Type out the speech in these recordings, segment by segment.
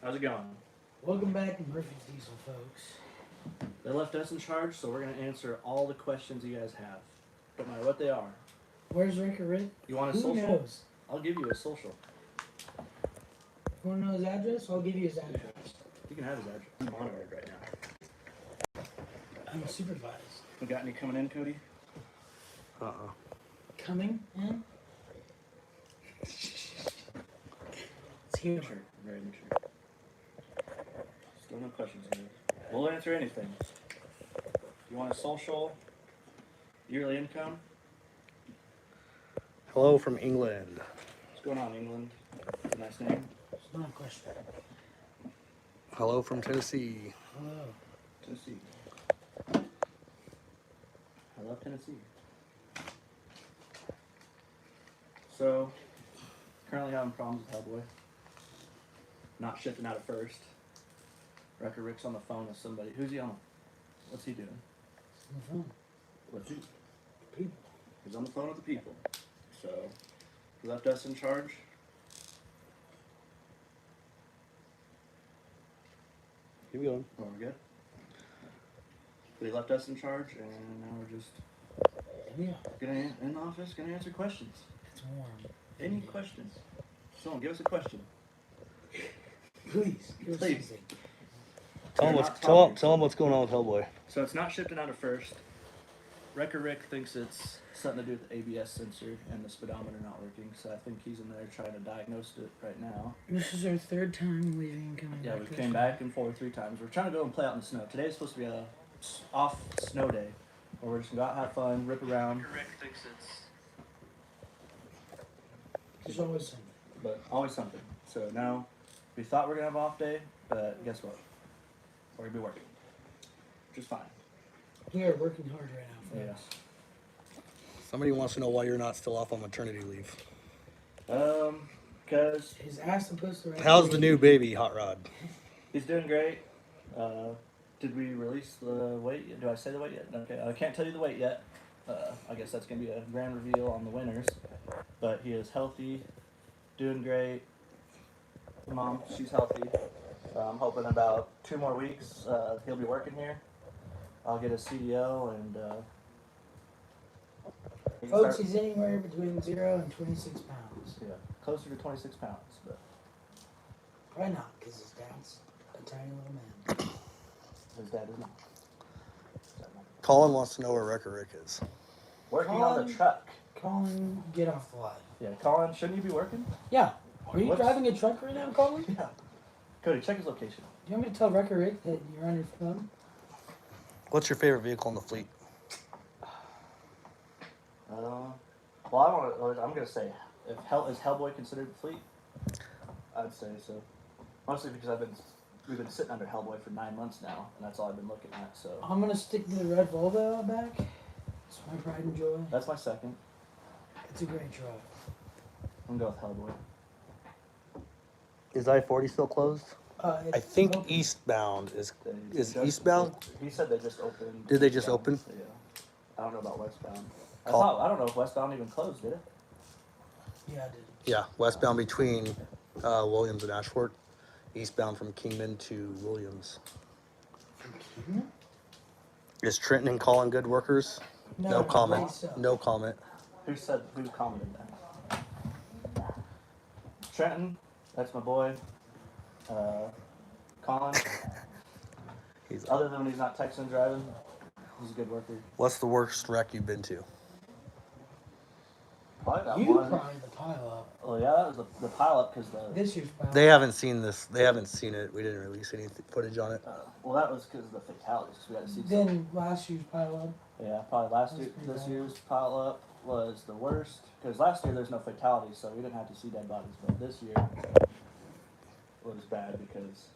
How's it going? Welcome back to Murphy's Diesel, folks. They left us in charge, so we're going to answer all the questions you guys have, no matter what they are. Where's Rick or Rick? You want a Who social? knows? I'll give you a social. You want to know his address? I'll give you his address. You can have his address. I'm monitored right now. I'm supervised. We got any coming in, Cody? Coming in? It's here. Sure. Very mature. Still no questions here. We'll answer anything. You want a social? Yearly income? Hello from England. What's going on, England? Nice name. It's not a question. Hello from Tennessee. Hello. Tennessee. I love Tennessee. So, currently having problems with Hellboy. Not shipping out at first. Wrecker Rick's on the phone with somebody. Who's he on? What's he doing? It's on the phone. What's he? People. He's on the phone with the people. So, he left us in charge. Keep going. Oh, we're good. But he left us in charge, and now we're just Yeah. gonna in the office, gonna answer questions. It's warm. Any questions? Someone give us a question. Please. Give us Please. something. Tell him what's going on with Hellboy. So it's not shipped out at first. Wrecker Rick thinks it's something to do with the ABS sensor and the speedometer not working. So I think he's in there trying to diagnose it right now. This is our third time leaving and coming Yeah, back. we this came way. back and forth 3 times. We're trying to go and play out in the snow. Today's supposed to be a off snow day, where we're just gonna go out, have fun, rip around. Rick thinks it's, There's always something. but always something. So now we thought we are gonna have off day, but guess what? We're gonna be working, which is fine. We are working hard right now, Yeah. folks. Somebody wants to know why you're not still off on maternity leave. Because His ass supposed to. How's the new baby, Hot Rod? he's doing great. Did we release the weight yet? Do I say the weight yet? Okay, I can't tell you the weight yet. I guess that's going to be a grand reveal on the winners. But he is healthy, doing great. Mom, she's healthy. I'm hoping about 2 more weeks he'll be working here. I'll get a CDO and he can Folks, start- he's anywhere between 0 and 26 pounds. yeah, closer to 26 pounds. But Probably not, because his dad's a tiny little man. his dad is not. Colin wants to know where Wrecker Rick is. Working on the Colin- truck. Colin, get off the line. Yeah, Colin, shouldn't you be working? Yeah. Are you What's- driving a truck right now, Colin? Do Yeah. Cody, check his location. you want me to tell Wrecker Rick that you're on your phone? What's your favorite vehicle in the fleet? Well, I'm gonna say, is Hellboy considered fleet? I'd say so. Mostly because we've been sitting under Hellboy for 9 months now, and that's all I've been looking at. So I'm gonna stick to the red Volvo out back. It's my pride and joy. that's my second. It's a great truck. I'm gonna go with Hellboy. Is I-40 still closed? It's I think open. eastbound is. They Is just- eastbound? He said they just opened. Did they just eastbound, open? so yeah. I don't know about westbound. Call- I don't know if westbound even closed, did it? Yeah, I did. Yeah, westbound between Williams and Ashford. Eastbound from Kingman to Williams. From Kingman? Is Trenton and Colin good workers? No I comment. believe so. No comment. Who commented that? Trenton, that's my boy. Colin, He's. other than when he's not texting and driving, he's a good worker. What's the worst wreck you've been to? Probably that You one. probably the pile up. Oh yeah, that was the pile up because the. This year's pile They haven't seen this. They haven't seen it. We didn't release any footage on it. Well, that was because of the fatalities. 'Cause we had to see. Then last year's pile up. Yeah, probably last That's year. pretty This bad. year's pile up was the worst because last year there's no fatalities, so we didn't have to see dead bodies. But this year was bad because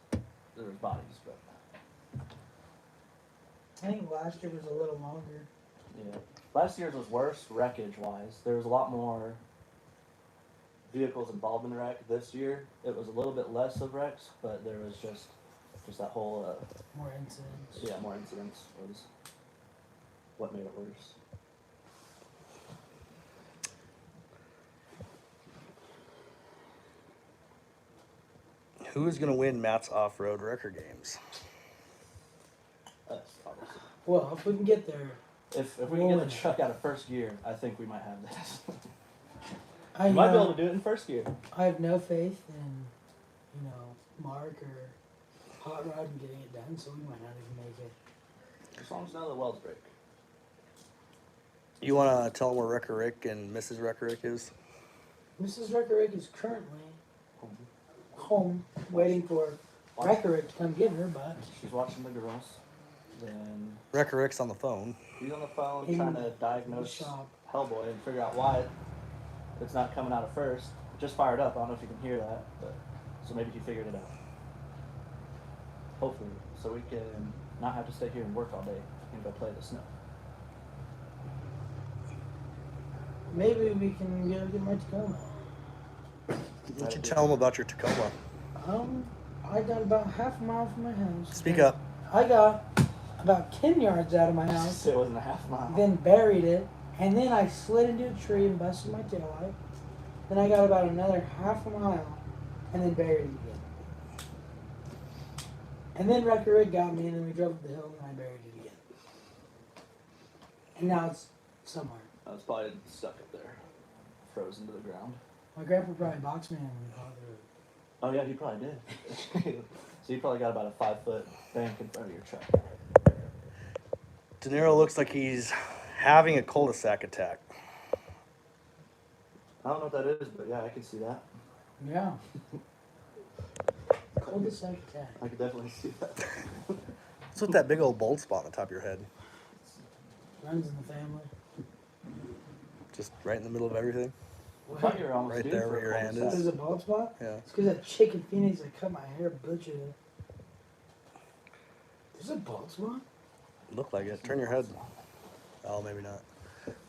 there was bodies. But I think last year was a little longer. yeah, last year's was worse wreckage wise. There was a lot more vehicles involved in the wreck. This year it was a little bit less of wrecks, but there was just that whole More incidents. yeah, more incidents was what made it worse. Who is going to win Matt's off-road record games? That's obviously. Well, if we can get there, If we can get the truck out of first gear, I think we might have this. I We might be know able to do it in first gear. I have no faith in, Mark or Hot Rod in getting it done, so we might not even make it. As long as none of the welds break. You want to tell them where Wrecker Rick and Mrs. Wrecker Rick is? Mrs. Reckerick is currently home waiting for Reckerick to come get her, but She's watching the girls. Then Wrecker Rick's on the phone. he's on the phone In trying to the diagnose shop. Hellboy and figure out why it's not coming out at first. It just fired up. I don't know if you can hear that, but so maybe he figured it out. Hopefully, so we can not have to stay here and work all day and go play in the snow. maybe we can get my Tacoma. Why don't you tell them about your Tacoma? I got about half a mile from my house. Speak up. I got about 10 yards out of my house, It wasn't a half mile. then buried it, and then I slid into a tree and busted my taillight. Then I got about another half a mile, and then buried it again. And then Wrecker Rig got me, and then we drove up the hill, and I buried it again. And now it's somewhere. I was probably stuck up there, frozen to the ground. My grandpa probably boxed me and we caught it. Oh yeah, he probably did. So you probably got about a 5-foot bank in front of your truck. De Niro looks like he's having a cul-de-sac attack. I don't know what that is, but yeah, I can see that. Yeah. Cul-de-sac attack. I could definitely see that. What's with that big old bald spot on the top of your head? Runs in the family. Just right in the middle of everything? I thought you were almost Right due there for where a your hand cul-de-sac. There's a bald spot? Yeah. It's because that chicken Phoenix that cut my hair butchered it. There's a bald spot? Looked like it. Turn your head. Oh, maybe not.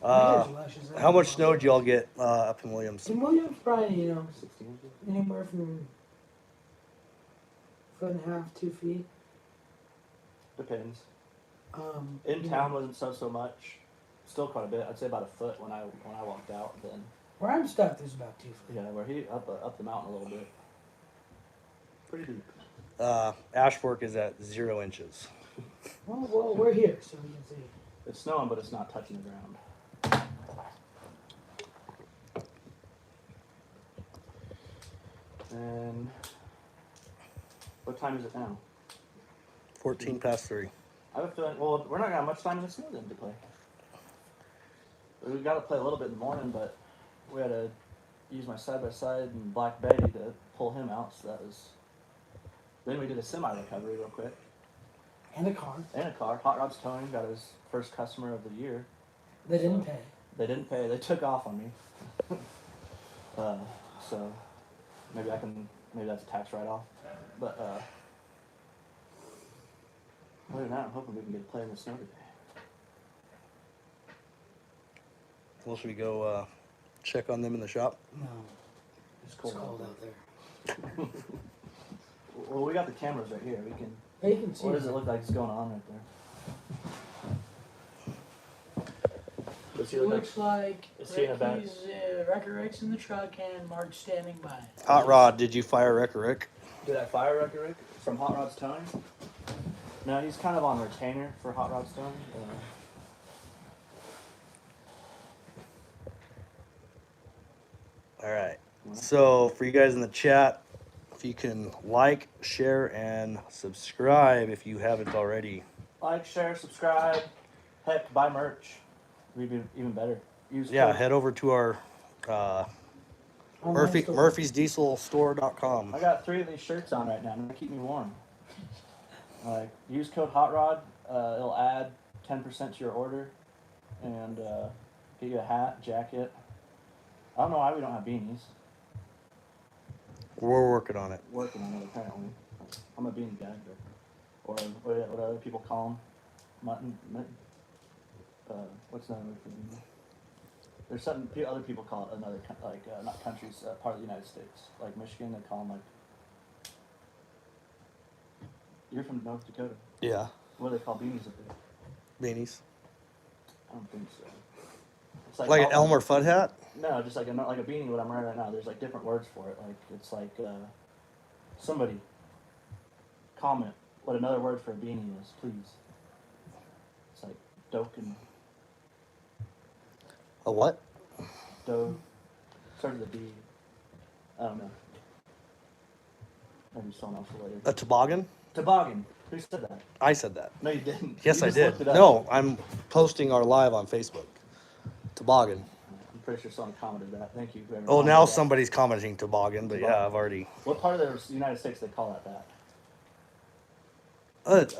My hair's luscious. How much snow did y'all get up in Williams? In Williams, probably, 16 inches? anywhere from 1.5 to 2 feet. Depends. You In know, town wasn't so much. Still quite a bit. I'd say about a foot when I walked out. Then Where I'm stuck, there's about 2 feet. yeah, where he up the mountain a little bit. Pretty deep. Ashfork is at 0 inches. Well, we're here, so we can see. It's snowing, but it's not touching the ground. And what time is it now? 14 past 3. I have a feeling. Well, we're not gonna have much time in the snow then to play. We got to play a little bit in the morning, but we had to use my side-by-side and Black Betty to pull him out. So that was. Then we did a semi-recovery real quick. And a car. And a car. Hot Rod's Towing got his first customer of the year. They didn't pay. They didn't pay. They took off on me. So maybe that's a tax write-off. But other than that, I'm hoping we can get to play in the snow today. Well, should we go check on them in the shop? No, It's it's cold, cold out there. Well, we got the cameras right here. We can. Hey, you can see What does it look like is going on right there? Does he It look looks like Is he in a bad- Ricky's Wrecker Rick's in the truck and Mark's standing by. Hot Rod, did you fire Wrecker Rick? Did I fire Wrecker Rick from Hot Rod's Towing? No, he's kind of on retainer for Hot Rod's Towing. All right. So for you guys in the chat, if you can like, share, and subscribe if you haven't already. Like, share, subscribe. Heck, buy merch. We'd be even better. Use Yeah, code- head over to our Online store. murphysdieselstore.com. I got 3 of these shirts on right now. I'm gonna keep me warm. Like, use code HOTROD. It'll add 10% to your order, and get you a hat, jacket. I don't know why we don't have beanies. We're working on it. Working on it apparently. I'm a beanie guy, but, or what other people call them, mutton. What's another word for beanie? There's something other people call it another not countries, part of the United States, like Michigan. They call them like. You're from North Dakota. Yeah, What do they call beanies up there? beanies. I don't think so. It's Like an Elmer Fudd hat? No, just like a beanie. What I'm wearing right now. There's like different words for it. Like it's like Somebody comment what another word for a beanie is, please. It's like doken. A what? Do. Started with a D. I don't know. Maybe someone else will later. A toboggan? Toboggan. Who said that? I said that. No, you didn't. Yes, You I just did. looked it up. No, I'm posting our live on Facebook. Toboggan. I'm pretty sure someone commented that. Thank you. Whoever Oh, commented now that. somebody's commenting toboggan, but yeah, I've already. What part of the United States they call it that?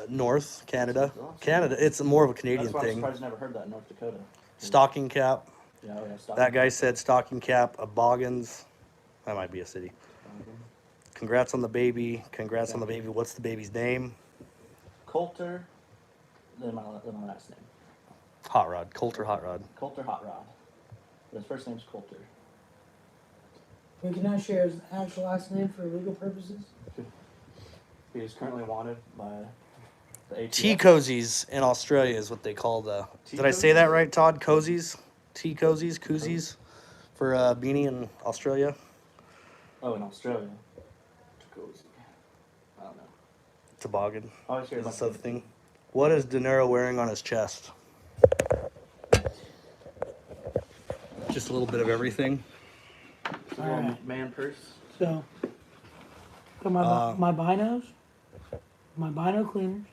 North Canada. Awesome. Canada. It's more of a Canadian That's why I'm thing. surprised I never heard that in North Dakota. Stocking cap. Yeah, oh yeah, stocking That guy cap. said stocking cap. A boggins. That might be a city. Congrats on the baby. Congrats on the baby. What's the baby's name? Coulter, then my last name. Hot Rod. Coulter Hot Rod. Coulter Hot Rod. His first name's Coulter. We can now share his actual last name for legal purposes. He is currently wanted by the ATF. Tea cozies in Australia is what they call the. Tea Did I say that cozies? right, Todd? Cozies? Tea cozies? Koozies? For beanie in Australia? Oh, in Australia. Cozy. I don't know. Toboggan. I always hear Is about this other thing? What is De Niro wearing on his chest? Just a little bit of everything. It's a little Alright. man purse. So, got my binos, my bino cleaners,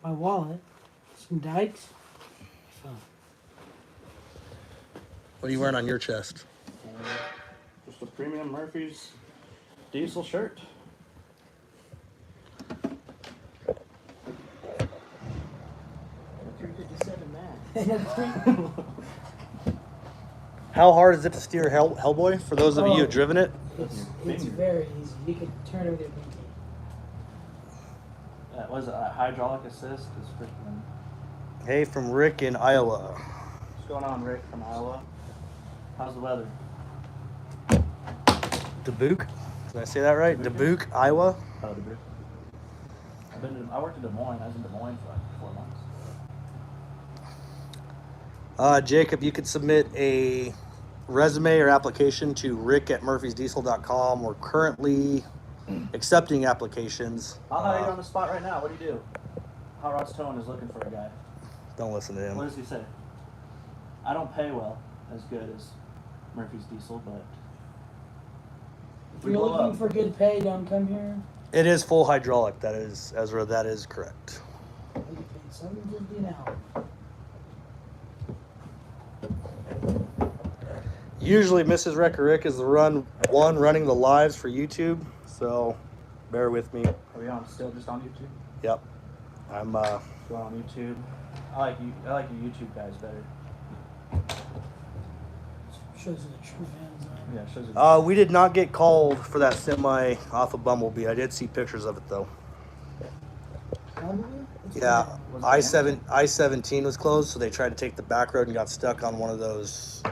my wallet, some dikes. phone. What are you wearing on your chest? Just a premium Murphy's diesel shirt. How hard is it to steer Hellboy? For those of you who have driven it, It's very easy. You can turn it with your pinky. Was it a hydraulic assist? It's freaking. hey, from Rick in Iowa. What's going on, Rick from Iowa? How's the weather? Dubuque? Did I say that right? Dubuque, Iowa? Oh, Dubuque. I worked in Des Moines. I was in Des Moines for like 4 months. Jacob, you could submit a resume or application to rick@murphysdiesel.com. We're currently accepting applications. I'll hire you on the spot right now. What do you do? Hot Rod's Towing is looking for a guy. Don't listen to What him. does he say? I don't pay well, as good as Murphy's Diesel, but If you're looking for good pay, don't come here. It is full hydraulic. That is, Ezra, that is correct. You get paid $7.50 an hour. Usually Mrs. Wrecker Rick is the one running the lives for YouTube, so bear with me. are we still just on YouTube? Yep. I'm Go on YouTube. I like you YouTube guys better. Shows you the true fans are. Yeah, it shows you. we did not get called for that semi off of Bumblebee. I did see pictures of it though. Yeah. I-17 was closed, so they tried to take the back road and got stuck on one of those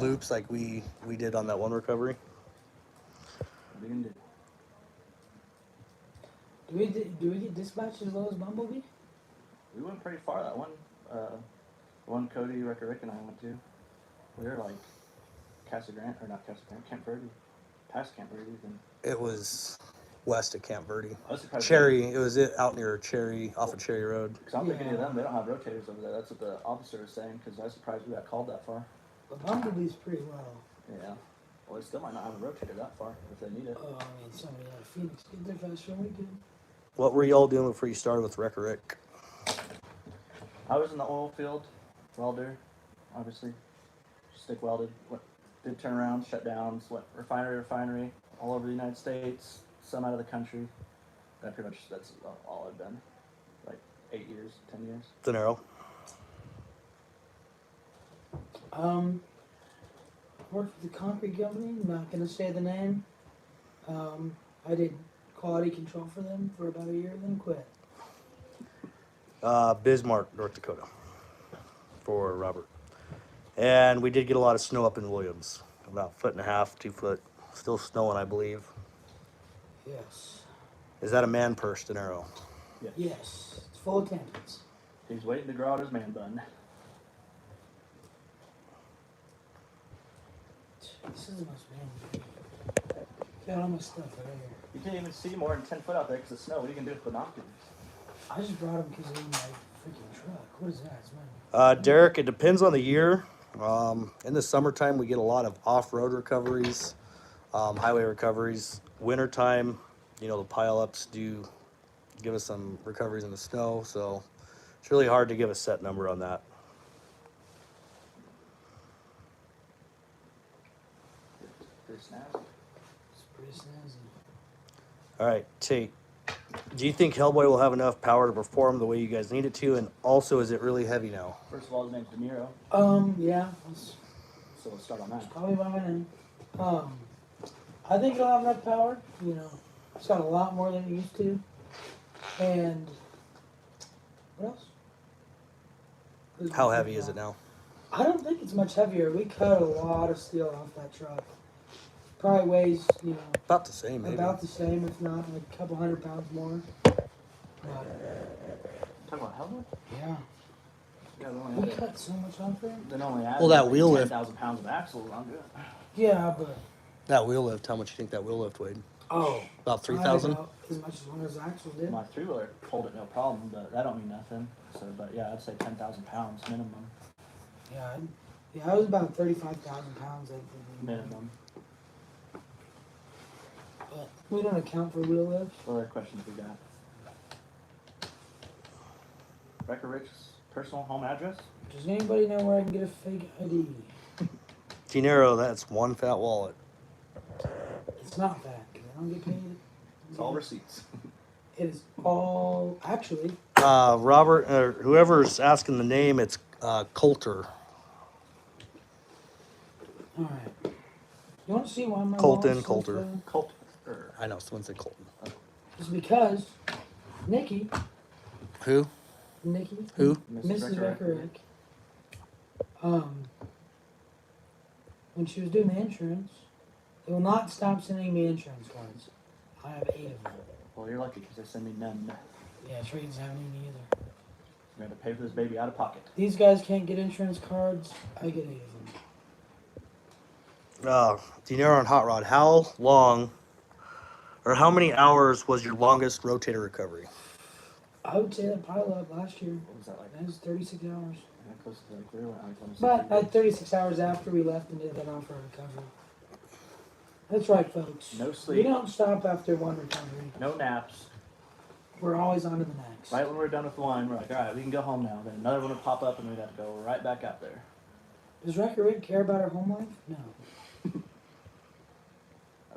loops like we did on that one recovery. What are you gonna do? Do we get dispatched as low as Bumblebee? We went pretty far. That one Cody, Rick and I went to. We were like Camp Verde, past Camp Verde. Then It was west of Camp Verde. I was surprised. Cherry. It was out near Cherry, off of Cherry Road. Because I'm thinking of them, they don't have rotators over there. That's what the officer was saying. Because I was surprised we got called that far. But Bumblebee's pretty low. Yeah. Well, they still might not have a rotator that far if they need it. Oh, I mean, somebody out of Phoenix get there faster than we could. What were y'all doing before you started with Wrecker Rick? I was in the oil field, welder, obviously. Stick welded. Did turnarounds, shutdowns, went refinery, all over the United States, some out of the country. That's all I've done. Like 8 years, 10 years. De Niro. Worked with a concrete company, not gonna say the name. I did quality control for them for about a year, then quit. Bismarck, North Dakota, for Robert. And we did get a lot of snow up in Williams, about 1.5 feet, 2 foot, still snowing, I believe. Yes. Is that a man purse, De Niro? Yes. It's full of tampons. He's waiting to grow out his man bun. This is the most manly. Got all my stuff right here. You can't even see more than 10 foot out there because of snow. What are you gonna do with binoculars? I just brought them because they're in my freaking truck. What is that? It's mine. Derek, it depends on the year. In the summertime, we get a lot of off-road recoveries, highway recoveries. Wintertime, you know, the pile-ups do give us some recoveries in the snow, so it's really hard to give a set number on that. Pretty snazzy. It's pretty snazzy. All right, Tate, do you think Hellboy will have enough power to perform the way you guys need it to? And also, is it really heavy now? First of all, his name's Niro, Yeah. That's so let's start on that. probably by my name. I think it'll have enough power. You know, it's got a lot more than it used to. And what else? How heavy is it now? I don't think it's much heavier. We cut a lot of steel off that truck. Probably weighs, you know, About the same, maybe. about the same, if not like a couple 100 pounds more. But, Talk about Hellboy? yeah, Yeah, we cut so much off there. Then only add Well, that wheel lift. 10,000 pounds of axles. I'm good. Yeah, but That wheel lift, how much do you think that wheel lift weighed? oh, About 3,000? about as much as one of those axles did. My 3-wheeler pulled it no problem, but that don't mean nothing. So, but yeah, I'd say 10,000 pounds minimum. Yeah, yeah, it was about 35,000 pounds, I think. Minimum. But we don't account for wheel lifts. What other questions we got? Wrecker Rick's personal home address? Does anybody know where I can get a fake ID? Dinero, that's one fat wallet. It's not that, because I don't get paid. It's all receipts. It is all, actually, Robert, or whoever's asking the name, it's Coulter. alright. You want to see why my Colton, wallet's so Coulter. full? Colt. I know, someone said Colton. It's because Nikki, Who? Mrs. Mrs. Wrecker Rick, when she was doing the insurance, they will not stop sending me insurance cards. I have 8 of them. Well, you're lucky because they send me none. Yeah, Trades haven't any either. You're going to pay for this baby out of pocket. These guys can't get insurance cards. I get 8 of them. Dinero on Hot Rod, how long or how many hours was your longest rotator recovery? I would say that pile up last year. What was that like? That was 36 hours. Yeah, close to like, we were like almost But 50 at 36 hours after we left and did that off-road recovery. That's right, folks. No We sleep, don't stop after one recovery. no naps. We're always on to the next. Right when we're done with one, we're like, all right, we can go home now. Then another one will pop up and we'd have to go right back out there. Does Wrecker Rick care about our home life? No.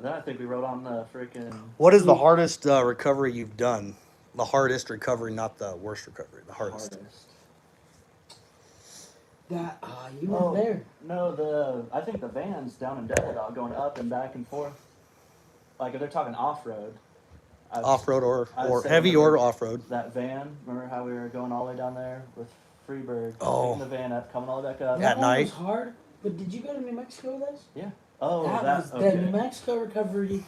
Then I think we rode on the freaking. What is the hardest recovery you've done? The hardest recovery, not the worst recovery. The hardest. That, you weren't there. No, I think the van's down in Devil Dog going up and back and forth. Like if they're talking off-road. Off-road or say heavy remember or off-road. That van, remember how we were going all the way down there with Freebird, Oh. picking the van up, coming all the way back up? Yeah. That one night? was hard, but did you go to New Mexico with us? Yeah. Oh, that that was, okay. the New Mexico recovery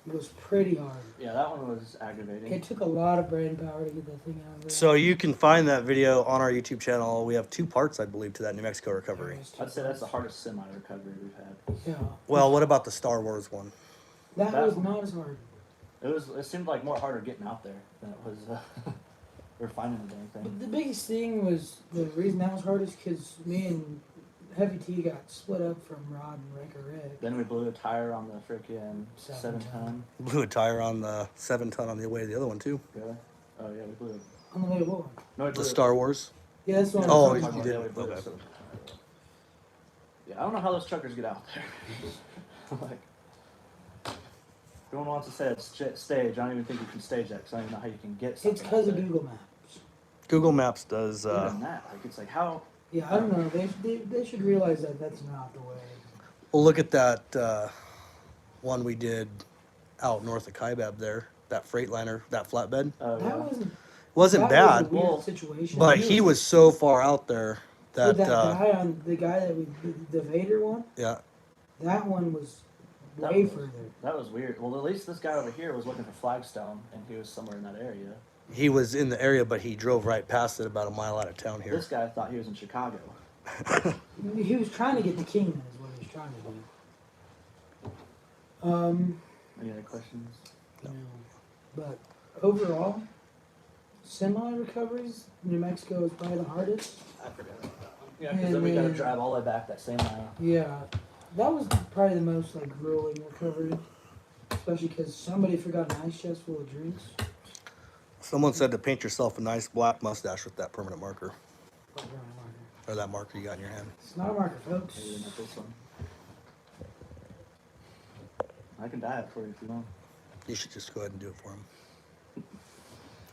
was pretty hard. Yeah, that one was aggravating. It took a lot of brain power to get that thing out of there. So you can find that video on our YouTube channel. We have 2 parts, I believe, to that New Mexico recovery. I'd say that's the hardest semi-recovery we've had. Yeah. Well, what about the Star Wars one? That That was one- not as hard. It seemed like more harder getting out there than it was refining the dang But thing. the biggest thing was, the reason that was hard is because me and Heavy T got split up from Rod and Wrecker Rick. Then we blew a tire on the freaking 7 ton. Blew a tire on the 7-ton on the way to the other one, too. Really? Oh yeah, we blew it. On the way to war. No, we blew The it. Star Wars. Yeah, that's what Oh, I'm you talking did. about. Yeah, we blew it. Okay. So- yeah, I don't know how those truckers get out there. Like, everyone wants to say it's stage. I don't even think you can stage that because I don't even know how you can get something. It's because out of there. Google Maps. Google Maps does. Even that, like it's like how. Yeah, I don't know. They should realize that that's not the way. Well, look at that one we did out north of Kaibab there. That Freightliner, that flatbed. Oh That yeah. Wasn't that bad, was a weird Well, situation. but he was so far out there that, With the guy that we the Vader one. yeah. That one was That way was- further. That was weird. Well, at least this guy over here was looking for Flagstone, and he was somewhere in that area. He was in the area, but he drove right past it about a mile out of town here. This guy thought he was in Chicago. He was trying to get the Kingman, is what he was trying to do. Any other questions? No. But overall, semi recoveries, New Mexico is probably the hardest. I forgot about that one. Yeah, because then we gotta drive all the way back that same mile. Yeah, that was probably the most like grueling recovery, especially because somebody forgot an ice chest full of drinks. Someone said to paint yourself a nice black mustache with that permanent marker. What permanent marker? Or that marker you got in your hand. It's not a marker, folks. Maybe not this one. I can dye it for you if you want. You should just go ahead and do it for him.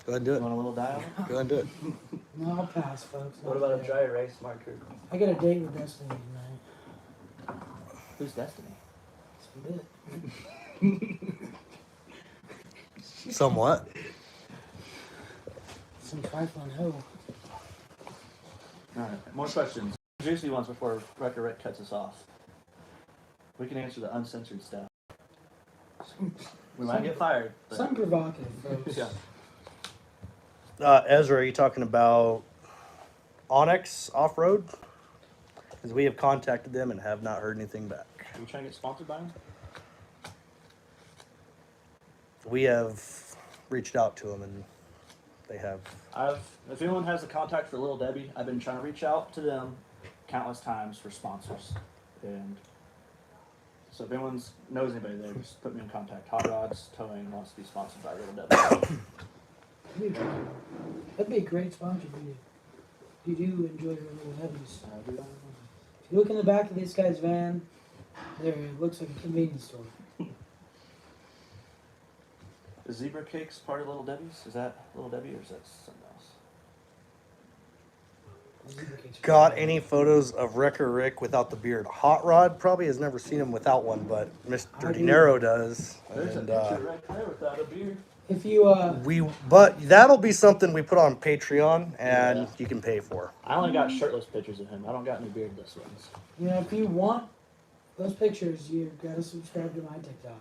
Go ahead and do You it. want a little dye on it? Go ahead and do it. No, I'll pass, folks. What about a dry erase marker? I got a date with Destiny tonight. Who's Destiny? That's it. Somewhat. Some trifling hoe. Alright, more questions. Juicy ones before Wrecker Rick cuts us off. We can answer the uncensored stuff. We might get fired. But Some provocative, folks. yeah. Ezra, are you talking about Onyx Off-Road? Because we have contacted them and have not heard anything back. Are you trying to get sponsored by them? We have reached out to them and they have. If anyone has a contact for Little Debbie, I've been trying to reach out to them countless times for sponsors. And so if anyone knows anybody there, just put me in contact. Hot Rods Towing wants to be sponsored by Little Debbie. That'd be a great sponsor for you. You do enjoy your little heavies. If you look in the back of this guy's van, there it looks like a convenience store. Is Zebra Cakes part of Little Debbie's? Is that Little Debbie or is that something else? Got any photos of Wrecker Rick without the beard? Hot Rod probably has never seen him without one, but Mr. De Niro does. There's And, a picture right there without a beard. If you but that'll be something we put on Patreon and Yeah. you can pay for. I only got shirtless pictures of him. I don't got any beardless ones. if you want those pictures, you gotta subscribe to my TikTok.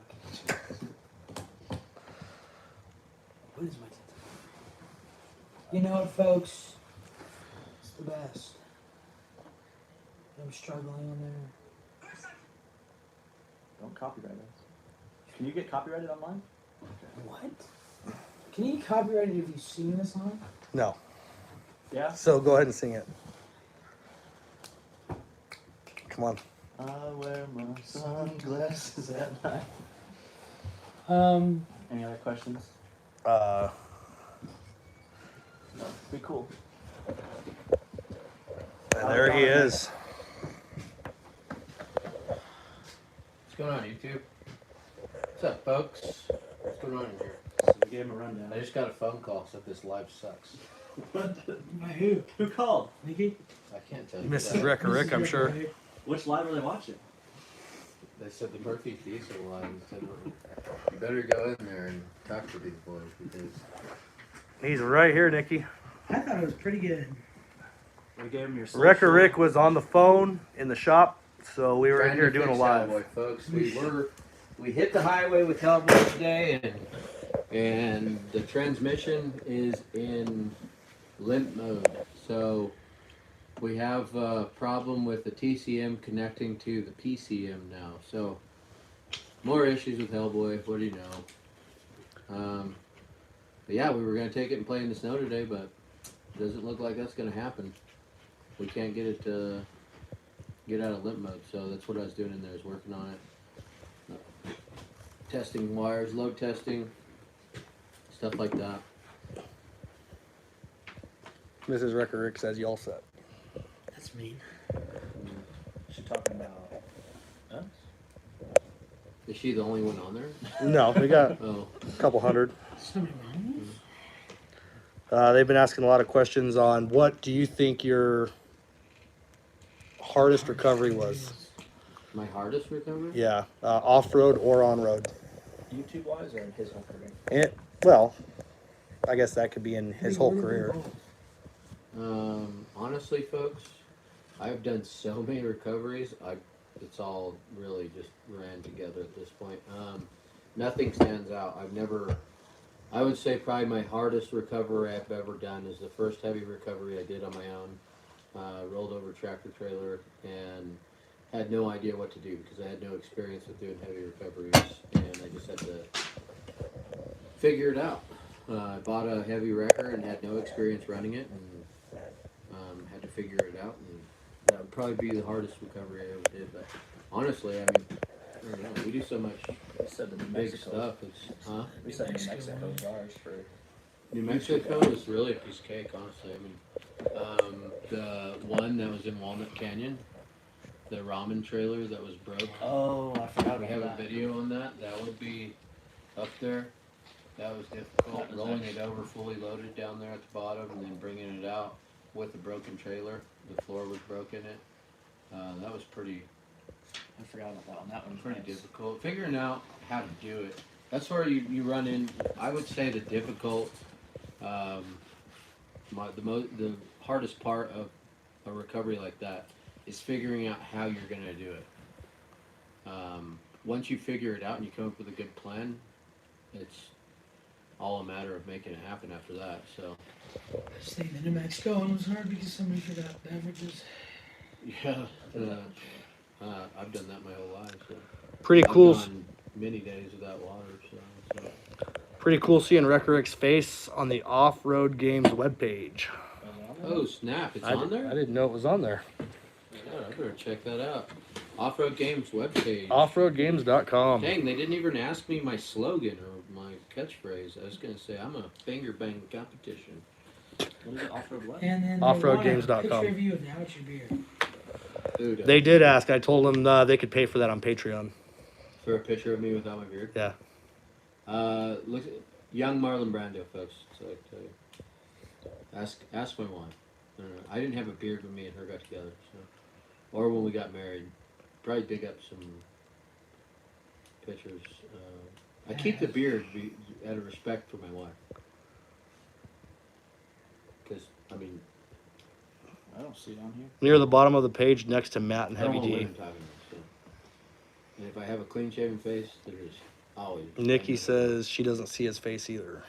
What is my TikTok? You know what, folks? It's the best. I'm struggling on there. Don't copyright us. Can you get copyrighted online? What? Can you get copyrighted if you sing this song? No. Yeah? So go ahead and sing it. Come on. I wear my sunglasses at night. Any other questions? Uh, No. Be cool. and there he is. What's going on, YouTube? What's up, folks? What's going on in here? So we gave him a rundown. I just got a phone call, so this live sucks. By who? Who called? Nikki? I can't tell you. Mrs. that. Wrecker Rick, I'm sure. Which live are they watching? They said the Murphy Diesel line said, you better go in there and talk to these boys because He's right here, Nikki. I thought it was pretty good. We gave him your Wrecker social. Rick was on the phone in the shop, so we were in trying here to doing a fix live. Hellboy, folks. We hit the highway with Hellboy today, and the transmission is in limp mode. So we have a problem with the TCM connecting to the PCM now. So more issues with Hellboy. What do you know? But yeah, we were gonna take it and play in the snow today, but it doesn't look like that's gonna happen. We can't get it to get out of limp mode, so that's what I was doing in there, is working on it. Testing wires, load testing, stuff like that. Mrs. Wrecker Rick says you all set. That's mean. Is she talking about us? Is she the only one on there? No, we got Oh, a couple hundred. Somebody wrong? They've been asking a lot of questions on what do you think your hardest recovery was? my hardest recovery? Yeah, off-road or on-road. YouTube wise or in his whole career? Well, I guess that could be in his whole career. Honestly, folks, I've done so many recoveries. It's all really just ran together at this point. Nothing stands out. I would say probably my hardest recovery I've ever done is the first heavy recovery I did on my own. Rolled over a tractor trailer and had no idea what to do because I had no experience with doing heavy recoveries, and I just had to figure it out. I bought a heavy wrecker and had no experience running it, and had to figure it out. And that would probably be the hardest recovery I ever did. But honestly, I mean, I don't know. We do so much We said the New big Mexico. stuff. It's, huh? We said New Mexico was ours for. New Mexico is really a piece of cake, honestly. I mean, the one that was in Walnut Canyon, the ramen trailer that was broke. Oh, I forgot We about have a that. video on that. That would be up there. That was difficult. That was Rolling nice. it over fully loaded down there at the bottom and then bringing it out with a broken trailer. The floor was broken. That was pretty I forgot about that one. That one's pretty nice. difficult. Figuring out how to do it. That's where you run in. I would say the difficult, the hardest part of a recovery like that is figuring out how you're going to do it. Once you figure it out and you come up with a good plan, it's all a matter of making it happen after that. So, Staying in New Mexico one was hard because somebody forgot beverages. yeah, I've done that my whole life. So. Pretty I've cool. gone many days without water. So. Pretty cool seeing Wrecker Rick's face on the Off-Road Games webpage. Oh snap! It's I on there. didn't know it was on there. Yeah, I better check that out. Off-Road Games webpage. Offroadgames.com. Dang, they didn't even ask me my slogan or my catchphrase. I was gonna say I'm a finger bang competition. What is it? Off-road what? And then Offroadgames.com. picture of you of now it's your beard. Dude, They did ask. I told them they could pay for that on Patreon. for a picture of me without my beard. Yeah. Look, young Marlon Brando, folks. So I tell you, ask my wife. I don't know. I didn't have a beard when me and her got together, so or when we got married. Probably dig up some pictures. I keep the beard out of respect for my wife, because I mean, I don't see it on here. Near the bottom of the page next to Matt and I don't Heavy want D. women talking to me. So. And if I have a clean shaven face, there's always. Nikki says she doesn't see his face either.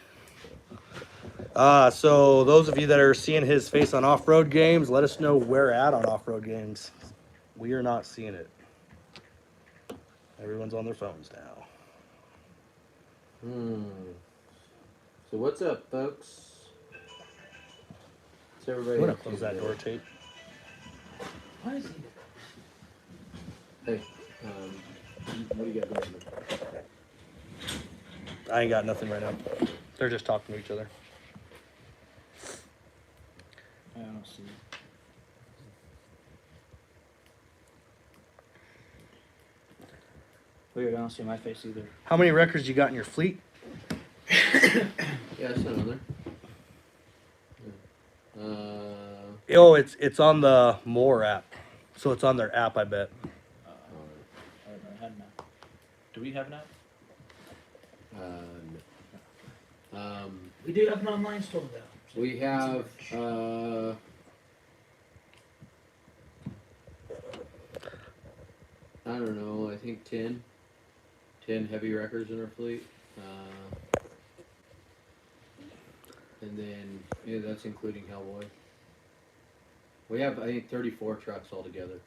So those of you that are seeing his face on Off-Road Games, let us know where at on Off-Road Games. We are not seeing it. Everyone's on their phones now. So what's up, folks? What's everybody? I'm gonna up to close that today? door, Tate. Why is he? Hey, what do you got going? I ain't got nothing right now. They're just talking to each other. I don't see it. Weird, I don't see my face either. How many records you got in your fleet? Yeah, it's not on there. Oh, it's on the More app. So it's on their app, I bet. I don't know. I had an app. Do we have an app? No. We do have an online store though. We have I don't know. I think 10 heavy records in our fleet. And then, yeah, that's including Hellboy. We have, I think, 34 trucks altogether.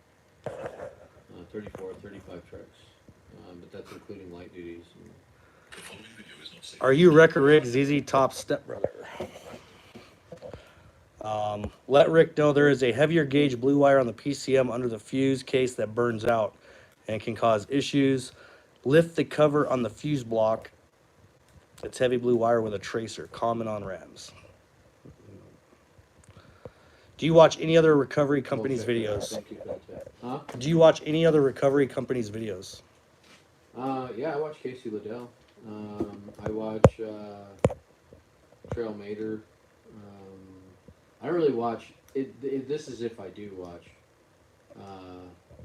34, 35 trucks. But that's including light duties. Are you Wrecker Rick ZZ Top stepbrother? Let Rick know there is a heavier gauge blue wire on the PCM under the fuse case that burns out and can cause issues. Lift the cover on the fuse block. It's heavy blue wire with a tracer, common on Rams. Do you watch any other recovery companies' videos? Thank you for that tip. Huh? Do you watch any other recovery companies' videos? Yeah, I watch Casey Liddell. I watch Trail Mater. I don't really watch it. This is if I do watch.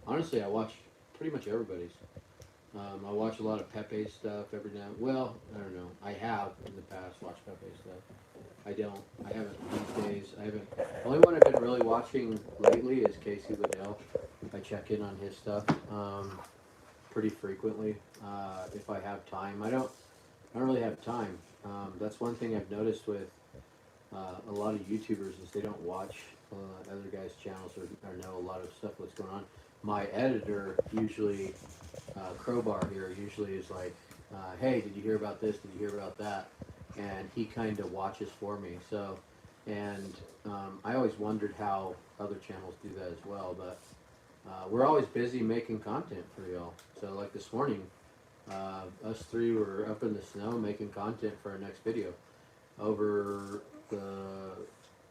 Honestly, I watch pretty much everybody's. I watch a lot of Pepe's stuff every now. Well, I don't know. I have in the past watched Pepe's stuff. I don't. I haven't these days. I haven't. The only one I've been really watching lately is Casey Liddell. I check in on his stuff pretty frequently if I have time. I don't really have time. That's one thing I've noticed with a lot of YouTubers is they don't watch other guys' channels or know a lot of stuff what's going on. my editor usually, Crowbar here, usually is like, hey, did you hear about this? Did you hear about that? And he kind of watches for me. So, and I always wondered how other channels do that as well. But we're always busy making content for y'all. So like this morning, us three were up in the snow making content for our next video. Over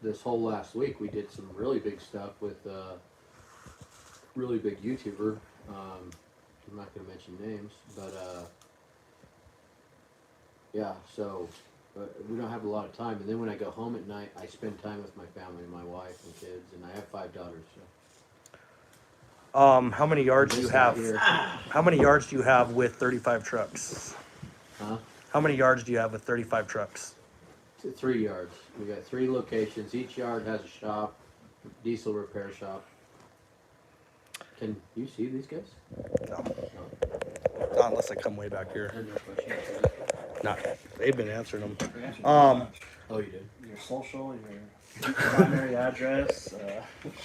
this whole last week, we did some really big stuff with really big YouTuber. I'm not going to mention names, but yeah, so we don't have a lot of time. And then when I go home at night, I spend time with my family, my wife and kids, and I have 5 daughters. So. How many yards do you have? Here. How many yards do you have with 35 trucks? Huh? How many yards do you have with 35 trucks? 3 yards. We got 3 locations. Each yard has a shop, diesel repair shop. Can you see these guys? No. Not unless I come way back here. Not. They've been answering them. Oh, you did? Your social, your primary address,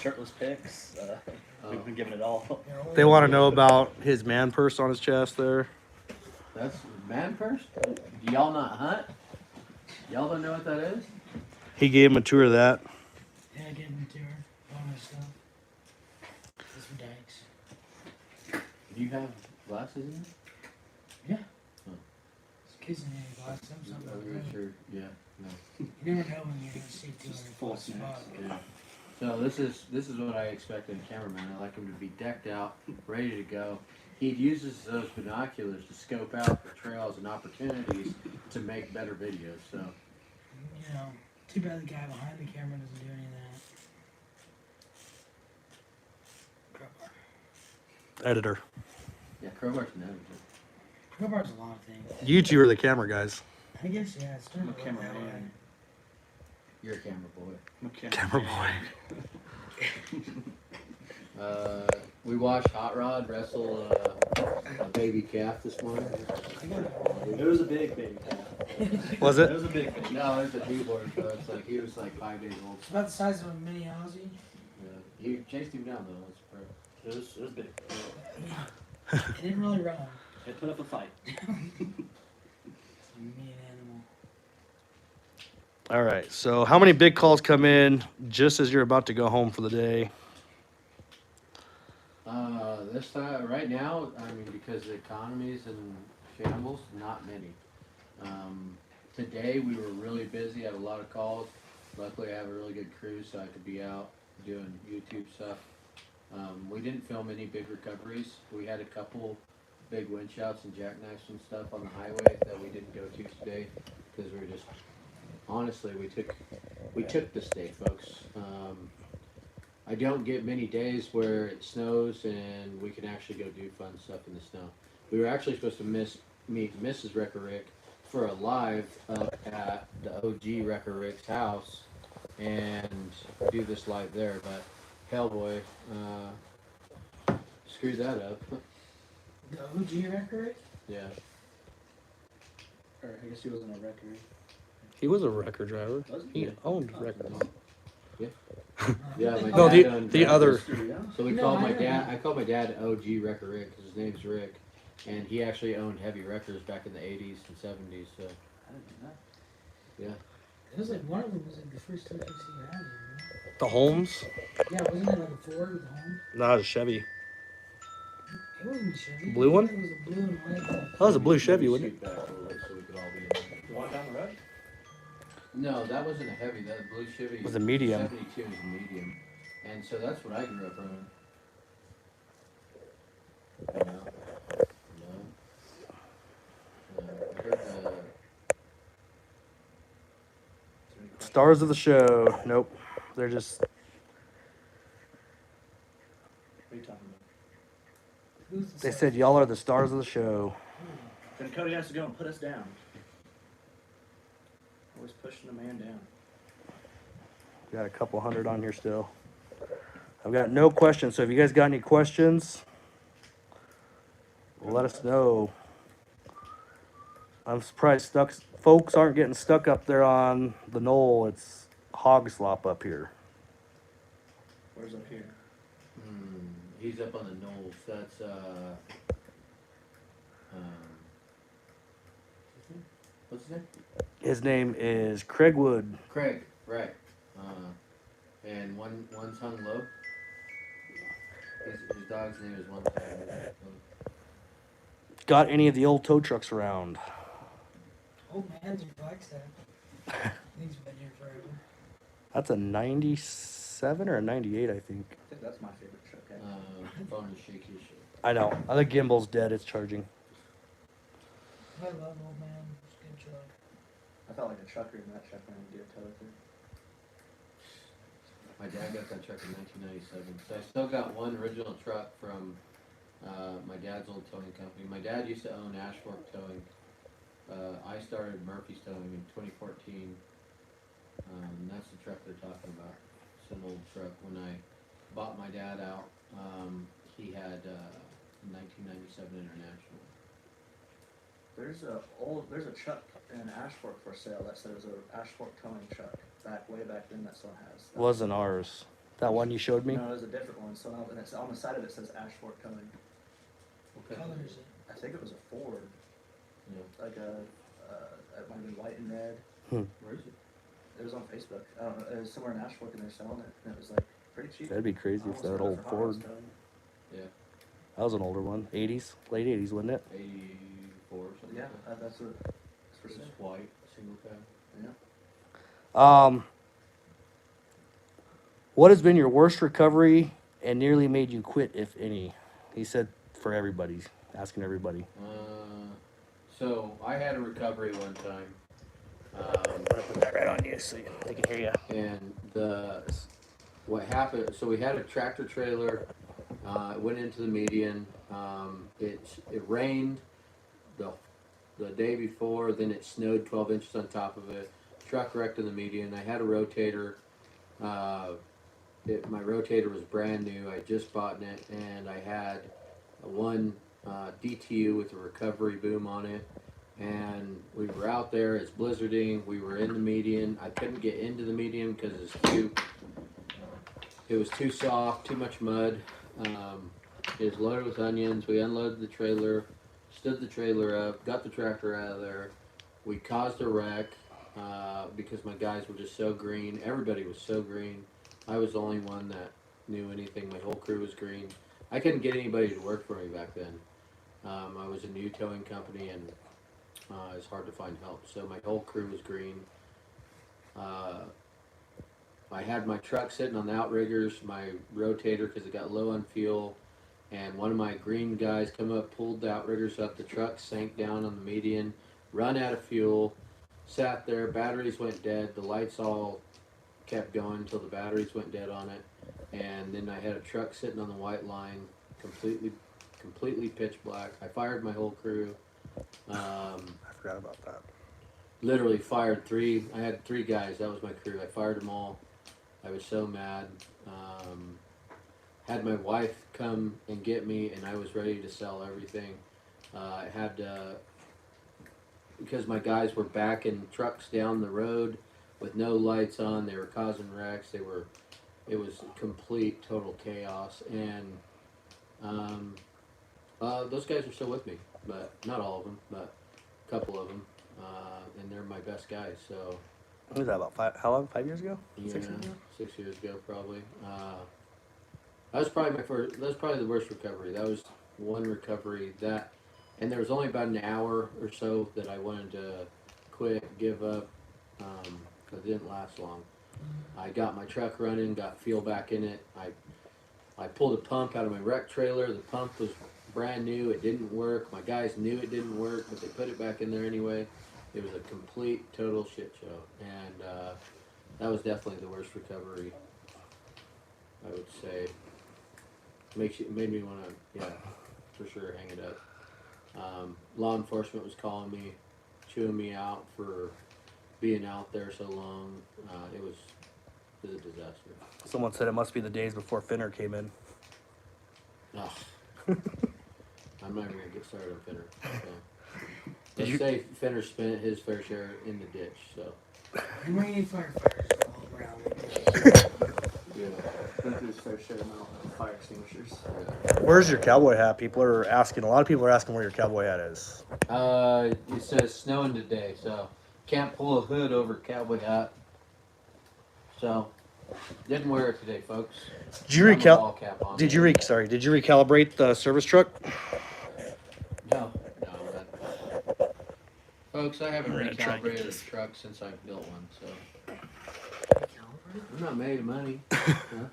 shirtless pics. We've been giving it all. They want to know about his man purse on his chest there. That's man purse? Do y'all not hunt? Y'all don't know what that is? He gave him a tour of that. Yeah, I gave him a tour. All my stuff. This is for Dykes. Do you have glasses in there? Yeah. Huh. It's kids in there, glasses. I'm something I'm like really that. sure. Yeah. No. You never know when you're going to see 200 full bucks a snacks. spot. Yeah. So this is what I expect in a cameraman. I like him to be decked out, ready to go. He uses those binoculars to scope out the trails and opportunities to make better videos. So You know, too bad the guy behind the camera doesn't do any of that. Crowbar. Editor. yeah, Crowbar's an editor. Crowbar's a lot of things. You two are the camera guys. I guess, yeah, it's I'm a turned out that way. cameraman. You're a camera boy. I'm a Camera boy. We watched Hot Rod wrestle a baby calf this morning. It was a big baby calf. Was It it? was a big baby. No, it's a newborn, so it's like he was like 5 days old. It's about the size of a mini Aussie. Yeah. He chased him down though. That's perfect. It was big. It didn't really run. It put up a fight. It's a mean animal. All right. So how many big calls come in just as you're about to go home for the day? This time, right now, I mean, because the economy's in shambles, not many. Today we were really busy, had a lot of calls. Luckily, I have a really good crew, so I could be out doing YouTube stuff. We didn't film any big recoveries. We had a couple big wind shouts and jackknives and stuff on the highway that we didn't go to today because we were just, honestly, we took this day, folks. I don't get many days where it snows and we can actually go do fun stuff in the snow. We were actually supposed to meet Mrs. Wrecker Rick for a live up at the OG Wrecker Rick's house and do this live there, but Hellboy screwed that up. The OG record? Yeah. Or I guess he wasn't a record. He was a record driver. Was he? He owned records. Yeah, my No, dad owned the records. other. So we No, called I my know. dad. I called my dad OG Wrecker Rick because his name's Rick, and he actually owned heavy records back in the '80s and '70s. So I didn't do that. yeah, It was like one of them was like the first truck you had here. The Holmes? Right? Yeah, wasn't it like a Ford with a home? No, it was a Chevy. It wasn't a Chevy. Blue one? It was a blue and white one. That was a blue Chevy, wasn't it? Scoot back a little bit so we could all be in there. The one down the road? No, that wasn't a heavy. That blue Chevy It was a medium. '72 was a medium, and so that's what I grew up running. No. I heard Stars of the show. Nope. They're just. What are you talking about? Who's the They second? said y'all are the stars of the show. Then Cody has to go and put us down. Always pushing a man down. Got a couple hundred on here still. I've got no questions, so if you guys got any questions, let us know. I'm surprised folks aren't getting stuck up there on the knoll. It's hog slop up here. Where's up here? He's up on the knolls. That's what's his name? His name is Craig Wood. Craig, right? And one's hung low. His dog's name is One Time. Got any of the old tow trucks around? Old man's in Flagstaff. He's been here forever. That's a 97 or a 98, I think. I think that's my favorite truck. Phone is shaky as shit. I know. The gimbal's dead. It's charging. I love old man. It's a good truck. I felt like a trucker in that truck when I did a tow with it. My dad got that truck in 1997, so I still got one original truck from my dad's old towing company. My dad used to own Ashfork Towing. I started Murphy's Towing in 2014. That's the truck they're talking about. It's an old truck. When I bought my dad out, he had 1997 International. There's a truck in Ashfork for sale that says a Ashfork towing truck way back then that still has. Wasn't ours. That one you showed me? No, there's a different one. So now, and it's on the side of it says Ashfork towing. What color is it? I think it was a Ford. Yeah. Like it might have been white and red. Where is it? It was on Facebook. I don't know. It was somewhere in Ashfork and they're selling it, and it was like pretty cheap. That'd be crazy if Almost that got it old for Hot Wheels Ford. towing. Yeah, That was an older one. 80s, late 80s, wasn't it? 84 or something. Yeah, like that. that's what. That's for It's sale. white, single cab. Yeah. What has been your worst recovery and nearly made you quit, if any? He said for everybody, asking everybody. So I had a recovery one time. I'm gonna put that right on you so they can hear you. And what happened, so we had a tractor trailer, it went into the median, it rained the day before, then it snowed 12 inches on top of it, truck wrecked in the median. I had a rotator, my rotator was brand new, I just bought it, and I had one DTU with a recovery boom on it. And we were out there, it's blizzarding, we were in the median. I couldn't get into the median because it was too soft, too much mud. It was loaded with onions. We unloaded the trailer, stood the trailer up, got the tractor out of there. We caused a wreck because my guys were just so green. Everybody was so green. I was the only one that knew anything. My whole crew was green. I couldn't get anybody to work for me back then. I was a new towing company and it's hard to find help. So my whole crew was green. I had my truck sitting on the outriggers, my rotator, because it got low on fuel. And one of my green guys come up, pulled the outriggers up. The truck sank down on the median, run out of fuel, sat there. Batteries went dead. The lights all kept going until the batteries went dead on it. And then I had a truck sitting on the white line, completely pitch black. I fired my whole crew. I forgot about that. Literally fired three. I had three guys. That was my crew. I fired them all. I was so mad. Had my wife come and get me, and I was ready to sell everything. I had because my guys were backing trucks down the road with no lights on. They were causing wrecks. It was complete, total chaos. And those guys are still with me, but not all of them, but a couple of them. And they're my best guys. So. What was that, about how long? 5 years ago? Yeah, 6 years ago? 6 years ago, probably. That was probably that was probably the worst recovery. That was one recovery and there was only about an hour or so that I wanted to quit, give up, because it didn't last long. I got my truck running, got fuel back in it. I pulled a pump out of my wreck trailer. The pump was brand new. It didn't work. My guys knew it didn't work, but they put it back in there anyway. It was a complete, total shit show. And that was definitely the worst recovery, I would say. Made me want to, yeah, for sure, hang it up. Law enforcement was calling me, chewing me out for being out there so long. It was a disaster. Someone said it must be the days before Finner came in. Ugh. I'm not even going to get started on Finner. So. Let's say Finner spent his fair share in the ditch, so. And we need firefighters all around. Yeah. been through his fair share amount of fire extinguishers. Where's your cowboy hat? People are asking. A lot of people are asking where your cowboy hat is. It says snowing today, so can't pull a hood over cowboy hat. So didn't wear it today, folks. Did you Got my ball cap on. Did you recalibrate the service truck? No. Folks, I haven't We're gonna try and get recalibrated a this. truck since I built one, so I'm not made of money. Huh?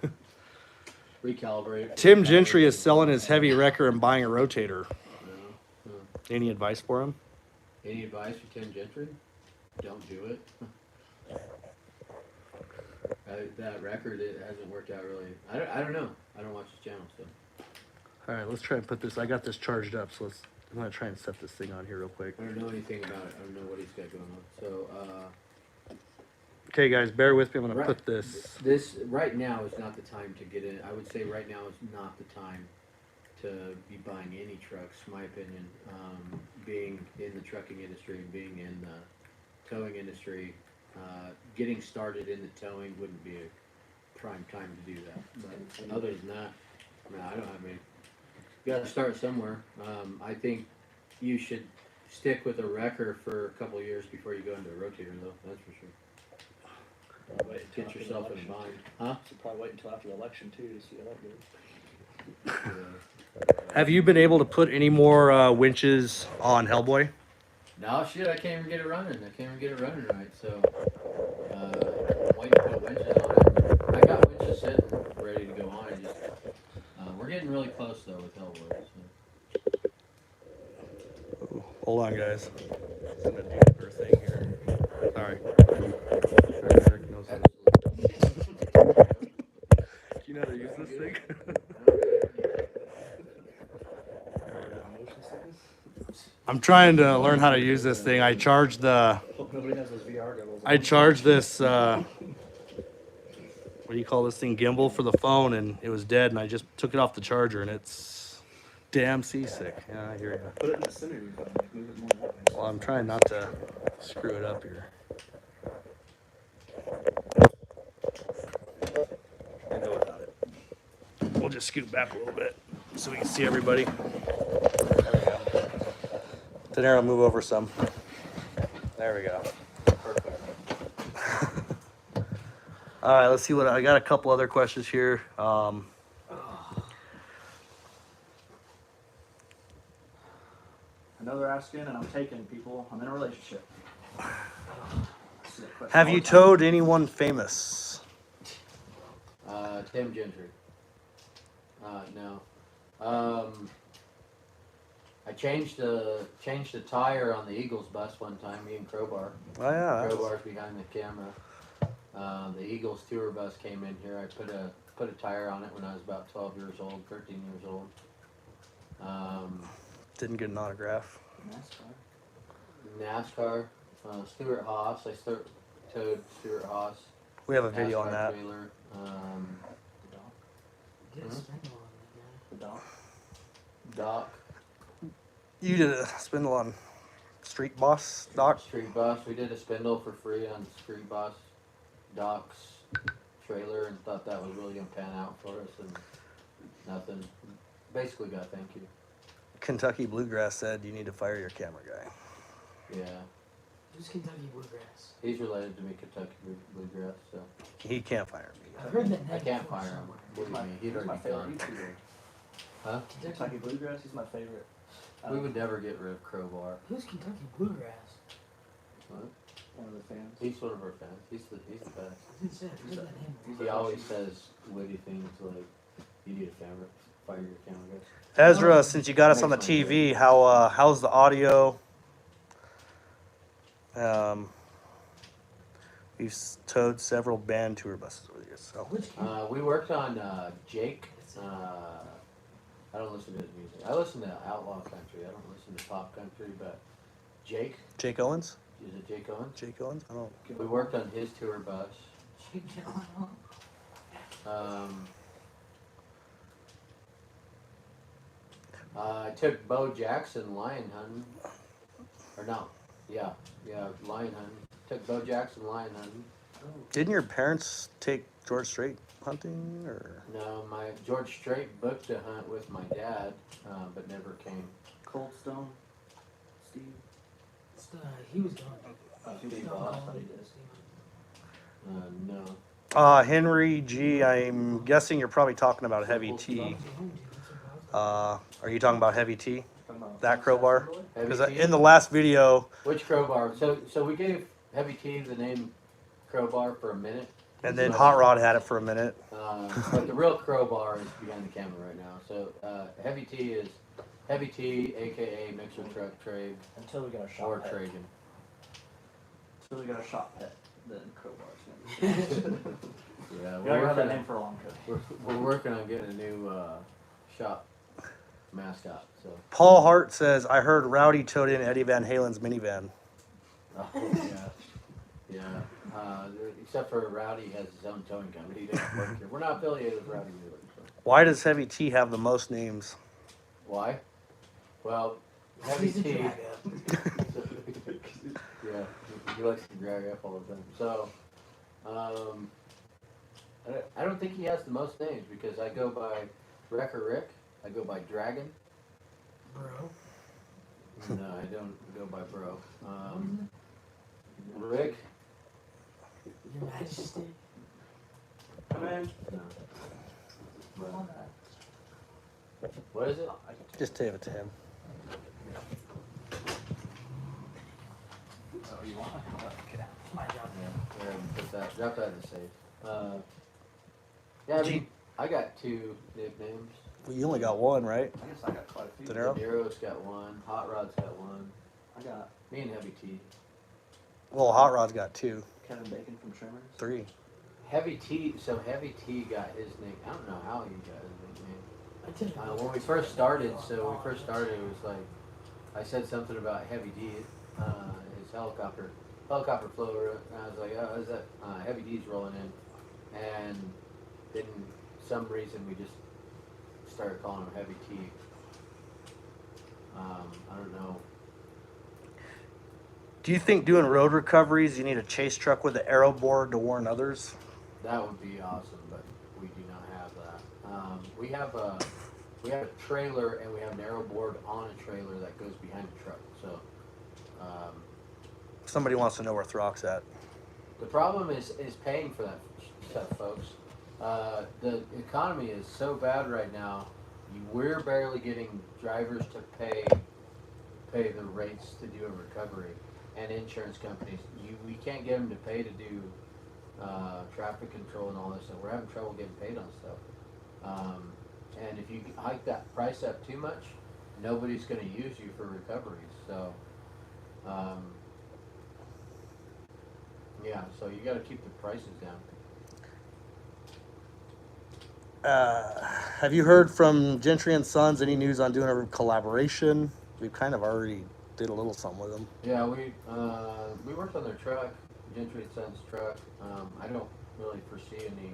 Recalibrate. Tim Gentry is selling his heavy wrecker and buying a rotator. No. Any advice for him? Any advice for Tim Gentry? Don't do it. That record, it hasn't worked out really. I don't know. I don't watch his channel, so. All right, let's try and put this. I got this charged up, so I'm gonna try and set this thing on here real quick. I don't know anything about it. I don't know what he's got going on. So, Okay, guys, bear with me. I'm gonna Right. put this. this right now is not the time to get in. I would say right now is not the time to be buying any trucks, my opinion. Being in the trucking industry and being in the towing industry, getting started in the towing wouldn't be a prime time to do that. But other than that, I don't have any. You got to start somewhere. I think you should stick with a wrecker for a couple of years before you go into a rotator, though. That's for sure. Wait until Get after yourself the in a election. bind, huh? Should probably wait until after the election too to see how that goes. Have you been able to put any more winches on Hellboy? No, shit, I can't even get it running. I can't even get it running right. So, I'm waiting to put winches on it. I got winches sitting ready to go on. We're getting really close though with Hellboy. So. Hold on, guys. I'm gonna do her thing here. Sorry. Do you know how to use this thing? I'm trying to learn how to use this thing. I charged the. Hope nobody has those VR goggles. I charged this. What do you call this thing? Gimbal for the phone, and it was dead. And I just took it off the charger, and it's damn seasick. Yeah, I hear you. Put it in the center of your phone. Like, move it more that way. Well, I'm trying not to screw it up here. I'll go without it. We'll just scoot back a little bit so we can see everybody. There we go. Then I'll move over some. There we go. Perfect. All right, let's see what I got. A couple other questions here. I know they're asking, and I'm taking people. I'm in a relationship. Have you towed anyone famous? Tim Gentry. No. I changed the tire on the Eagles bus one time. Me and Crowbar. Oh yeah. Crowbar's behind the camera. The Eagles tour bus came in here. I put a tire on it when I was about 12 years old, 13 years old. Didn't get an autograph. NASCAR. Stuart Haas. I towed Stuart Haas. We have a video on NASCAR that. Trailer. Get a Mhm. spindle on The dog. Doc. You did a spindle on Street Boss, Doc. Street Boss. We did a spindle for free on Street Boss Doc's trailer and thought that was really going to pan out for us and nothing. Basically got thank you. Kentucky Bluegrass said you need to fire your camera guy. Yeah. Who's Kentucky Bluegrass? He's related to me, Kentucky Bluegrass, so. He can't fire me. I've heard that I name can't before fire him. somewhere. Believe me, he'd He's my already favorite gone. YouTuber. Huh? Kentucky Bluegrass. He's my favorite. We would never get rid of Crowbar. Who's Kentucky Bluegrass? What? One of the fans. He's one of our fans. He's the best. I was gonna say, I've heard that name before. He always says witty things like, you need a fire your camera guys. Ezra, since you got us on the TV, how's the audio? We've towed several band tour buses over the years. So Which We worked on Jake. I don't listen to his music. I listen to outlaw country. I don't listen to pop country, but Jake, Jake Owens. is it Jake Owens? Jake Owens. I don't. We worked on his tour bus. I took Bo Jackson lion hunting. Or no, yeah, lion hunting. Took Bo Jackson lion hunting. Didn't your parents take George Strait hunting, or? No, my George Strait booked a hunt with my dad, but never came. Cold Stone, Steve. He was gone. Steve Boss, I thought he did. No. Henry G, I'm guessing you're probably talking about Heavy T. Are you talking about Heavy T? That crowbar? Because Heavy T? in the last video, Which crowbar? So we gave Heavy T the name Crowbar for a minute. and then Hot Rod had it for a minute. But the real Crowbar is behind the camera right now. So Heavy T is Heavy T, aka Mixer Truck Trade, Until we got a shot or pet. Trajan. Until we got a shot pet, then Crowbar's gonna be. Yeah, We already had that name for a long time. we're working on getting a new shop mascot. So. Paul Hart says, I heard Rowdy towed in Eddie Van Halen's minivan. Oh, yeah. Except for Rowdy has his own towing company. He doesn't work here. We're not affiliated with Rowdy either. So. Why does Heavy T have the most names? Why? Well, Heavy He's a T. drag Yeah, he likes to drag up all the time. So, I don't think he has the most names because I go by Wrecker Rick. I go by Dragon. Bro. No, I don't go by Bro. Rick. Your Majesty. Come in. No. What is it? Just give it to him. Oh, you want it? Okay. My job. Yeah, put that. Drop that in the safe. Yeah, I mean, I got 2 nicknames. Well, you only got one, right? I guess I got quite a few. De Niro? Niro's got 1. Hot Rod's got 1. I got Me and Heavy T. Well, Hot Rod's got 2, Kevin Bacon from Trimmers. 3. Heavy T. So Heavy T got his name. I don't know how he got his nickname. I did. When we first started, it was like, I said something about Heavy D, his helicopter floater, and I was like, oh, is that, Heavy D's rolling in, and then some reason we just started calling him Heavy T. I don't know. Do you think doing road recoveries, you need a chase truck with an arrow board to warn others? That would be awesome, but we do not have that. We have a trailer and we have an arrow board on a trailer that goes behind the truck. So Somebody wants to know where Throck's at. the problem is paying for that stuff, folks. The economy is so bad right now. We're barely getting drivers to pay the rates to do a recovery, and insurance companies. We can't get them to pay to do traffic control and all this stuff. We're having trouble getting paid on stuff. And if you hike that price up too much, nobody's going to use you for recoveries. So, yeah, so you got to keep the prices down. Have you heard from Gentry and Sons any news on doing a collaboration? We've kind of already did a little something with them. Yeah, we worked on their truck, Gentry and Sons truck. I don't really foresee any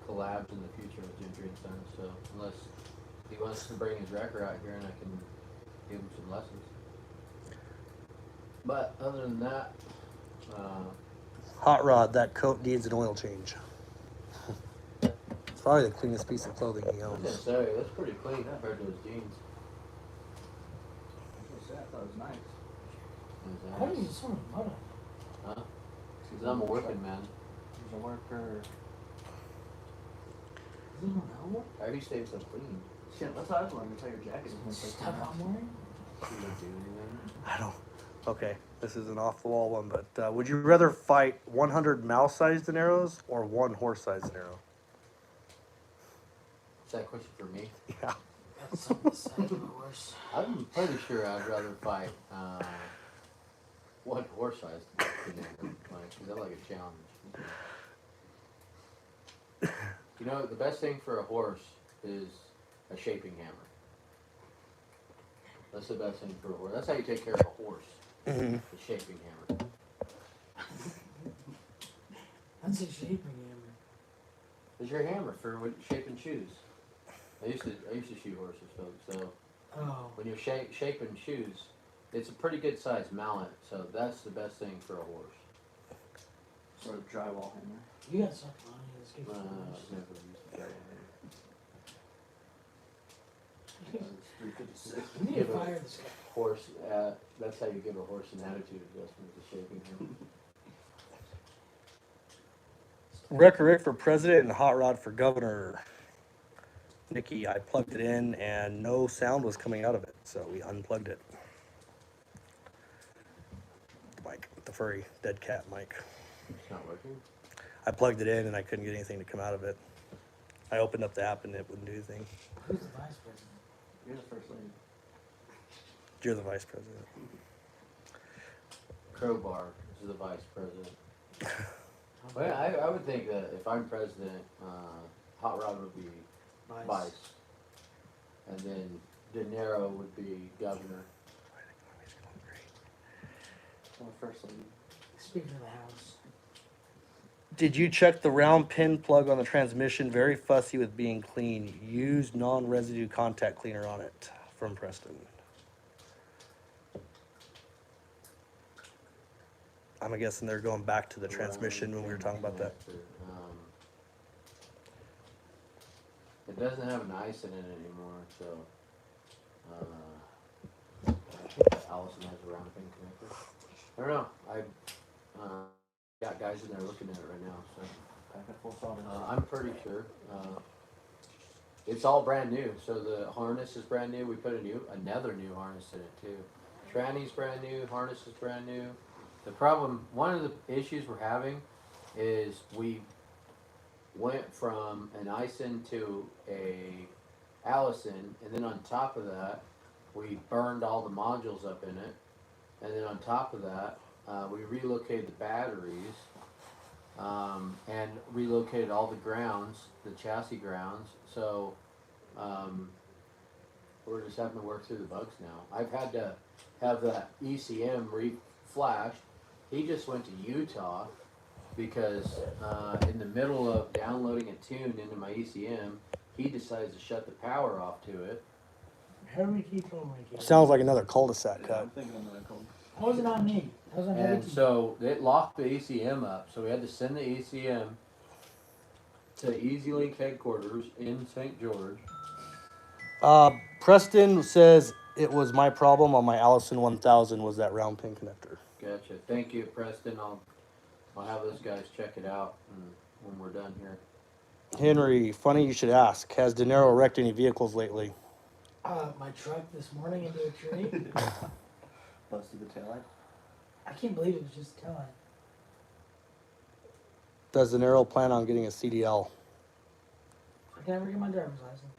collabs in the future with Gentry and Sons, so unless he wants to bring his wrecker out here and I can give him some lessons. But other than that, Hot Rod, that coat needs an oil change. It's probably the cleanest piece of clothing he I was gonna owns. say that's pretty clean compared to his jeans. I thought it was nice. How do you just want to mud on? Huh? Because I'm a working man. He's a worker. Is it an elbow? How do you stay so clean? Shit, that's what I was wondering. Tell your jacket is gonna take Stuff I'm wearing? You don't do anything. I don't. Okay, this is an off the wall one, but would you rather fight 100 mouse-sized arrows or 1 horse-sized arrow? Is that a question for me? Yeah. That's something sad or worse. I'm pretty sure I'd rather fight one horse-sized because I like a challenge. You know, the best thing for a horse is a shaping hammer. That's the best thing for a horse. That's how you take care of a horse. Mm-hmm. The shaping hammer. That's a shaping hammer. It's your hammer for shaping shoes. I used to shoot horses, folks. So Oh. when you're shaping shoes, it's a pretty good sized mallet. So that's the best thing for a horse. or a drywall hammer. You got something on you. Let's get Never used to It's 356. You need to fire this guy. horse. That's how you give a horse an attitude adjustment to shaking him. Wrecker Rick for president and Hot Rod for governor. Nikki, I plugged it in and no sound was coming out of it, so we unplugged it. The mic, the furry dead cat mic. It's not working. I plugged it in and I couldn't get anything to come out of it. I opened up the app and it wouldn't do anything. Who's the vice president? You're the first lady. You're the vice president. Crowbar is the vice president. Well, I would think that if I'm president, Hot Rod would be vice. And then De Niro would be governor. Well, first lady. Speaker of the House. Did you check the round pin plug on the transmission? Very fussy with being clean. Use non-residue contact cleaner on it. From Preston. I'm guessing they're going back to the transmission when we were talking about that. It doesn't have an ice in it anymore, so Allison has a round pin connector. I don't know. I got guys in there looking at it right now, so Pack at full solder. I'm pretty sure. It's all brand new, so the harness is brand new. We put another new harness in it too. Tranny's brand new, harness is brand new. The problem, one of the issues we're having is we went from an Ison to a Allison, and then on top of that, we burned all the modules up in it. And then on top of that, we relocated the batteries, and relocated all the grounds, the chassis grounds. So, we're just having to work through the bugs now. I've had to have that ECM re-flashed. He just went to Utah because in the middle of downloading a tune into my ECM, he decides to shut the power off to it. How do we keep on making? Sounds like another cul-de-sac Yeah, cut. I'm thinking I'm gonna call. How was it on me? How was it on And Ricky? so it locked the ECM up, so we had to send the ECM to EasyLink headquarters in St. George. Preston says it was my problem on my Allison 1000 was that round pin connector. Gotcha. Thank you, Preston. I'll have those guys check it out when we're done here. Henry, funny you should ask. Has De Niro wrecked any vehicles lately? My truck this morning into a tree. Busted the taillight. I can't believe it was just a taillight. Does De Niro plan on getting a CDL? I can never get my driver's license.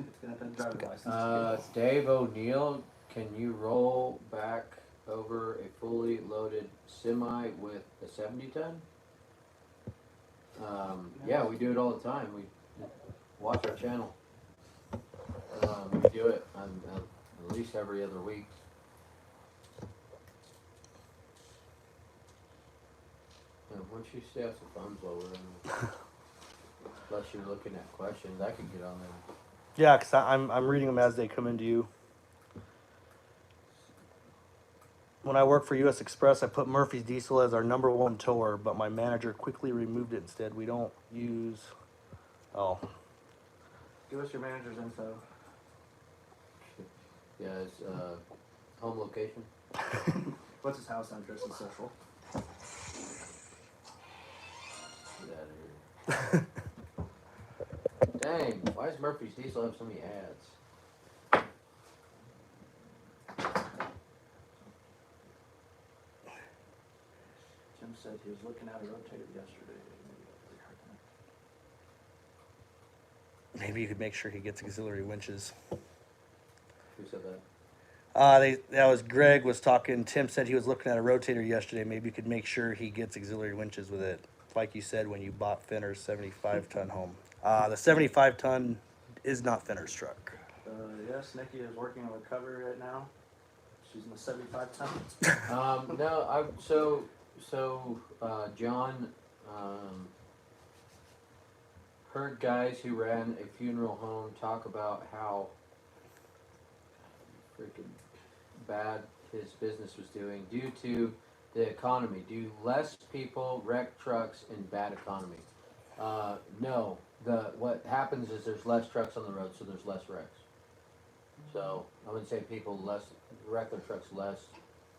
It's gonna have to driver's license. Dave O'Neill, can you roll back over a fully loaded semi with a 70 ton? Yeah, we do it all the time. We watch our channel. We do it at least every other week. Once you stay off the thumbs lower, unless you're looking at questions, I could get on there. Yeah, because I'm reading them as they come into you. When I worked for U.S. Express, I put Murphy's Diesel as our #1 tower, but my manager quickly removed it instead. We don't use... Oh. Give us your manager's info. Yeah, his home location. What's his house address and social? Get out of here. Dang, why does Murphy's Diesel have so many ads? Jim said he was looking at a rotator yesterday. Maybe you could make sure he gets auxiliary winches. Who said that? That was Greg was talking. Tim said he was looking at a rotator yesterday. Maybe you could make sure he gets auxiliary winches with it. Like you said when you bought Finner's 75-ton home. The 75-ton is not Finner's truck. Yes, Nikki is working on recovery right now. She's in the 75-ton. No, John heard guys who ran a funeral home talk about how freaking bad his business was doing due to the economy. Do less people wreck trucks in bad economy? No. What happens is there's less trucks on the road, so there's less wrecks. So I wouldn't say people wreck their trucks less.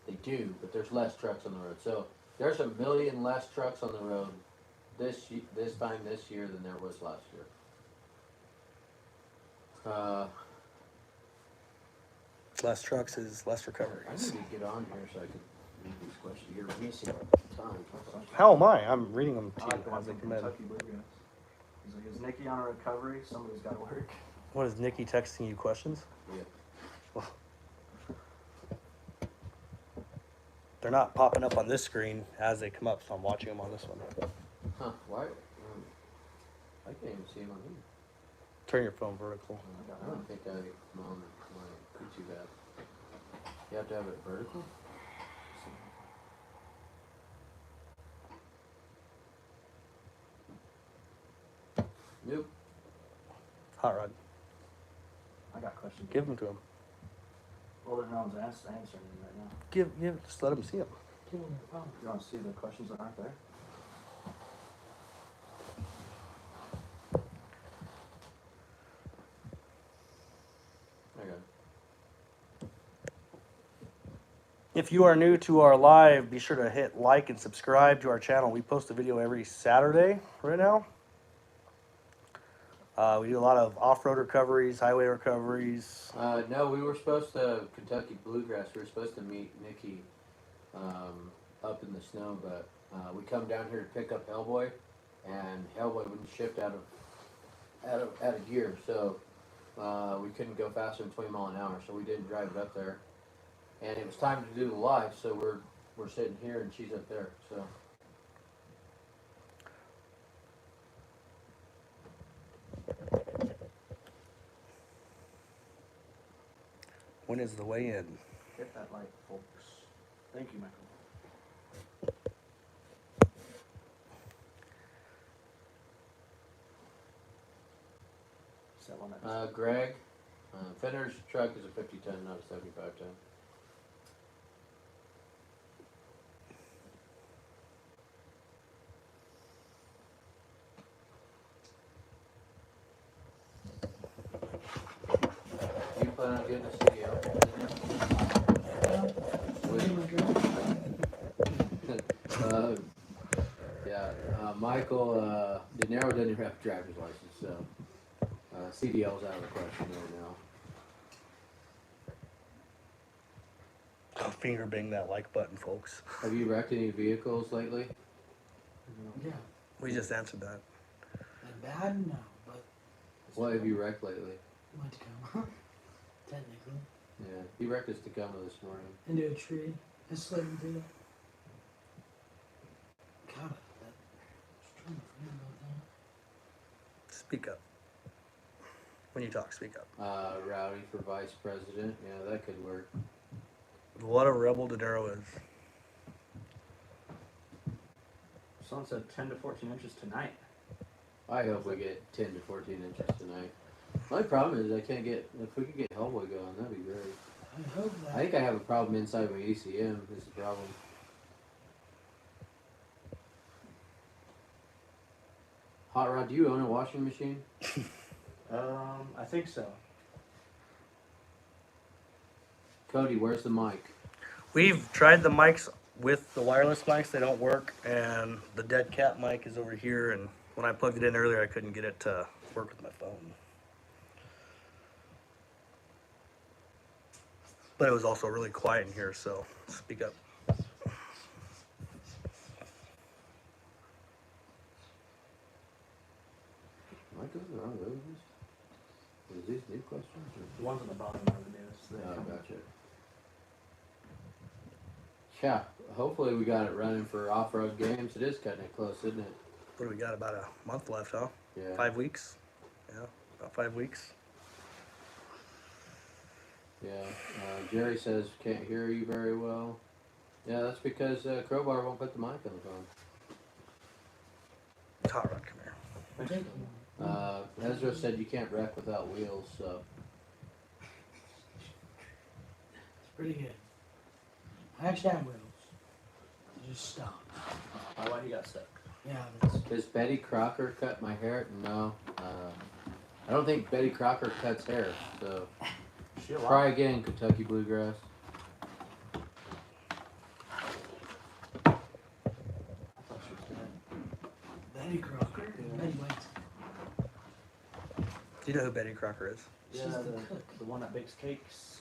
They do, but there's less trucks on the road. So there's 1 million less trucks on the road this time this year than there was last year. Less trucks is less I recoveries. need to get on here so I can read these questions. You're missing time. How am I? I'm reading them I to like you the one as they from come in. Kentucky Bluegrass. He's like, is Nikki on a recovery? Somebody's got to work. What is Nikki texting you questions? Yeah. They're not popping up on this screen as they come up, so I'm watching them on this one. Huh? Why? I can't even see them on here. Turn your phone vertical. I don't think I'm on my YouTube app. You have to have it vertical? Nope. Hot Rod, I got questions. give them to him. Well, no one's answering them right now. Just let him see them. Give me your phone. You want to see the questions that aren't there? I got it. If you are new to our live, be sure to hit like and subscribe to our channel. We post a video every Saturday right now. We do a lot of off-road recoveries, highway recoveries. No, we were supposed to, Kentucky Bluegrass, we were supposed to meet Nikki up in the snow, but we come down here to pick up Hellboy, and Hellboy wouldn't shift out of gear, so we couldn't go faster than 20 miles an hour, so we didn't drive it up there. And it was time to do the live, so we're sitting here and she's up there, so. When is the weigh-in? Hit that like, folks. Thank you, Michael. Is that one that Greg, Fenner's truck is a 50-ton, not a 75-ton. You plan on getting a CDL? Michael, Niro doesn't even have a driver's license, so CDL's out of the question right now. Finger bang that like button, folks. Have you wrecked any vehicles lately? Yeah. We just answered that. That bad? No, but What have you wrecked lately? went to come. Technically. Yeah, he wrecked his Tacoma this morning. Into a tree. I slid into it. God, I was trying to forget about that. Speak up. When you talk, speak up. Rowdy for vice president. Yeah, that could work. What a rebel Niro is. Someone said 10 to 14 inches tonight. I hope we get 10 to 14 inches tonight. My problem is I can't get, if we could get Hellboy going, that'd be great. I hope that. I think I have a problem inside my ECM, is the problem. Hot Rod, do you own a washing machine? I think so. Cody, where's the mic? We've tried the mics with the wireless mics. They don't work. And the dead cat mic is over here. And when I plugged it in earlier, I couldn't get it to work with my phone. But it was also really quiet in here, so speak up. Am I going the wrong way with this? Is these new questions? The ones on the bottom are the newest. Oh, gotcha. Yeah, hopefully we got it running for off-road games. It is cutting it close, isn't it? What do we got? About a month left, huh? Yeah. 5 weeks? Yeah, about 5 weeks. Yeah. Jerry says can't hear you very well. Yeah, that's because Crowbar won't put the mic on the phone. Hot Rod, come here. Thank you. Ezra said you can't wreck without wheels, so. It's pretty good. I actually have wheels. just stopped. Why he got stuck? Yeah, that's Does Betty Crocker cut my hair? No. I don't think Betty Crocker cuts hair. So She alive? try again, Kentucky Bluegrass. I thought she was dead. Betty Crocker. Betty White. Do you know who Betty Crocker is? Yeah, She's the cook. the one that bakes cakes.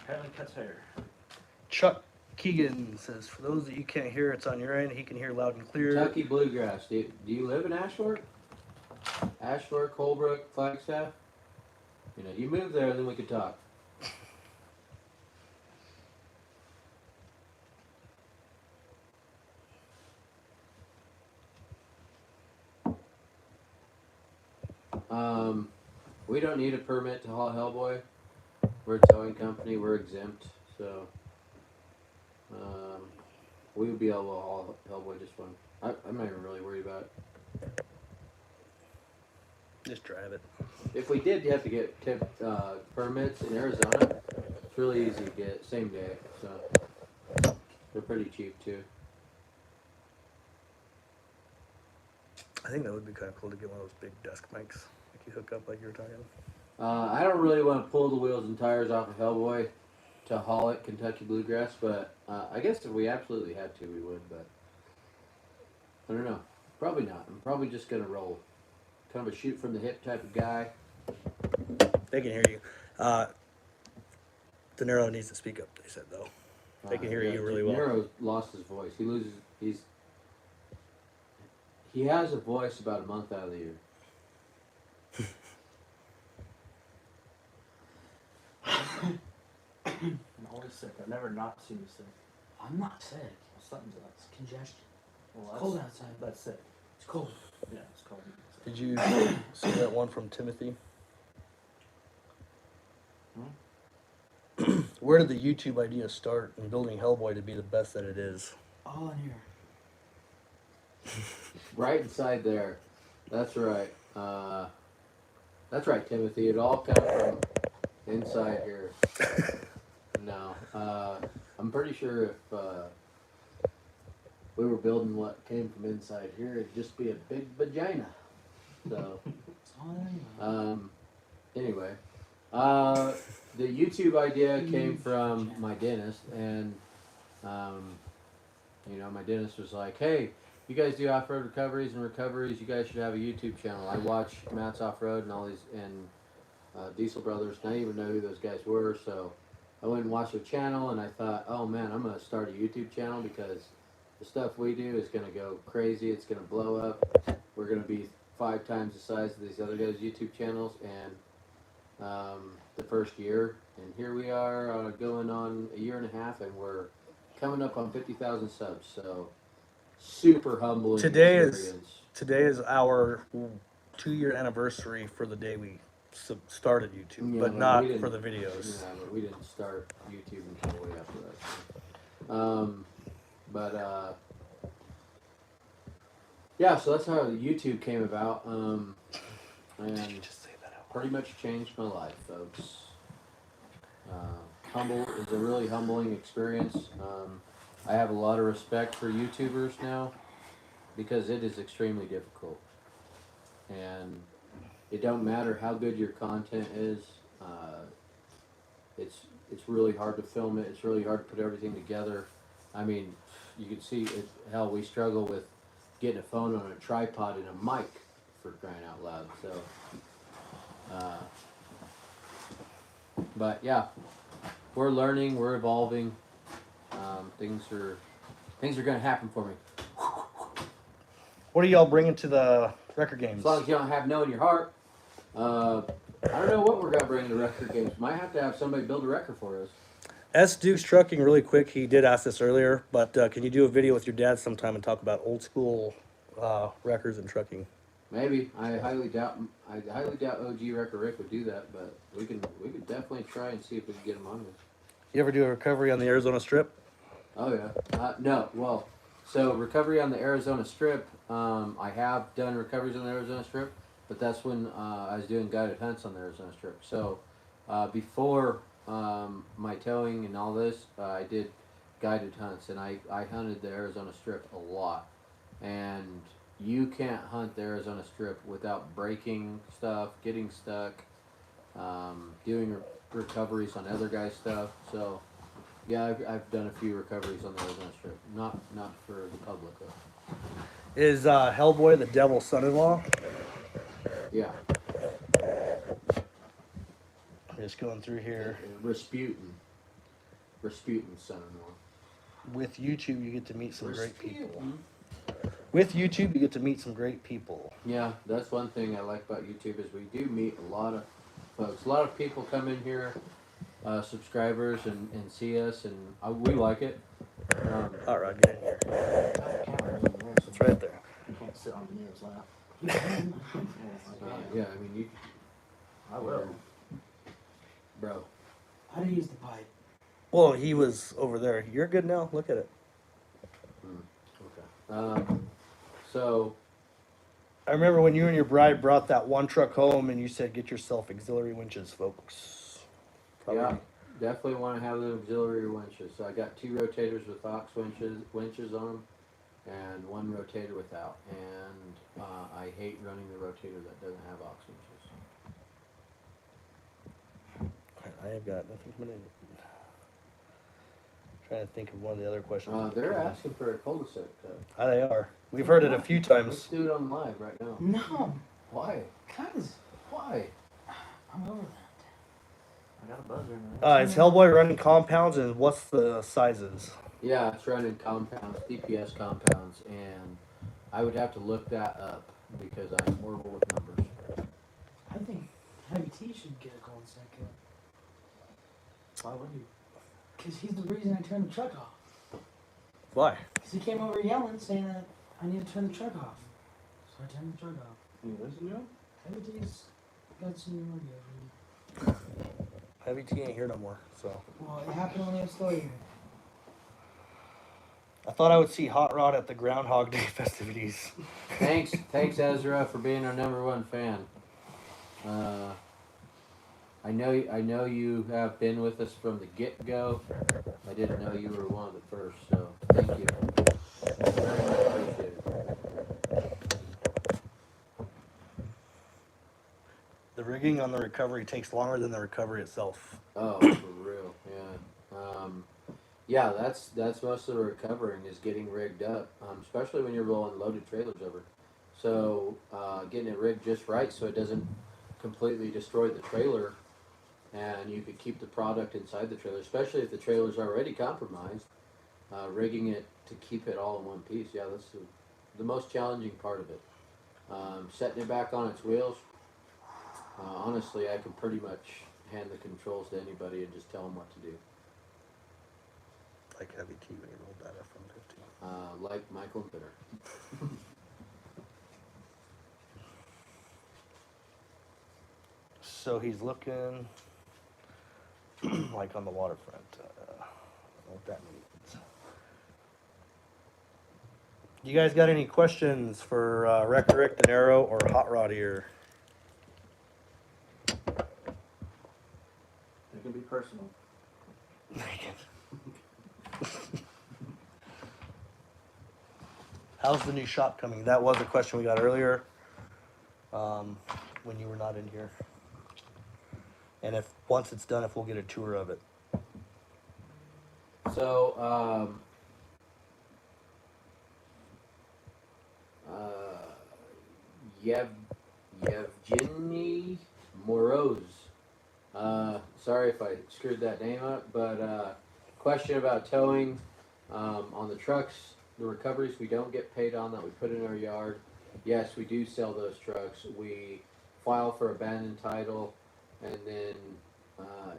Apparently cuts hair. Chuck Keegan says, for those that you can't hear, it's on your end. He can hear loud and clear. Kentucky Bluegrass. Do you live in Ashford? Ashford, Colebrook, Flagstaff? You know, you move there, then we could talk. We don't need a permit to haul Hellboy. We're a towing company. We're exempt, so we would be able to haul Hellboy just fine. I'm not even really worried about it. Just drive it. If we did have to get permits in Arizona, it's really easy to get, same day. So they're pretty cheap too. I think that would be kind of cool to get one of those big desk mics, like you hook up like you were talking. I don't really want to pull the wheels and tires off of Hellboy to haul it Kentucky Bluegrass, but I guess if we absolutely had to, we would. But I don't know. Probably not. I'm probably just gonna roll. Kind of a shoot from the hip type of guy. They can hear you. De Niro needs to speak up, they said, though. They can hear you really well. Niro lost his voice. He has a voice about a month out of the year. I'm always sick. I've never not seen you sick. I'm not sick. Something's up. It's congestion. Well, It's cold outside. That's sick. It's cold. Yeah, it's cold. Did you see that one from Timothy? Where did the YouTube idea start in building Hellboy to be the best that it is? All in here. Right inside there. That's right. That's right, Timothy. It all comes from inside here. No. I'm pretty sure if we were building what came from inside here, it'd just be a big vagina. So, It's all in here. anyway. The YouTube idea came from my dentist, and my dentist was like, "Hey, you guys do off-road recoveries, you guys should have a YouTube channel." I watch Matt's Off-Road and all these, and Diesel Brothers, and I didn't even know who those guys were, so I went and watched their channel, and I thought, oh man, I'm going to start a YouTube channel because the stuff we do is going to go crazy, it's going to blow up, we're going to be 5 times the size of these other guys' YouTube channels, and the first year, and here we are going on a year and a half, and we're coming up on 50,000 subs, so super humbling Today experience. Today is our 2-year anniversary for the day we started YouTube, Yeah, but but not we didn't- for the videos. Yeah, but we didn't start YouTube until way after that. Yeah, so that's how YouTube came about, and Did you just say that out loud? pretty much changed my life, folks. It's a really humbling experience. I have a lot of respect for YouTubers now because it is extremely difficult, and it don't matter how good your content is. It's really hard to film it. It's really hard to put everything together. I mean, you can see it, hell, we struggle with getting a phone on a tripod and a mic, for crying out loud. So, but yeah, we're learning, we're evolving. Things are gonna happen for me. What are y'all bringing to the record games? As long as you don't have no in your heart. I don't know what we're gonna bring to record games. Might have to have somebody build a record for us. S. Duke's Trucking, really quick, he did ask this earlier, but can you do a video with your dad sometime and talk about old school records and trucking? Maybe. I highly doubt OG Record Rick would do that, but we could definitely try and see if we can get him on this. You ever do a recovery on the Arizona Strip? Oh yeah. No. Well, so recovery on the Arizona Strip. I have done recoveries on the Arizona Strip, but that's when I was doing guided hunts on the Arizona Strip. So before my towing and all this, I did guided hunts, and I hunted the Arizona Strip a lot. And you can't hunt the Arizona Strip without breaking stuff, getting stuck, doing recoveries on other guys' stuff. So, yeah, I've done a few recoveries on the Arizona Strip. Not for the public though. Is Hellboy the devil's son-in-law? Yeah, Just going through here. Rasputin's son-in-law. With YouTube, you get to meet some great people. With YouTube, you get to meet some great people. Yeah, that's one thing I like about YouTube is we do meet a lot of folks. A lot of people come in here, subscribers, and see us, and we like it. All right, get in here. It's right there. You can't sit on Niro's lap. Yeah, I mean, you, I will. bro. How do you use the pipe? Well, he was over there. You're good now. Look at it. Okay. So, I remember when you and your bride brought that one truck home, and you said, "Get yourself auxiliary winches, folks." yeah, definitely want to have the auxiliary winches. So I got 2 rotators with aux winches on them, and 1 rotator without. And I hate running the rotator that doesn't have aux winches. I have got nothing but trying to think of one of the other questions. They're asking for a cul-de-sac cut. They are. We've heard it a few Let's times. do it on live right now. No, Why? cause Why? I'm over that. I got a buzzer in there. Is Hellboy running compounds, and what's the sizes? Yeah, it's running compounds, DPS compounds, and I would have to look that up because I'm horrible with numbers. I think Heavy T should get a cold second. Why would you? Cause he's the reason I turned the truck off. Why? Cause he came over yelling, saying that I need to turn the truck off. So I turned the truck off. You listen to him? Heavy T's got some audio. Heavy T ain't here no more. So Well, it happened when he was still here. I thought I would see Hot Rod at the Groundhog Day festivities. Thanks Ezra for being our #1 fan. I know you have been with us from the get-go. I didn't know you were one of the first, so thank you. Very much appreciated. The rigging on the recovery takes longer than the recovery itself. Oh, for real, yeah. Yeah, that's most of the recovering is getting rigged up, especially when you're rolling loaded trailers over. So getting it rigged just right so it doesn't completely destroy the trailer, and you could keep the product inside the trailer, especially if the trailer's already compromised. Rigging it to keep it all in one piece, yeah, that's the most challenging part of it. Setting it back on its wheels, honestly, I can pretty much hand the controls to anybody and just tell them what to do. Like Heavy T when you rolled that F-150. Like Michael Bitter. So he's looking like on the waterfront. I don't know what that means. You guys got any questions for Wrecker Rick, the Niro, or Hot Rod here? It can be personal. How's the new shop coming? That was a question we got earlier when you were not in here. And if once it's done, if we'll get a tour of it. So, Yevgeny Moroz. Sorry if I screwed that name up, but question about towing on the trucks, the recoveries we don't get paid on that we put in our yard. Yes, we do sell those trucks. We file for abandoned title, and then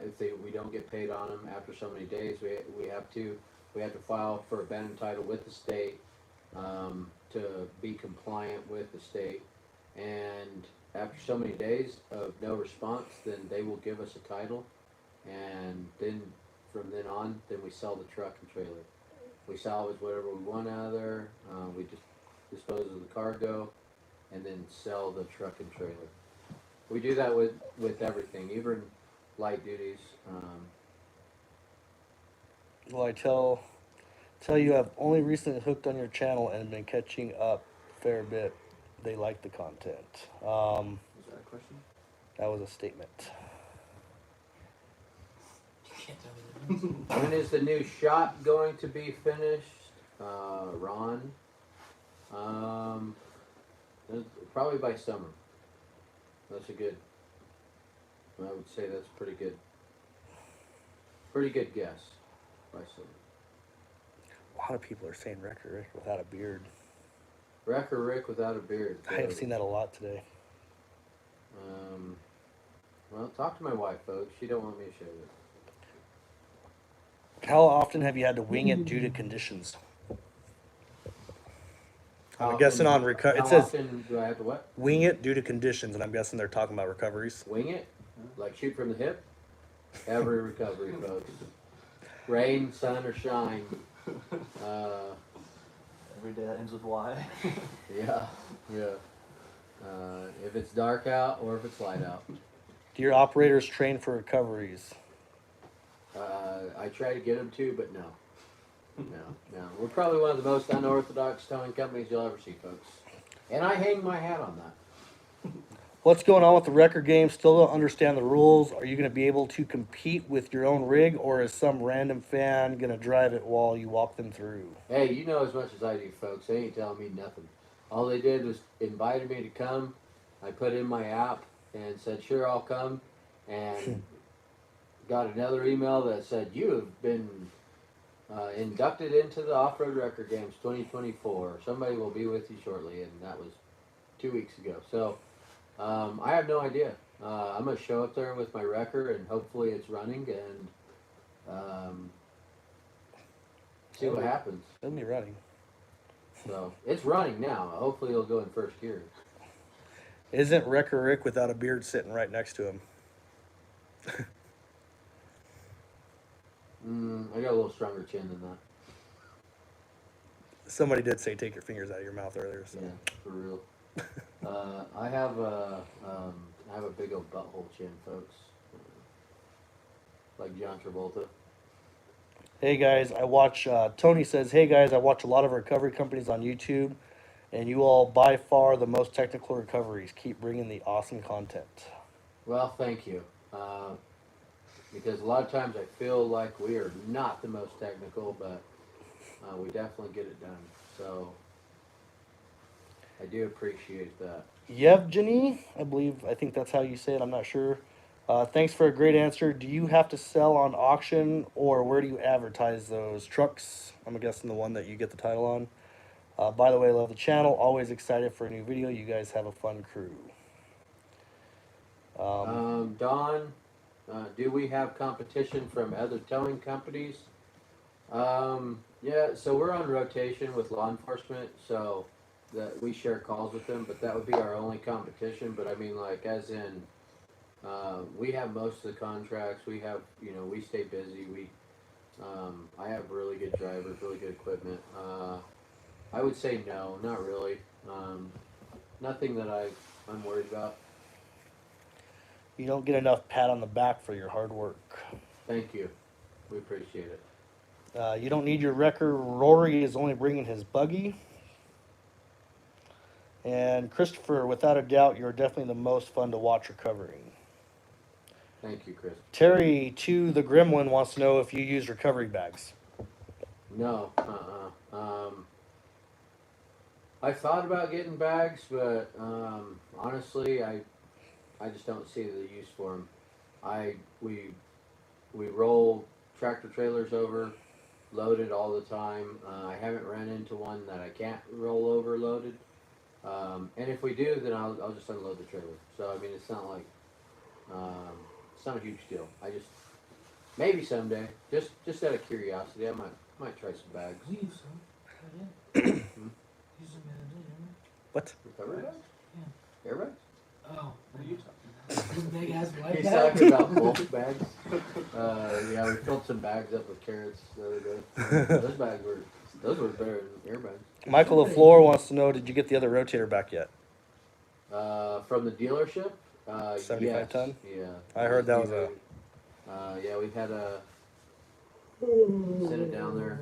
if we don't get paid on them after so many days, we have to file for abandoned title with the state to be compliant with the state. And after so many days of no response, then they will give us a title, and then from then on, then we sell the truck and trailer. We salvage whatever we want out of there. We just dispose of the cargo, and then sell the truck and trailer. We do that with everything, even light duties. Well, I tell you, I've only recently hooked on your channel and been catching up a fair bit. They like the content. Is that a question? That was a statement. Can't tell me the difference. When is the new shop going to be finished? Ron? Um, probably by summer. That's a good, I would say that's pretty good. Pretty good guess. By summer. A lot of people are saying Wrecker Rick without a beard. Wrecker Rick without a beard. I have seen that a lot today. Well, talk to my wife, folks. She don't want me to shave it. How often have you had to wing it due to conditions? I'm guessing on recovery. It How says often do I have to what? wing it due to conditions, and I'm guessing they're talking about recoveries. Wing it? Like shoot from the hip? Every recovery, folks. Rain, sun, or shine. Every day that ends with Y. Yeah. If it's dark out or if it's light out. Do your operators train for recoveries? I try to get them to, but no. No. We're probably one of the most unorthodox towing companies you'll ever see, folks. And I hang my hat on that. What's going on with the record game? Still don't understand the rules. Are you going to be able to compete with your own rig, or is some random fan going to drive it while you walk them through? Hey, you know as much as I do, folks. They ain't telling me nothing. All they did was invited me to come. I put in my app and said, sure, I'll come. And got another email that said, you have been inducted into the Off-Road Record Games 2024. Somebody will be with you shortly. And that was 2 weeks ago. So I have no idea. I'm going to show up there with my wrecker and hopefully it's running and see what happens. It'll be running. So it's running now. Hopefully it'll go in first gear. Isn't Wrecker Rick without a beard sitting right next to him? I got a little stronger chin than that. Somebody did say take your fingers out of your mouth earlier. So. Yeah, for real. I have a big old butthole chin, folks. Like John Travolta. Hey guys, I watch. Tony says, "Hey guys, I watch a lot of recovery companies on YouTube, and you all by far the most technical recoveries. Keep bringing the awesome content." Well, thank you. Because a lot of times I feel like we are not the most technical, but we definitely get it done. So I do appreciate that. Yevgeny, I think that's how you say it. I'm not sure. Thanks for a great answer. Do you have to sell on auction, or where do you advertise those trucks? I'm guessing the one that you get the title on. By the way, love the channel. Always excited for a new video. You guys have a fun crew. Don, do we have competition from other towing companies? Yeah, so we're on rotation with law enforcement, so that we share calls with them, but that would be our only competition. But I mean, like, as in, we have most of the contracts. We have, we stay busy. I have really good drivers, really good equipment. I would say no, not really. Nothing that I'm worried about. You don't get enough pat on the back for your hard work. Thank you. We appreciate it. You don't need your wrecker. Rory is only bringing his buggy. And Christopher, without a doubt, you're definitely the most fun to watch recovering. Thank you, Chris. Terry, to the Gremlin, wants to know if you use recovery bags. No, I thought about getting bags, but honestly, I just don't see the use for them. We roll tractor trailers over, loaded all the time. I haven't ran into one that I can't roll over loaded. And if we do, then I'll just unload the trailer. So I mean, it's not like it's not a huge deal. I just maybe someday, just out of curiosity, I might try some bags. We use some. Yeah. Use them the other day, remember? What? Recovery bags? Yeah. Air bags? Oh, What are you talking about? big ass white He's bag. talking about bulk bags. Yeah, we filled some bags up with carrots the other day. Those were better than air bags. Michael LaFleur wants to know, did you get the other rotator back yet? From the dealership? 75 yes. ton? Yeah. I heard that was a... Yeah, we had Send it down there.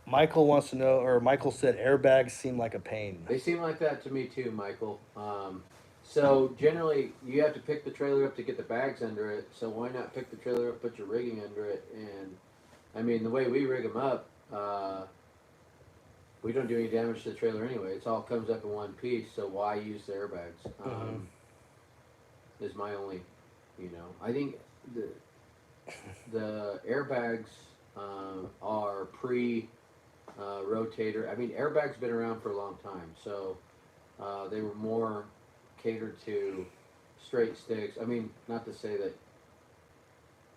Michael wants to know, or Michael said airbags seem like a pain. They seem like that to me too, Michael. So generally, you have to pick the trailer up to get the bags under it. So why not pick the trailer up, put your rigging under it, and I mean the way we rig them up, we don't do any damage to the trailer anyway. It all comes up in one piece. So why use the airbags? Is my only, I think the airbags are pre. Rotator. I mean, airbags been around for a long time, so they were more catered to straight sticks. I mean, not to say that.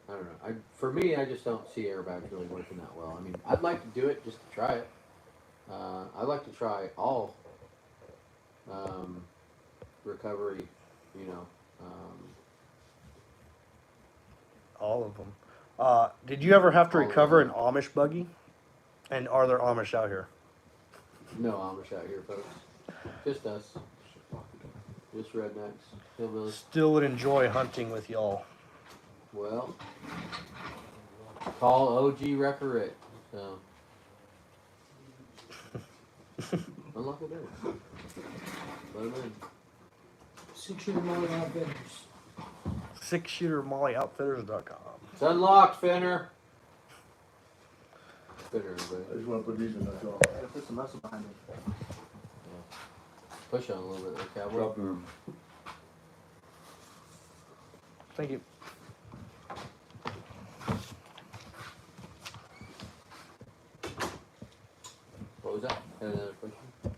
I don't know. For me, I just don't see airbags really working that well. I mean, I'd like to do it just to try it. I'd like to try all recovery. All of them. Did you ever have to All of recover an them. Amish buggy? And are there Amish out here? No Amish out here, folks. Just us. Just rednecks, hillbillies. Still would enjoy hunting with y'all. Well, call OG Wrecker Rick. So, unlock the door. Let him in. 6-shooter Molly Outfitters. 6shootermollyoutfitters.com. It's unlocked, Finner. Finner, I everybody. just want to put these in, that's all. Gotta put some muscle behind it. Push on a little bit there, cowboy. Drop them. Thank you. What was that? Had another question? Do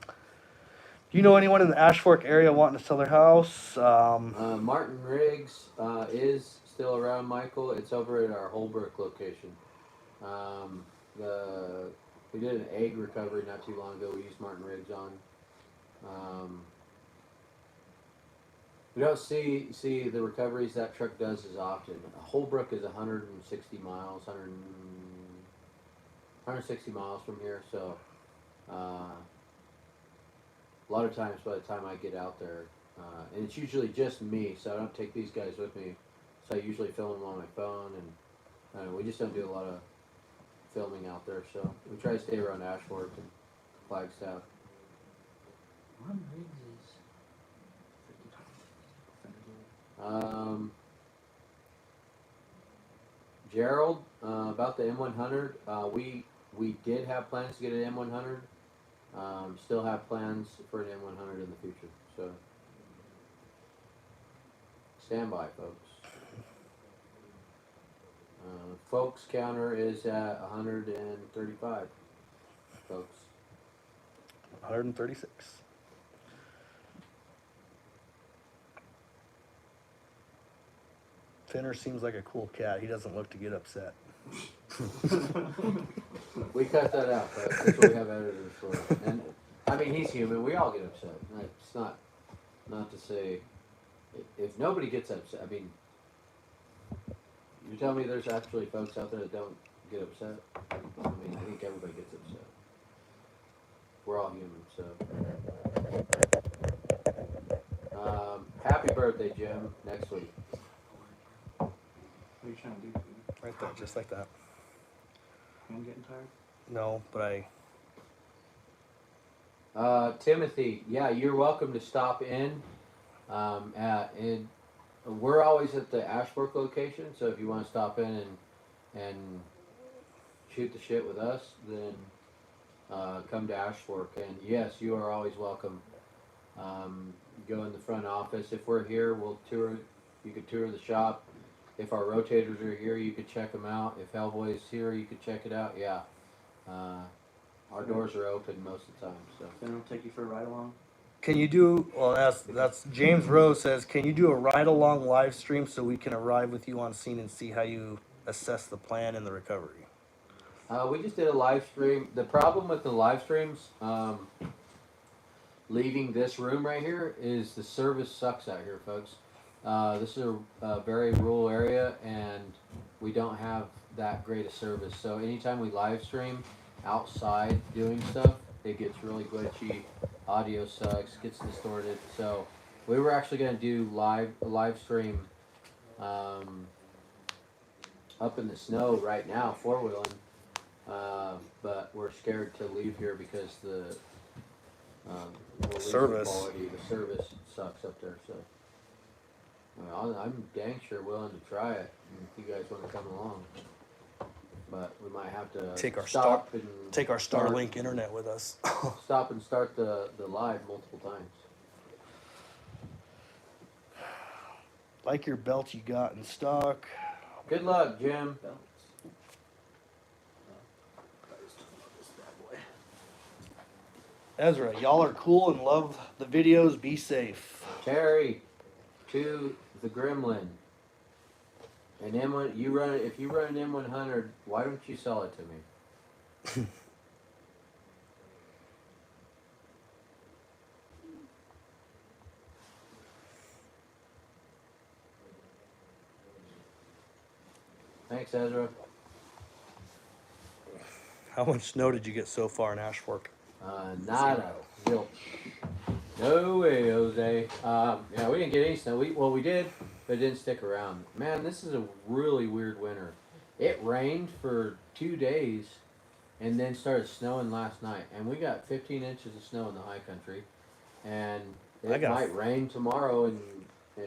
you know anyone in the Ash Fork area wanting to sell their house? Martin Riggs is still around, Michael. It's over at our Holbrook location. We did an egg recovery not too long ago. We used Martin Riggs on. We don't see the recoveries that truck does as often. Holbrook is 160 miles, 160 miles from here, so a lot of times by the time I get out there, and it's usually just me, so I don't take these guys with me. So I usually film them on my phone, and we just don't do a lot of filming out there. So we try to stay around Ashford and Flagstaff. Martin Riggs is. Gerald, about the M100, we did have plans to get an M100. Still have plans for an M100 in the future. So stand by, folks. Folks counter is at 135. Folks. 136. Finner seems like a cool cat. He doesn't look to get upset. We cut that out, folks. That's what we have editors for. And I mean, he's human. We all get upset. Like, it's not to say if nobody gets upset. I mean, you tell me there's actually folks out there that don't get upset. I mean, I think everybody gets upset. We're all human, so. Happy birthday, Jim. Next week. What are you trying to do? Right there, just like that. Hand getting tired? No, but Timothy, yeah, you're welcome to stop in. We're always at the Ashbrook location, so if you want to stop in and shoot the shit with us, then come to Ashfork. And yes, you are always welcome. Go in the front office. If we're here, we'll tour. You could tour the shop. If our rotators are here, you could check them out. If Hellboy's here, you could check it out. Yeah, our doors are open most of the time. So Then I'll take you for a ride along. can you do? Well, that's James Rose says. Can you do a ride along live stream so we can arrive with you on scene and see how you assess the plan and the recovery? we just did a live stream. The problem with the live streams, leaving this room right here, is the service sucks out here, folks. This is a very rural area, and we don't have that great a service. So anytime we live stream outside doing stuff, it gets really glitchy. Audio sucks, gets distorted. So we were actually going to do a live stream up in the snow right now, four-wheeling. But we're scared to leave here because the leasing Service. quality, the service sucks up there. So I'm dang sure willing to try it if you guys want to come along. But we might have to Take our stop and Take our start- Starlink internet with us. stop and start the live multiple times. Like your belt you got in stock. Good luck, Jim. Belts. I just unload this bad boy. Ezra, y'all are cool and love the videos. Be safe. Terry, to the Gremlin. An M1, if you run an M100, why don't you sell it to me? Thanks, Ezra. How much snow did you get so far in Ash Fork? Nada. Zilch. No way, Jose. Yeah, we didn't get any snow. We did, but it didn't stick around. Man, this is a really weird winter. It rained for 2 days and then started snowing last night. And we got 15 inches of snow in the high country. And it might rain tomorrow and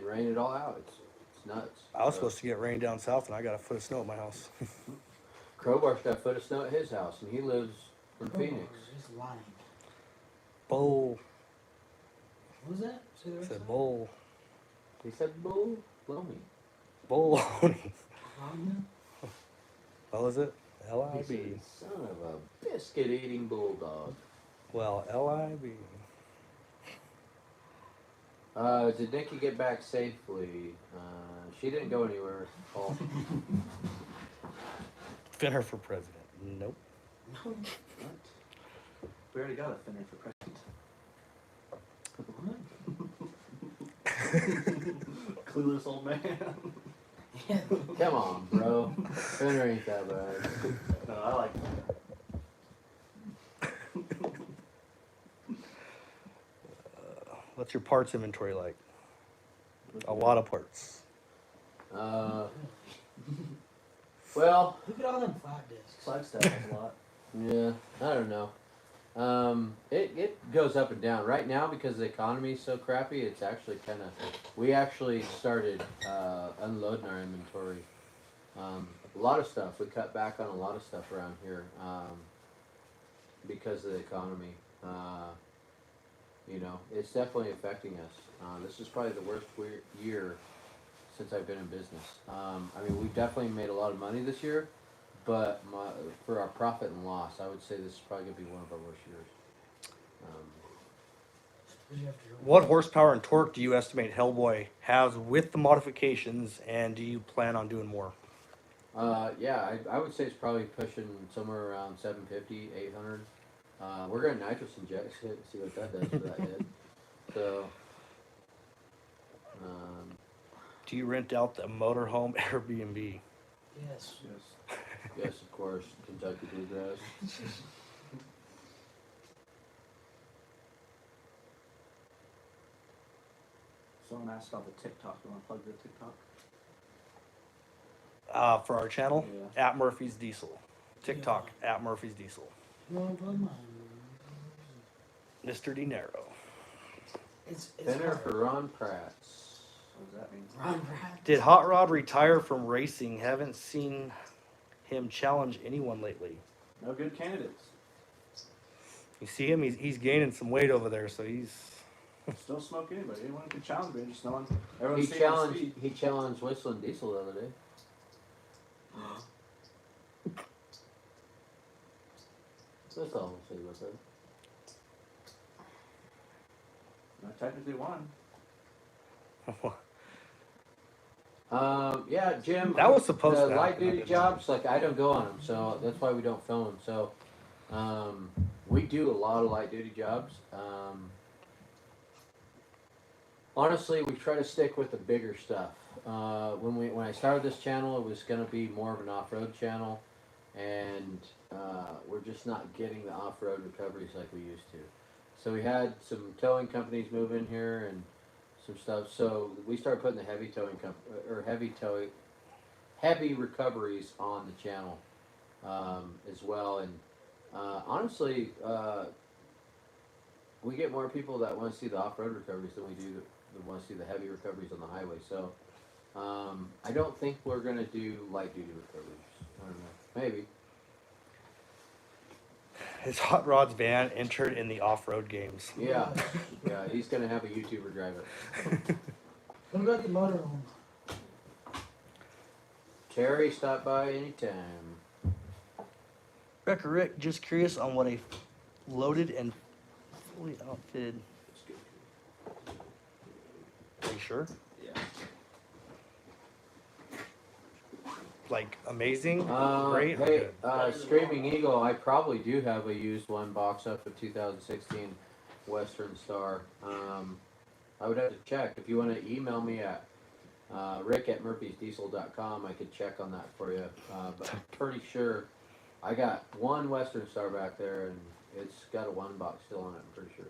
rain it all out. It's nuts. I was supposed to get rain down south, and I got a foot of snow at my house. Crowbar's got a foot of snow at his house, and he lives in Crowbar Phoenix. is lying. Bowl. What was that? Say the rest Said of it? bowl. He said, "Bull, blow me." Bowl. Wagner? What was it? He L-I-B. said, "Son of a biscuit-eating bulldog." Well, L-I-B. Did Nikki get back safely? She didn't go anywhere, Paul. Finner for president. Nope. No. We already got a thinner for president. Clueless old man. Yeah. Come on, bro. Finner ain't that bad. No, I like What's your parts inventory like? A lot of parts. Well, Look at all them 5 discs. Slide stack has a lot. yeah, I don't know. It goes up and down. Right now, because the economy is so crappy, it's actually kind of. We actually started unloading our inventory. A lot of stuff. We cut back on a lot of stuff around here because of the economy. You know, it's definitely affecting us. This is probably the worst year since I've been in business. I mean, we've definitely made a lot of money this year, but for our profit and loss, I would say this is probably going to be one of our worst years. What horsepower and torque do you estimate Hellboy has with the modifications, and do you plan on doing more? Yeah, I would say it's probably pushing somewhere around 750, 800. We're going to nitrous inject it, see what that does for that head. So, Do you rent out the motorhome Airbnb? Yes. Yes. yes, of course, Kentucky Bluegrass. Someone asked about the TikTok. You want to plug the TikTok? For our channel, Yeah. at Murphy's Diesel. TikTok, at Murphy's Diesel. Mr. Dinero. It's Thinner hard. for Ron Kratz. What does that mean? Ron Pratt. Did Hot Rod retire from racing? Haven't seen him challenge anyone lately. No good candidates. You see him? He's gaining some weight over there, so he's. Still smoke anybody. Anyone can challenge me. Just no one. He Everyone's seeing challenged. speed. He challenged Whistling Diesel the other day. That's all I'll say about that. I technically won. Yeah, Jim. That was supposed the to light happen, I duty didn't jobs. Like I don't go on them, so that's why we don't film them. So, we do a lot of light duty jobs. Honestly, we try to stick with the bigger stuff. When I started this channel, it was going to be more of an off-road channel, and we're just not getting the off-road recoveries like we used to. So we had some towing companies move in here and some stuff. So we started putting the heavy towing heavy recoveries on the channel as well. And honestly, we get more people that want to see the off-road recoveries than we do that want to see the heavy recoveries on the highway. So I don't think we're gonna do light-duty recoveries. I don't know, maybe. His hot rod's van entered in the off-road games. Yeah, yeah, he's gonna have a YouTuber drive it. What about the motorhome? Terry, stop by anytime. Wrecker Rick, just curious on what a loaded and fully outfitted. Are you sure? Yeah. Like amazing, great, or Hey, good? Screaming Eagle, I probably do have a used one box up of 2016 Western Star. I would have to check. If you want to email me at rick@murphysdiesel.com, I could check on that for you. But I'm pretty sure I got one Western Star back there, and it's got a one box still on it, I'm pretty sure.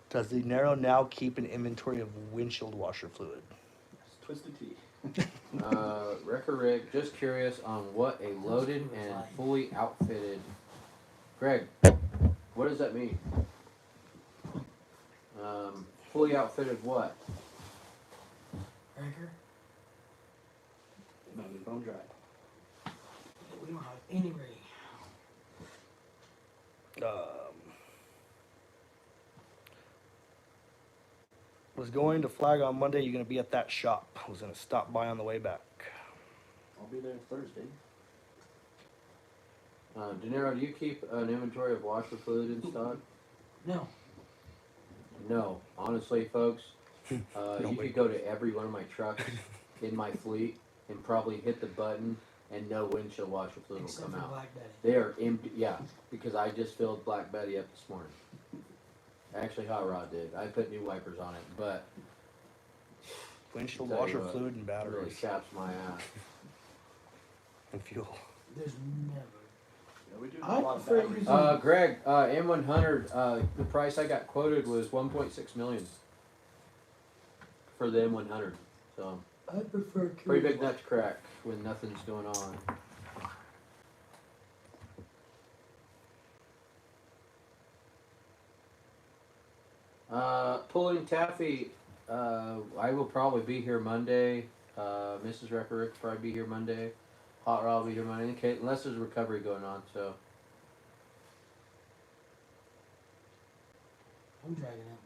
Does the Niro now keep an inventory of windshield washer fluid? It's Twisted Tea. Wrecker Rick, just curious on what a loaded and fully outfitted. Greg, what does that mean? Fully outfitted what? Anchor? No, we don't drive. We don't have any rating. Was going to Flag on Monday. You gonna be at that shop? I was gonna stop by on the way back. I'll be there Thursday. De Niro, do you keep an inventory of washer fluid in stock? No. No, honestly, folks, you way. could go to every one of my trucks in my fleet and probably hit the button, and no windshield washer fluid will Except come for out. Black Betty. They are empty. Yeah, because I just filled Black Betty up this morning. Actually, Hot Rod did. I put new wipers on it, but Windshield tell you washer what, fluid and it really batteries chaps my ass. and fuel. There's never. Yeah, we do I a lot of prefer batteries. using- Greg, M100, the price I got quoted was 1.6 million for the M100. So I prefer pretty big nut to crack when nothing's going on. Pulling taffy, I will probably be here Monday. Mrs. Wrecker Rick will probably be here Monday. Hot Rod will be here Monday, okay, unless there's a recovery going on. So I'm dragging out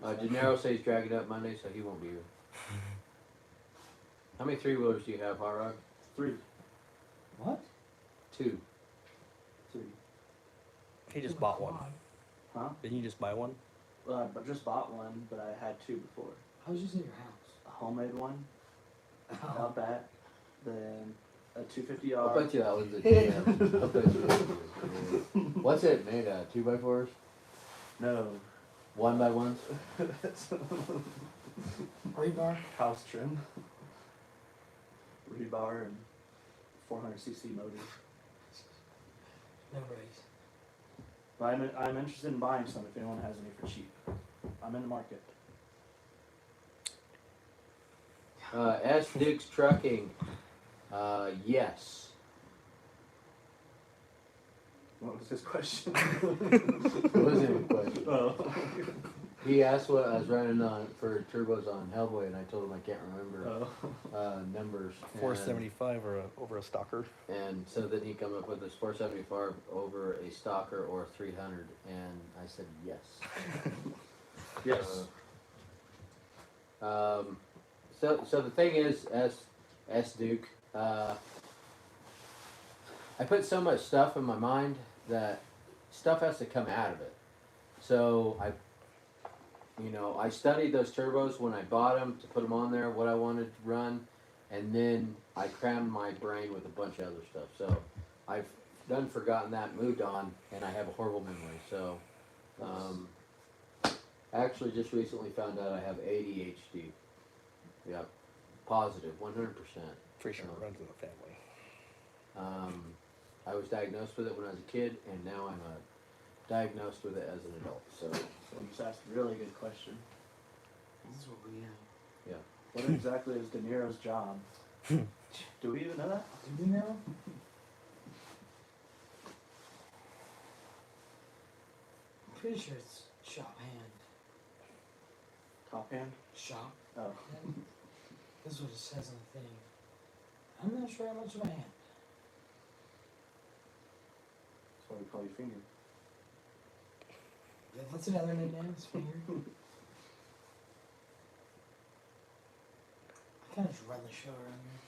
Mondays. De Niro says he's dragging up Monday, so he won't be here. How many three-wheelers do you have, Hot Rod? 3. What? 2. 3. He just bought one. Huh? Didn't you just buy one? Well, I just bought one, but I had 2 before. I was just at your house. A homemade one Oh. out back, then a 250R. I'll bet you that was a GM. I'll bet you that was a GM. What's it made out of? 2x4s? No. 1x1s? Rebar? House trim. Rebar and 400cc motor. No race. But I'm interested in buying some if anyone has any for cheap. I'm in the market. S. Dukes Trucking. Yes. What was his question? It wasn't even a question. Oh. He asked what I was running on for turbos on Hellboy, and I told him I can't remember Oh. Numbers. 475 or over a stalker. And so then he come up with this 475 over a Stalker or 300, and I said yes. Yes. So the thing is, S Duke, I put so much stuff in my mind that stuff has to come out of it. So I studied those turbos when I bought them to put them on there, what I wanted to run, and then I crammed my brain with a bunch of other stuff. So I've done forgotten that, moved on, and I have a horrible memory. So I actually just recently found out I have ADHD. Yep, positive, 100%. Pretty sure it runs in the family. I was diagnosed with it when I was a kid, and now I'm diagnosed with it as an adult. So So you just asked a really good question. This is what we have. What exactly is De Niro's job? Do we even know that? Do we know? I'm pretty sure it's shop hand. Top hand? Shop Oh. hand? This is what it says on the thing. I'm not sure how much of a hand. That's why we call you Finger. Yeah, that's another nickname, it's finger. I kind of just run the show around here.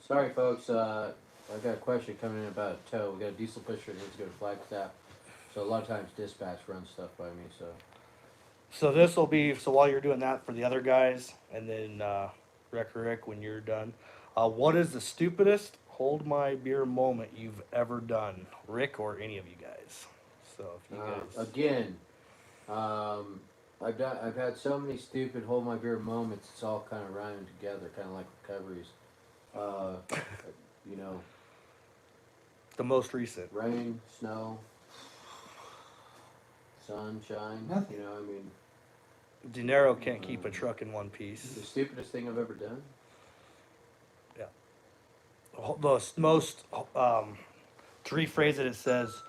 Sorry, folks. I've got a question coming in about a tow. We got a diesel pusher that needs to go to Flagstaff. So a lot of times dispatch runs stuff by me. So this will be, so while you're doing that for the other guys, and then Rick, when you're done, what is the stupidest hold my beer moment you've ever done? Rick or any of you guys? So if you guys... Again, I've had so many stupid hold my beer moments. It's all kind of rhyming together, kind of like recoveries. You know, The most recent. rain, snow, sunshine. Nothing. You know, I mean, De Niro can't keep a truck in one piece. the stupidest thing I've ever done. The most, to rephrase it, it says,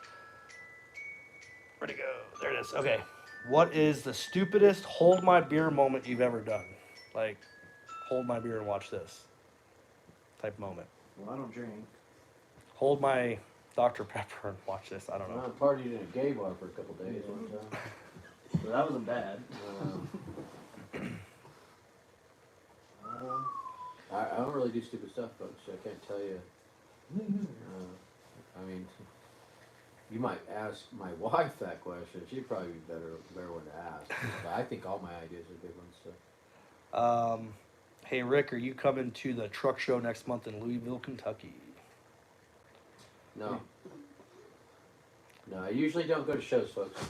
where'd it go? There it is. Okay. What is the stupidest hold my beer moment you've ever done? Like, hold my beer and watch this type moment. Well, I don't drink. Hold my Dr. Pepper and watch this. I don't I know. partied in a gay bar for a couple days one time. So that wasn't bad. I don't really do stupid stuff, folks. I can't tell you. I mean, you might ask my wife that question. She'd probably be better one to ask. But I think all my ideas are good ones. So. Hey, Rick, are you coming to the truck show next month in Louisville, Kentucky? No. No, I usually don't go to shows, folks.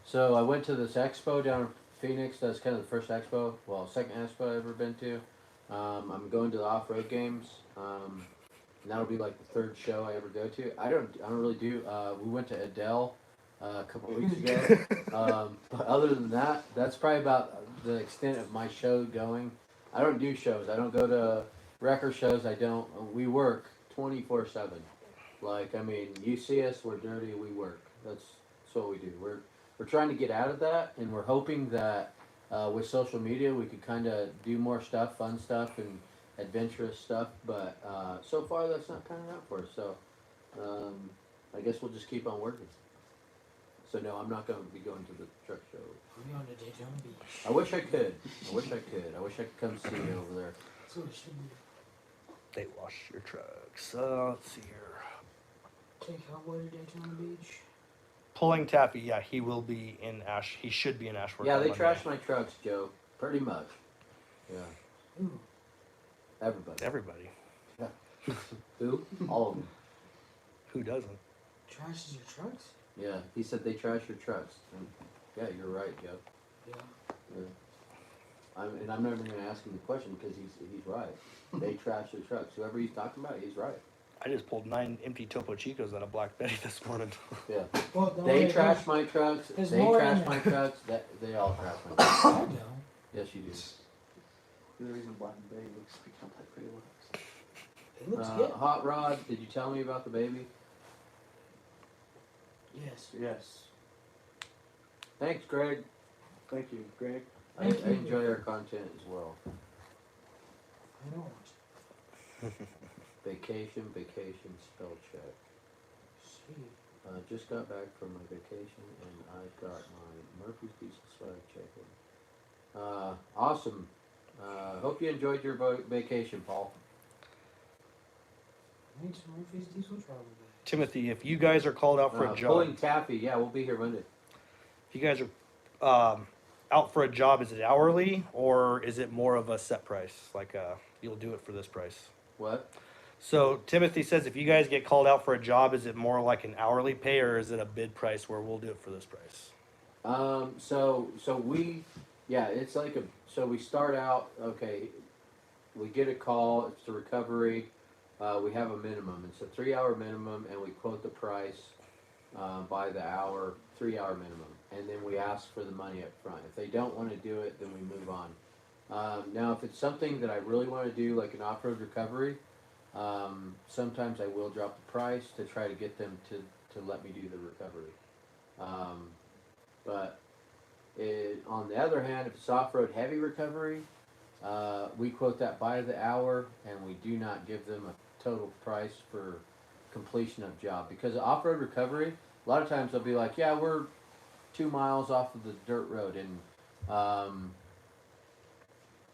So I went to this expo down in Phoenix. That's kind of the first expo, well, second expo I've ever been to. I'm going to the Offroad games. And that'll be like the third show I ever go to. I don't really do. We went to Adele a couple weeks ago. But other than that, that's probably about the extent of my show going. I don't do shows. I don't go to record shows. I don't. We work 24/7. Like, I mean, you see us, we're dirty, we work. That's what we do. We're trying to get out of that, and we're hoping that with social media we could kind of do more stuff, fun stuff, and adventurous stuff. But so far that's not panning out for us. So I guess we'll just keep on working. So no, I'm not going to be going to the truck show. We're going to Daytona Beach. I wish I could. I wish I could come see you over there. That's what it should be. They wash your trucks. Let's see here. Take Cowboy to Daytona Beach. Pulling Taffy, yeah, he will be in Ash. He should be in Ashworth. Yeah, on they Monday. trash my trucks, Joe. Pretty much. Yeah. Ooh. Everybody. Everybody. Who? All of them. Who doesn't? Trashes your trucks? Yeah, he said they trash your trucks. And yeah, you're right, Joe. Yeah. Yeah. I'm not even going to ask him the question because he's right. They trash their trucks. Whoever he's talking about, he's right. I just pulled 9 empty Topo Chicos out of Black Betty this morning. Yeah. Well, They trash my trucks. there's They more trash in my there. trucks. They all trash my trucks. I know. Yes, you do. The reason Black and Bay looks become like pretty looks. It looks good. Hot Rod, did you tell me about the baby? Yes. Yes. Thanks, Greg. Thank you, Greg. I Thank you. enjoy our content as well. I know. Vacation, spell check. Sweet. Just got back from my vacation and I got my Murphy's Diesel Swag check-in. Awesome. Hope you enjoyed your vacation, Paul. I need some Murphy's Diesel travel bag. Timothy, if you guys are called out for a job, Pulling Taffy, yeah, we'll be here Monday. if you guys are out for a job, is it hourly or is it more of a set price? Like you'll do it for this price. What? So Timothy says if you guys get called out for a job, is it more like an hourly pay or is it a bid price where we'll do it for this price? It's like so we start out, okay, we get a call, it's the recovery, we have a minimum, it's a 3-hour minimum and we quote the price by the hour, 3-hour minimum. and then we ask for the money up front. If they don't want to do it, then we move on. Now, if it's something that I really want to do, like an off-road recovery, sometimes I will drop the price to try to get them to let me do the recovery. But on the other hand, if it's off-road heavy recovery, we quote that by the hour, and we do not give them a total price for completion of job. Because off-road recovery, a lot of times they'll be like, yeah, we're 2 miles off of the dirt road, and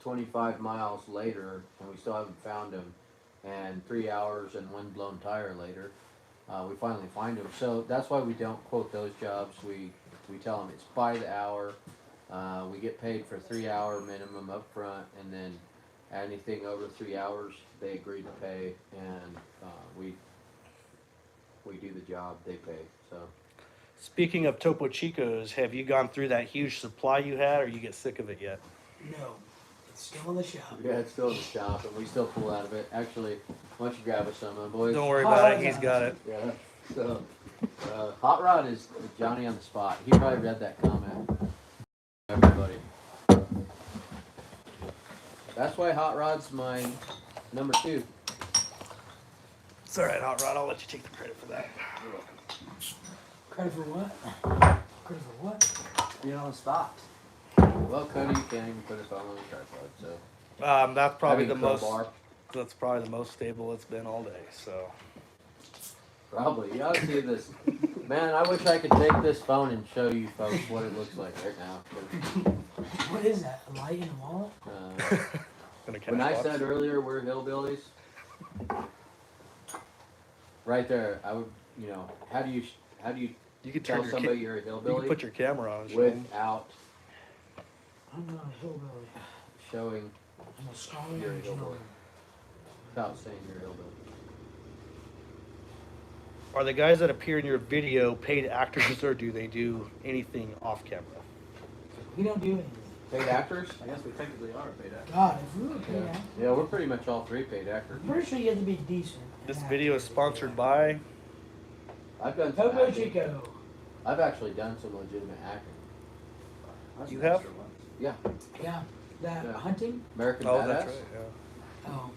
25 miles later, and we still haven't found them, and 3 hours and 1 blown tire later, we finally find them. So that's why we don't quote those jobs. We tell them it's by the hour. We get paid for 3 hour minimum up front, and then anything over 3 hours they agree to pay, and we do the job, they pay. So. Speaking of Topo Chicos, have you gone through that huge supply you had, or you get sick of it yet? No, it's still in the shop. Yeah, it's still in the shop, and we still pull out of it. Actually, why don't you grab us some, boys? Don't worry about it. He's got it. Yeah. So, Hot Rod is Johnny on the spot. He probably read that comment. Everybody. That's why Hot Rod's my number 2. It's all right, Hot Rod. I'll let you take the credit for that. Credit for what? Credit for what? Being on the spot. Well, Cody, you can't even put a phone on the tripod, so. That's probably the Having most. Crowbar. That's probably the most stable it's been all day. So. Probably. You ought to see this. Man, I wish I could take this phone and show you folks what it looks like right now. What is that? A light in a wallet? When I said earlier we're hillbillies, right there, I would, how do you You could tell turn somebody you're a You can hillbilly put your camera on. Shane. without I'm not a hillbilly. showing, I'm a scholar You're a and a hillbilly. gentleman. without saying you're a hillbilly? Are the guys that appear in your video paid actors, or do they do anything off camera? We don't do anything. Paid actors? I guess we technically are paid out. God, if we were paid out, Yeah, we're pretty much all 3 paid actors. I'm pretty sure you have to be decent. This video is sponsored by. I've done some Topo acting. Chico. I've actually done some legitimate acting. You have? Yeah, Yeah. That Yeah. hunting? American Oh, Badass that's right. Yeah. Oh.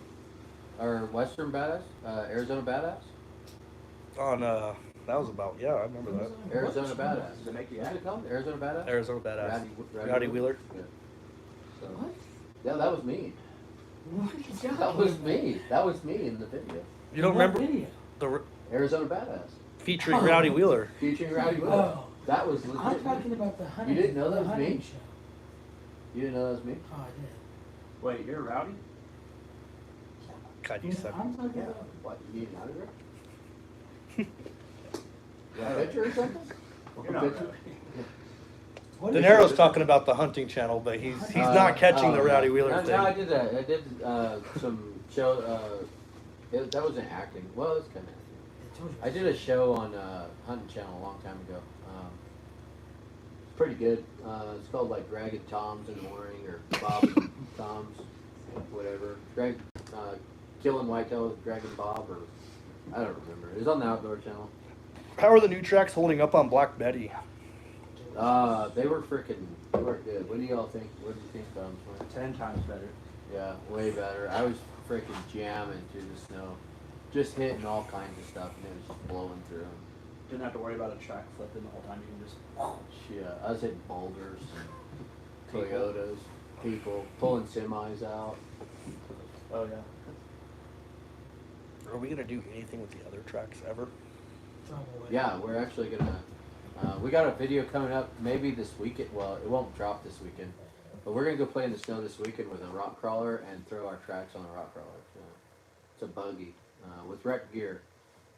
or Western Badass, Arizona Badass, On that was about I remember that. Arizona Does Badass. it make you Is act? it called Arizona Badass? Arizona Badass. Rowdy Rowdy Wheeler. Yeah. So, What? yeah, that was me. What are you talking That was about? me. That was me in the video. You don't What remember video? the Arizona Badass. featuring Oh. Rowdy Wheeler? Featuring Rowdy Wheeler. Oh. That was I'm legit. talking about the hunting. didn't know that the was hunting me? show. You didn't know that was me? Oh, I did. Wait, you're rowdy? God, you Yeah, suck. I'm talking about. What, you need an autograph? You want a picture or something? You're not Picture? rowdy. What De is Niro's it? talking about the hunting channel, but he's not catching the Rowdy Wheeler no, thing. No, I did that. I did some show. That wasn't acting. Well, it's kind of acting. I told you. I did a show on Hunting Channel a long time ago. It's pretty good. It's called like Greg and Tom's in the morning, or Bob and Tom's, whatever. Greg killing whitetail with Greg and Bob, or I don't remember. It was on the Outdoor Channel. How are the new tracks holding up on Black Betty? They were good. What do y'all think? What do you think, Tom? 10 times better. Yeah, way better. I was freaking jamming through the snow, just hitting all kinds of stuff, and it was just blowing through them. Didn't have to worry about a track flipping the whole time. You can just. Yeah, I was hitting boulders, and Toyotas, people pulling semis out. Oh yeah. Are we gonna do anything with the other tracks ever? Probably. Yeah, we're actually gonna. We got a video coming up maybe this weekend. Well, it won't drop this weekend, but we're gonna go play in the snow this weekend with a rock crawler and throw our tracks on a rock crawler. So it's a buggy with Wreck Gear.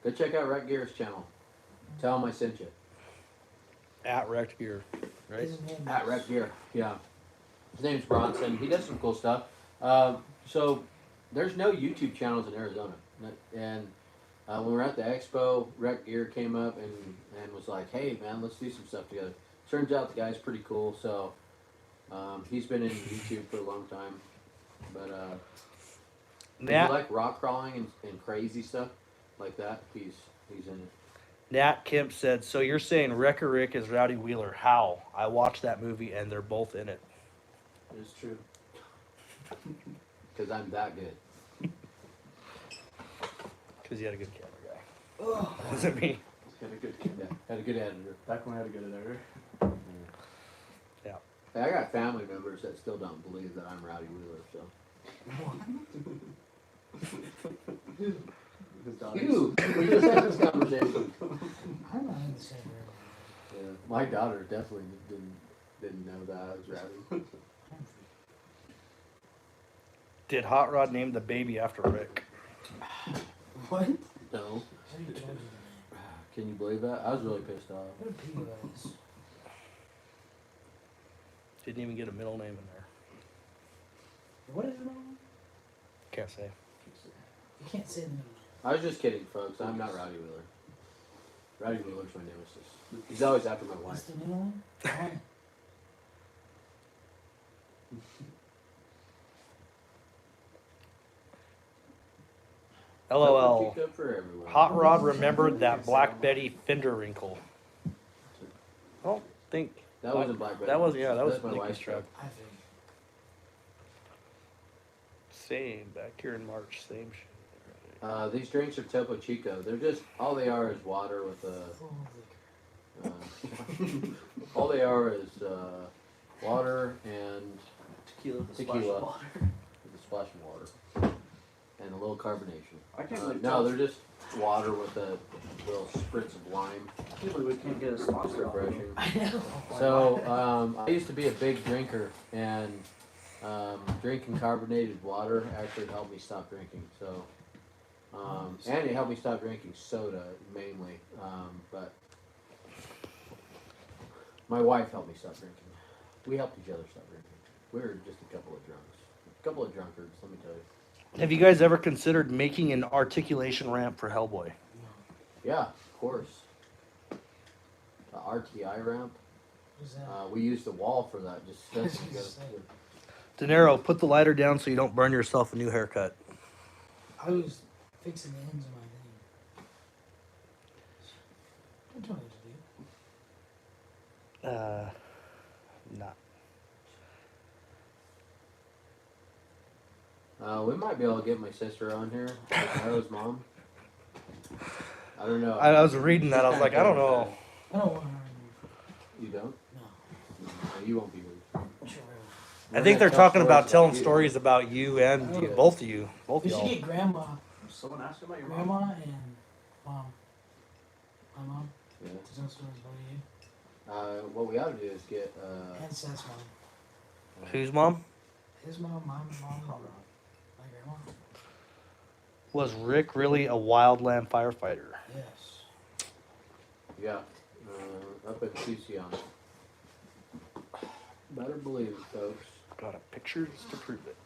Go check out Wreck Gear's channel. Tell him I sent you. At Wrecked Gear, right? His name At is- Wreck Gear, yeah. His name's Bronson. He does some cool stuff. So there's no YouTube channels in Arizona, and when we were at the expo, Wreck Gear came up and was like, "Hey man, let's do some stuff together." Turns out the guy's pretty cool. So he's been in YouTube for a long time. But if Nat, you like rock crawling and crazy stuff like that, he's in it. Nat Kemp said, "So you're saying Wrecker Rick is Rowdy Wheeler? How? I watched that movie and they're both in it." It's true. Because I'm that good. Because you had a good camera guy. Wasn't me. Had a good Yeah, had a good editor. back when I had a good editor. Yeah. Hey, I got family members that still don't believe that I'm Rowdy Wheeler, so. His daughters. You! We just had this conversation. I'm not in the same room. Yeah, my daughter definitely didn't know that I was Rowdy. Did Hot Rod name the baby after Rick? What? No. How do you change the Can you believe that? I was really pissed off. name? What a POS. Didn't even get a middle name in there. What is it on? Can't say. You can't say the middle I was just kidding, folks. I'm not Rowdy Wheeler. Rowdy Wheeler's my nemesis. He's always after my name. wife. What's the middle name? Why? LOL. Cheeked up for everyone. Hot Rod remembered that Black Betty fender wrinkle. I don't think That wasn't Black Betty. that was that was That's my Nikki's wife's truck. I think. Same back here in March. Same shit. These drinks are Topo Chico. They're just, all they are is water with a, Full of liquor. all they are is water and Tequila with a Tequila. splash of water. with a splash of water and a little carbonation. I can't believe No, they're just water with a little spritz of lime. I can't believe we can't get a sponsor off of them. Refreshing. I know. So I used to be a big drinker, and drinking carbonated water actually helped me stop drinking. So, and it helped me stop drinking soda mainly. But my wife helped me stop drinking. We helped each other stop drinking. We were just a couple of drunks, a couple of drunkards. Let me tell you. Have you guys ever considered making an articulation ramp for Hellboy? Yeah, of course. The RTI ramp. What's that? We used the wall for that. Just De Niro, put the lighter down so you don't burn yourself a new haircut. I was fixing the ends of my thing. Don't tell me what to do. Not. We might be able to get my sister on here. Naro's mom. I don't know. I was reading that. I was like, I don't know. I don't want her anymore. You don't? No. No, you won't be moved. Sure. I think they're talking about telling stories about you and you, both of you, both We of should y'all. get grandma, Someone asked about your grandma mom. and mom. My mom Yeah. to tell stories about you. What we ought to do is get. And Seth's mom. Whose mom? His mom, my mom, my grandma. Was Rick really a wildland firefighter? Yes. Yeah. Up at Tucson. Better believe it, folks. Got a pictures to prove it.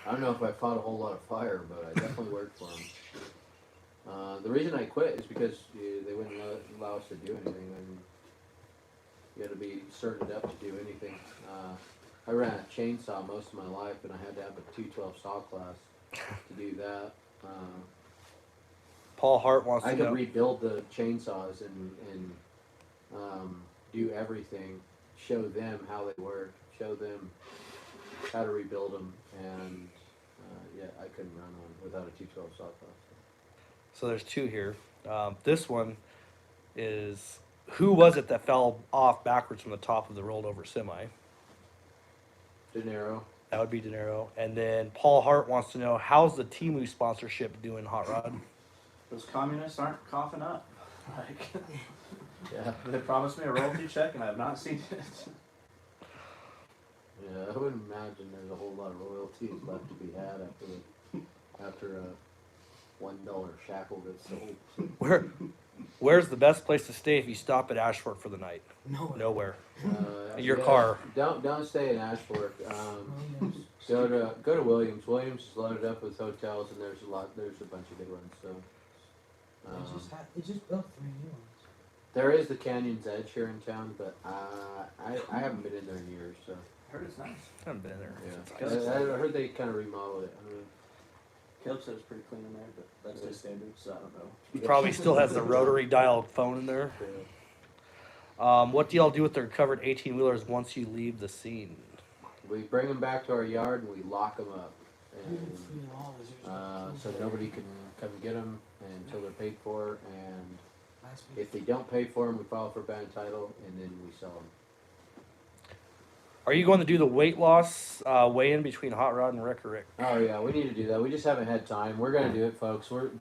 I don't know if I fought a whole lot of fire, but I definitely worked for them. The reason I quit is because they wouldn't allow us to do anything. And you had to be certed up to do anything. I ran a chainsaw most of my life, and I had to have a 212 saw class to do that. Paul Hart wants I to could know. rebuild the chainsaws and do everything, show them how they work, show them how to rebuild them, and yeah, I couldn't run one without a 212 saw class. So there's two here. This one is, who was it that fell off backwards from the top of the rolled over semi? De Niro. That would be De Niro. And then Paul Hart wants to know, how's the Temu sponsorship doing, Hot Rod? Those communists aren't coughing up. Like, Yeah. they promised me a royalty check, and I have not seen it. Yeah, I wouldn't imagine there's a whole lot of royalties left to be had after a $1 shackle gets sold. Where's the best place to stay if you stop at Ashford for the night? No. Nowhere. Your car. Don't stay in Ashford. Williams. Go to Williams. Williams is loaded up with hotels, and there's a bunch of good ones. So They just built 3 new ones. there is the Canyon's Edge here in town, but I haven't been in there in years. So I heard it's nice. I haven't been there. yeah, I heard they kind of remodeled it. I mean, Caleb said it's pretty clean in there, but that's his standard, so I don't know. He probably still has the rotary dial phone in there. What do y'all do with the recovered 18-wheelers once you leave the scene? We bring them back to our yard and we lock them up. And, so nobody can come get them until they're paid for. And if they don't pay for them, we file for bad title and then we sell them. Are you going to do the weight loss weigh-in between Hot Rod and Wreck or Rick? Oh yeah, we need to do that. We just haven't had time. We're gonna do it, folks. We're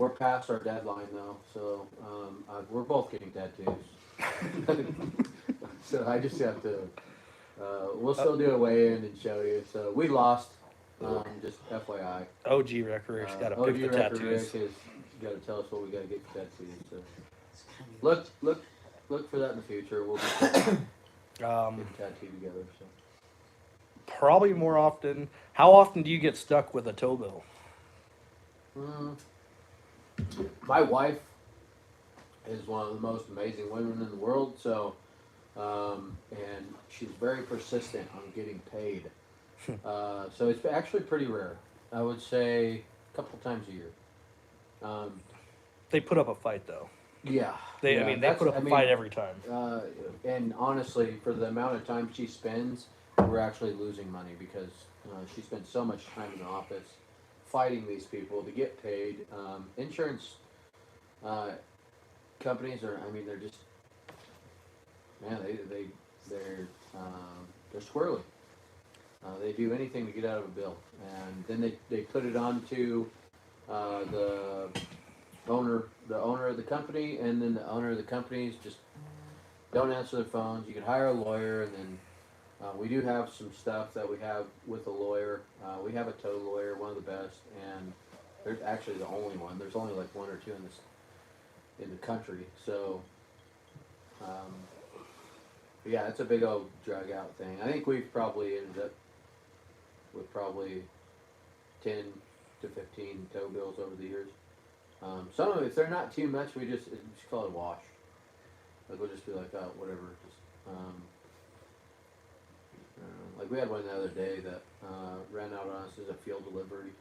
past our deadline though, so we're both getting tattoos. So I just have to. We'll still do a weigh-in and show you. So we lost. Just FYI. OG Wreck or Rick's got to pick the tattoos. Rick has got to tell us what we got to get for tattoos. So look for that in the future. We'll be get a tattoo together. So. Probably more often. How often do you get stuck with a tow bill? My wife is one of the most amazing women in the world, so and she's very persistent on getting paid. So it's actually pretty rare. I would say a couple times a year. They put up a fight though. Yeah. They put up a fight every time. And honestly, for the amount of time she spends, we're actually losing money because she spends so much time in the office fighting these people to get paid. Insurance companies are, they're just, man, they're squirrely. They do anything to get out of a bill, and then they put it on to the owner of the company, and then the owner of the companies just don't answer their phones. You can hire a lawyer, and then we do have some stuff that we have with a lawyer. We have a tow lawyer, one of the best, and they're actually the only one. There's only like one or two in the country. So, yeah, it's a big old drag out thing. I think we've probably ended up with probably 10 to 15 tow bills over the years. Some of them, if they're not too much, we just call it a wash. Like we'll just be like, oh, whatever. Just like we had one the other day that ran out on us as a fuel delivery.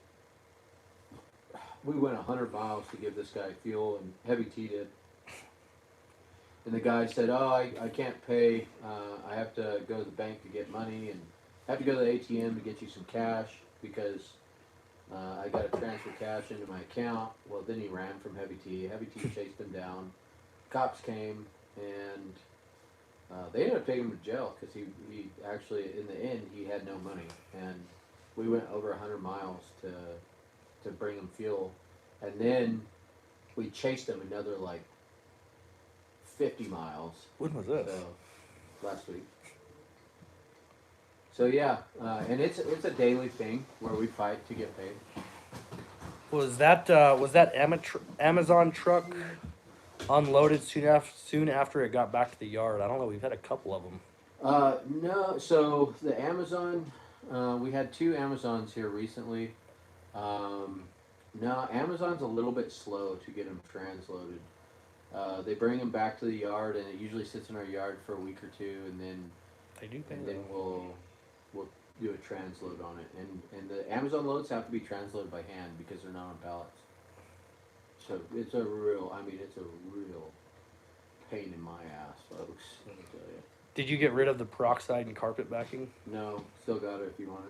We went 100 miles to give this guy fuel, and Heavy T did. And the guy said, oh, I can't pay. I have to go to the bank to get money, and I have to go to the ATM to get you some cash because I got to transfer cash into my account. Well, then he ran from Heavy T. Heavy T chased him down. Cops came, and they ended up taking him to jail because he actually, in the end, he had no money. And we went over 100 miles to bring him fuel. And then we chased him another, 50 miles. When was this? So, last week. So yeah, and it's a daily thing where we fight to get paid. Was that Amazon truck unloaded soon after it got back to the yard? I don't know. We've had a couple of them. No. So the Amazon, we had 2 Amazons here recently. No, Amazon's a little bit slow to get them transloaded. They bring them back to the yard, and it usually sits in our yard for a week or 2, and then They do pay. and then we'll do a transload on it. And the Amazon loads have to be transloaded by hand because they're not on pallets. So it's a real pain in my ass, folks. Let me tell you. Did you get rid of the peroxide and carpet backing? No, still got it if you want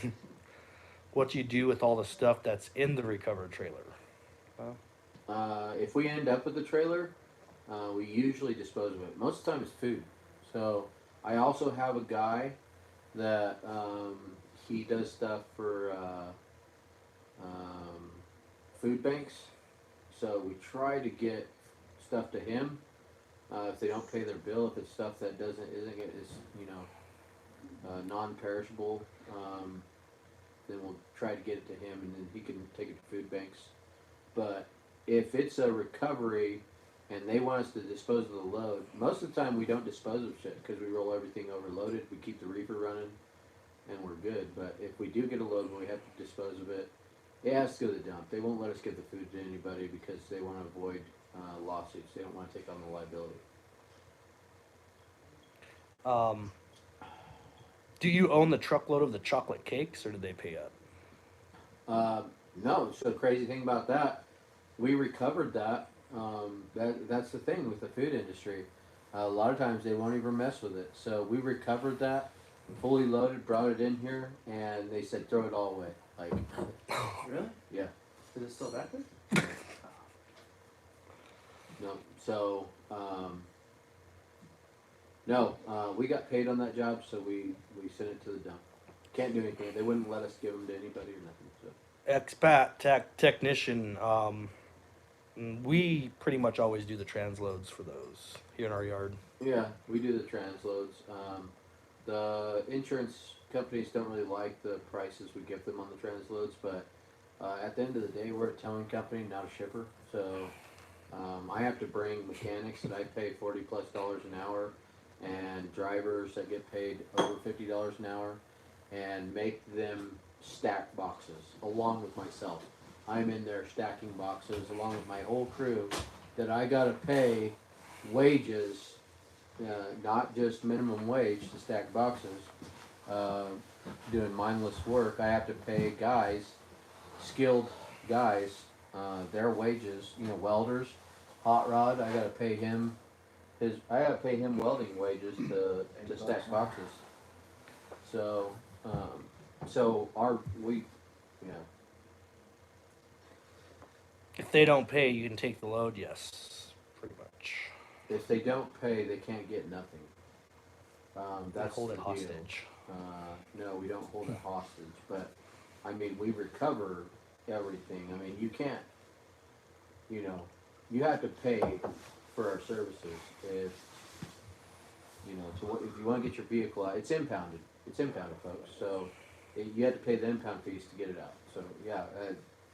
it. What do you do with all the stuff that's in the recovered trailer? If we end up with the trailer, we usually dispose of it. Most of the time it's food. So I also have a guy that he does stuff for food banks. So we try to get stuff to him. If they don't pay their bill, if it's stuff that non-perishable, then we'll try to get it to him, and then he can take it to food banks. But if it's a recovery and they want us to dispose of the load, most of the time we don't dispose of shit because we roll everything overloaded. We keep the reefer running, and we're good. But if we do get a load and we have to dispose of it, it has to go to the dump. They won't let us give the food to anybody because they want to avoid lawsuits. They don't want to take on the liability. Do you own the truckload of the chocolate cakes, or did they pay up? No, so the crazy thing about that, we recovered that. That's the thing with the food industry. A lot of times they won't even mess with it. So we recovered that, fully loaded, brought it in here, and they said throw it all away. Like, Really? yeah, Is it still back there? no. So, no, we got paid on that job, so we sent it to the dump. Can't do anything. They wouldn't let us give them to anybody or nothing. So. Expat technician. We pretty much always do the transloads for those here in our yard. Yeah, we do the transloads. The insurance companies don't really like the prices we give them on the transloads, but at the end of the day, we're a towing company, not a shipper. So I have to bring mechanics that I pay $40+ an hour, and drivers that get paid over $50 an hour, and make them stack boxes along with myself. I'm in there stacking boxes along with my whole crew that I gotta pay wages, not just minimum wage to stack boxes, doing mindless work. I have to pay guys, skilled guys, their wages, welders, hot rod, I gotta pay him welding wages to stack boxes. So, yeah. If they don't pay, you can take the load. Yes, pretty much. If they don't pay, they can't get nothing. They That's hold the it deal. hostage. No, we don't hold it hostage, but I mean, we recover everything. I mean, you can't, you have to pay for our services if, if you want to get your vehicle out. It's impounded. It's impounded, folks. So you have to pay the impound fees to get it out. So yeah,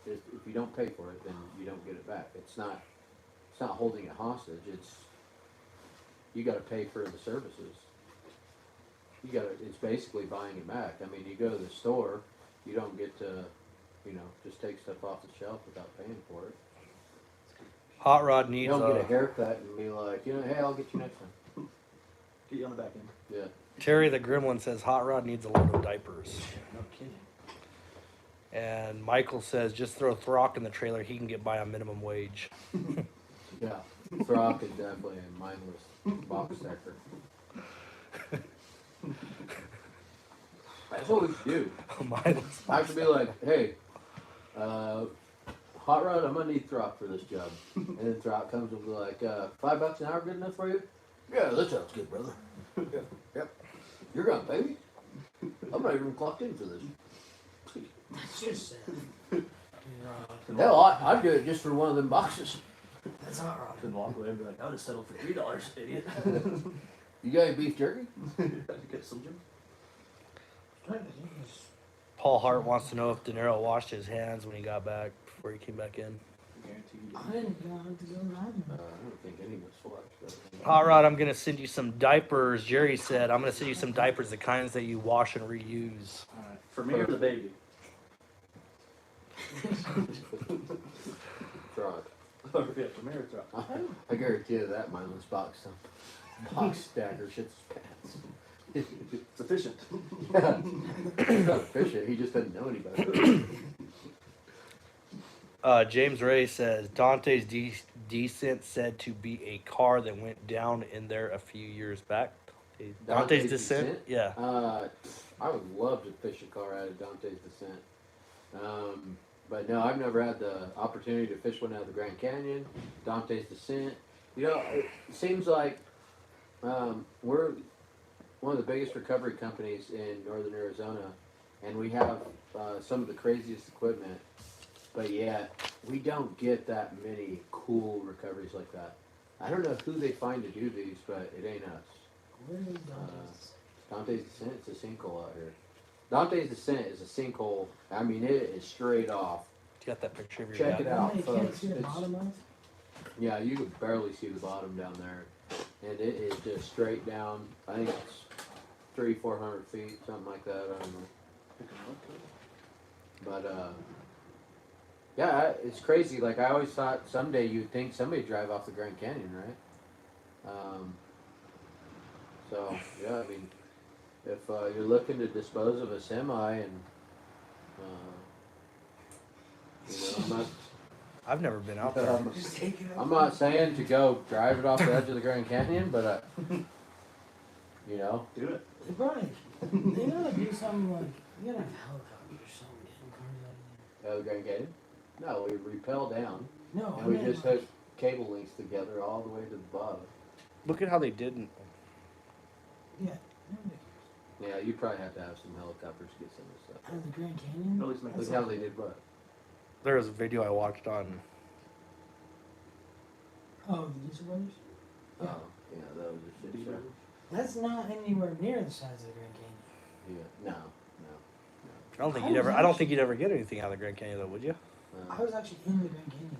if you don't pay for it, then you don't get it back. It's not holding it hostage. You got to pay for the services. It's basically buying it back. I mean, you go to the store, you don't get to, just take stuff off the shelf without paying for it. Hot rod You needs don't get a a haircut and be like, hey, I'll get you next time. Get you on the back end. Yeah. Terry the Gremlin says hot rod needs a load of diapers. No kidding. And Michael says just throw Throck in the trailer, he can get by on minimum wage. Yeah. Throck is definitely a mindless box stacker. That's what we should do. Mindless. I should be like, hey, Hot Rod, I'm gonna need Throck for this job. And then Throck comes and be like, $5 an hour good enough for you? Yeah, that sounds good, brother. Yep. You're gonna pay me? I'm not even clocked in for this. That's just sad. Hell, I'd do it just for one of them boxes. That's hot rod. Couldn't walk away and be like, I'll just settle for $3, idiot. You got any beef jerky? Get some Jim. Paul Hart wants to know if De Niro washed his hands when he got back before he came back in. Guarantee you. I didn't know how to go riding. I don't think any of us watched that. Hot Rod, I'm gonna send you some diapers. Jerry said I'm gonna send you some diapers, the kinds that you wash and reuse. Alright. For me or the baby? Throck. Yeah, for me or Throck? I guarantee you that mindless box stacker shits his pants. It's efficient. Yeah. He's not efficient, he just doesn't know any better. James Ray says Dante's Descent said to be a car that went down in there a few years back. Dante's Descent? Yeah. I would love to fish a car out of Dante's Descent. But no, I've never had the opportunity to fish one out of the Grand Canyon, Dante's Descent. It seems like we're one of the biggest recovery companies in northern Arizona, and we have some of the craziest equipment, but yet we don't get that many cool recoveries like that. I don't know who they find to do these, but it ain't us. Where is Dante's? Dante's Descent, it's a sinkhole out here. Dante's Descent is a sinkhole. I mean, it is straight off. You got that picture of your Check dad? it out, You can't folks. see the It's- bottom of? Yeah, you can barely see the bottom down there, and it is just straight down. I think it's 300-400 feet, something like that. I don't know. But yeah, it's crazy. Like I always thought, someday you'd think somebody drive off the Grand Canyon, right? So yeah, I mean, if you're looking to dispose of a semi and You know, I've never been out there. Just take it out. I'm not saying to go drive it off the edge of the Grand Canyon, but you know, Do it. They probably, they gotta do something like, you gotta have helicopters or something getting cars out of the Grand Canyon. No, we rappel down there. No, and I we meant just like, hook cable links together all the way to the bottom. Look at how they didn't. yeah, nobody Yeah, you probably have to have some helicopters to get some of this stuff. out of the Grand Canyon. At least make That's Look how they did what? There was a video I watched on. Oh, the Diesel Brothers? Yeah. Oh, yeah, that was a shit show. That's not anywhere near the size of the Grand Canyon. Yeah, no. I don't think you'd ever get anything out of the Grand Canyon though, would you? I was actually in the Grand Canyon the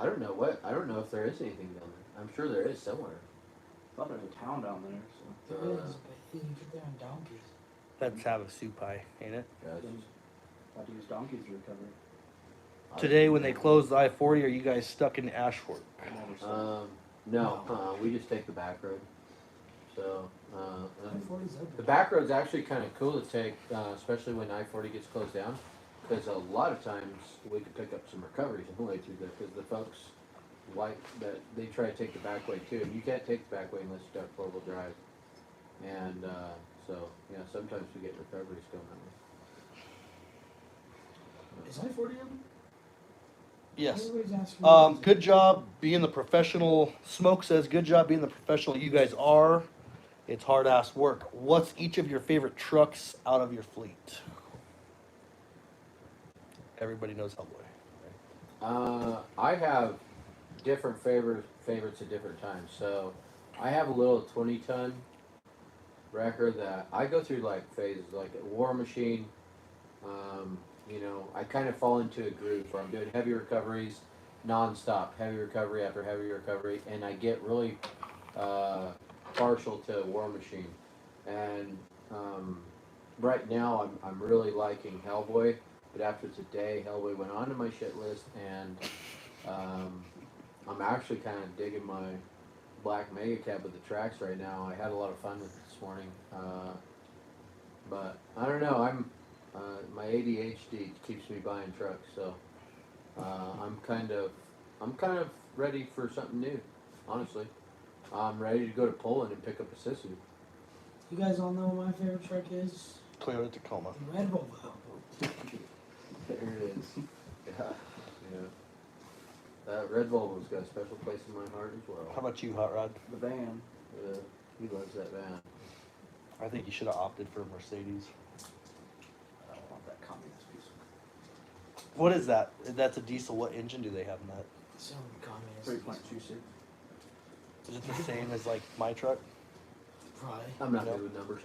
other day. I don't know if there is anything down there. I'm sure there is somewhere. I thought there was a town down there, so. There is, but you can get there on donkeys. That's have a supai, ain't it? Gotcha. I'd use donkeys to recover. Today when they closed the I-40, are you guys stuck in Ashford? Never saw. No, we just take the back road. So, I-40's open. the back road's actually kind of cool to take, especially when I-40 gets closed down, because a lot of times we could pick up some recoveries on the way through there, because the folks like that, they try to take the back way too, and you can't take the back way unless you got four-wheel drive. And, so, yeah, sometimes we get recoveries going that way. Is I-40 open? Yes. Everybody's asking me. Good job being the professional. Smoke says, good job being the professional you guys are. It's hard ass work. What's each of your favorite trucks out of your fleet? Everybody knows Hellboy. I have different favorites at different times. So I have a little 20-ton wrecker that I go through like phases, like a War Machine. You know, I kind of fall into a groove where I'm doing heavy recoveries, non-stop, heavy recovery after heavy recovery, and I get really partial to War Machine. And right now I'm really liking Hellboy, but after today, Hellboy went onto my shit list, and I'm actually kind of digging my black mega cab with the tracks right now. I had a lot of fun with it this morning, but I don't know. My ADHD keeps me buying trucks, so I'm kind of ready for something new. Honestly, I'm ready to go to Poland and pick up a Sisu. You guys all know what my favorite truck is? Toyota Tacoma. The red Volvo. There it is. Yeah. That red Volvo's got a special place in my heart as well. How about you, Hot Rod? The van. He loves that van. I think you should have opted for a Mercedes. I don't want that communist piece. What is that? That's a diesel. What engine do they have in that? Some communist. 3.26. Is it the same as like my truck? Probably. I'm not No. good with numbers.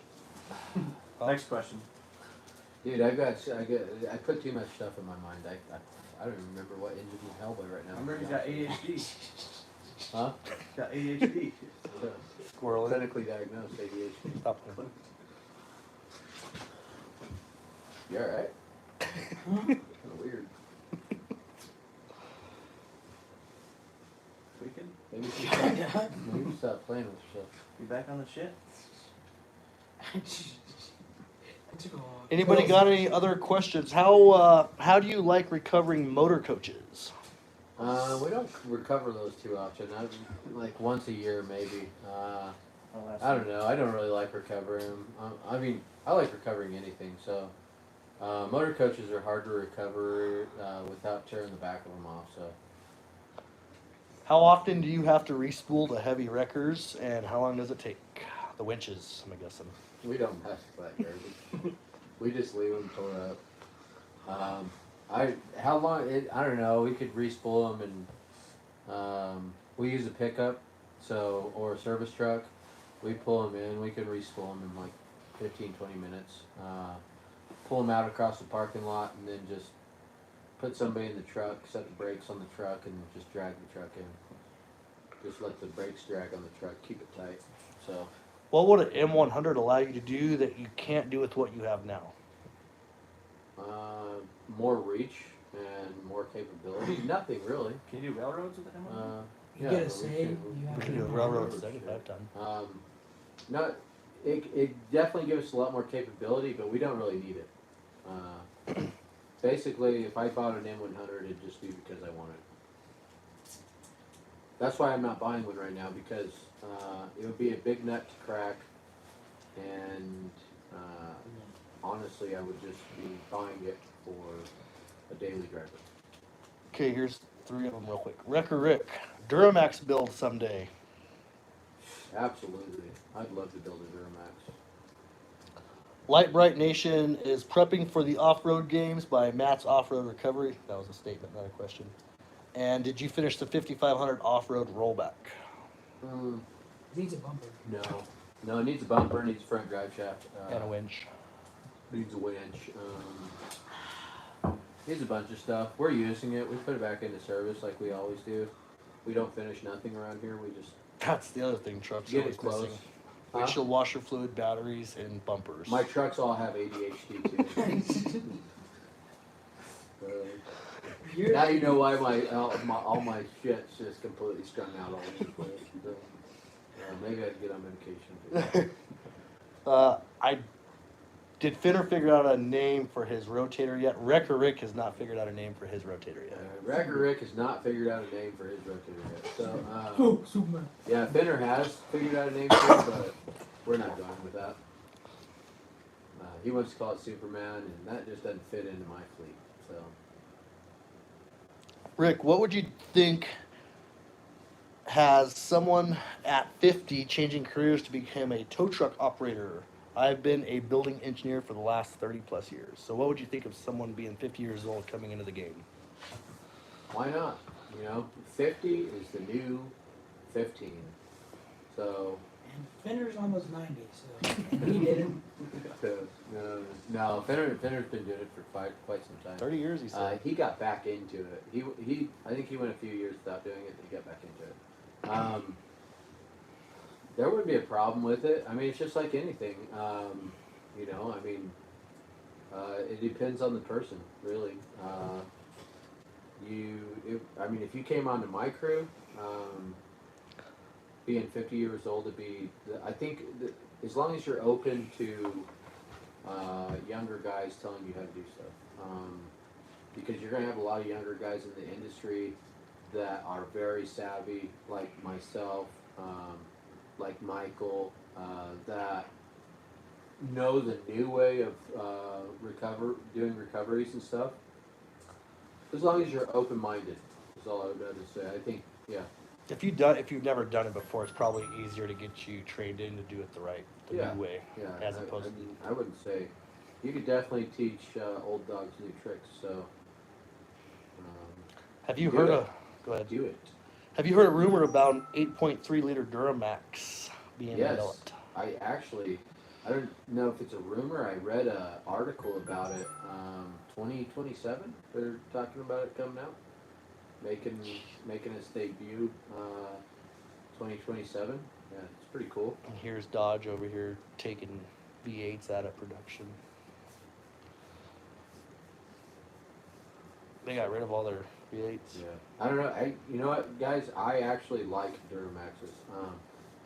Next question. Dude, I put too much stuff in my mind. I don't even remember what engine in Hellboy right now. Remember, he's got ADHD. Huh? Got ADHD. Squirrel. Clinically diagnosed ADHD. Stop. You alright? Kinda weird. Tweaking. Maybe you stop playing with yourself. You back on the shit? I took a walk. Anybody got any other questions? How do you like recovering motor coaches? We don't recover those too often. Like once a year maybe. I'll ask I you. don't know. I don't really like recovering them. I mean, I like recovering anything. So, motor coaches are hard to recover without tearing the back of them off. So, How often do you have to respool the heavy wreckers, and how long does it take? The winches, I'm guessing. we don't mess with that garbage. We just leave them tore up. How long? I don't know. We could respool them, and we use a pickup, or a service truck. We pull them in. We can respool them in like 15-20 minutes. Pull them out across the parking lot, and then just put somebody in the truck, set the brakes on the truck, and just drag the truck in. Just let the brakes drag on the truck. Keep it tight. So. What would an M100 allow you to do that you can't do with what you have now? More reach and more capability. Nothing really. Can you do railroads with the M1? You Yeah, get a we say. can- You have We to can do a do railroad it. 75 ton. No, it definitely gives us a lot more capability, but we don't really need it. basically, if I bought an M100, it'd just be because I want it. That's why I'm not buying one right now, because it would be a big nut to crack, and honestly, I would just be buying it for a daily driver. Okay, here's 3 of them real quick. Wrecker Rick, Duramax build someday. Absolutely. I'd love to build a Duramax. Light Bright Nation is prepping for the off-road games by Matt's Off-Road Recovery. That was a statement, not a question. And did you finish the 5500 off-road rollback? Needs a bumper. No. No, it needs a bumper, it needs a front drive shaft. And a winch. Needs a winch. Needs a bunch of stuff. We're using it. We put it back into service like we always do. We don't finish nothing around here. We just That's the other thing trucks get always it close. missing. Windshield washer fluid, batteries, and bumpers. My trucks all have ADHD too. Now you know why all my shit's just completely strung out all over the place. So, maybe I can get on medication too. Did Finner figure out a name for his rotator yet? Wrecker Rick has not figured out a name for his rotator yet. Wrecker Rick has not figured out a name for his rotator yet. So, Oh, Superman. yeah, Finner has figured out a name for it, but we're not going with that. He wants to call it Superman, and that just doesn't fit into my fleet. So, Rick, what would you think has someone at 50 changing careers to become a tow truck operator? I've been a building engineer for the last 30 plus years. So what would you think of someone being 50 years old coming into the game? why not? You know, 50 is the new 15. So, And Fender's almost 90, so he did it. no, Fenner's been doing it for quite some time. 30 years, he said. He got back into it. I think he went a few years without doing it, and he got back into it. There wouldn't be a problem with it. I mean, it's just like anything. You know, I mean, it depends on the person, really. I mean, if you came onto my crew, being 50 years old, I think as long as you're open to younger guys telling you how to do stuff, because you're going to have a lot of younger guys in the industry that are very savvy, like myself, like Michael, that know the new way of doing recoveries and stuff. As long as you're open-minded, is all I would have to say. I think, yeah. If you've never done it before, it's probably easier to get you trained in to do it the new way, as opposed to. I wouldn't say. You could definitely teach old dogs new tricks. So. Have you heard a? Go ahead. Do it. Have you heard a rumor about an 8.3 liter Duramax being developed? I don't know if it's a rumor. I read an article about it. 2027. They're talking about it coming out, making its debut. 2027. Yeah, it's pretty cool. And here's Dodge over here taking V8s out of production. They got rid of all their V8s. Yeah, I don't know. You know what, guys? I actually like Duramaxes.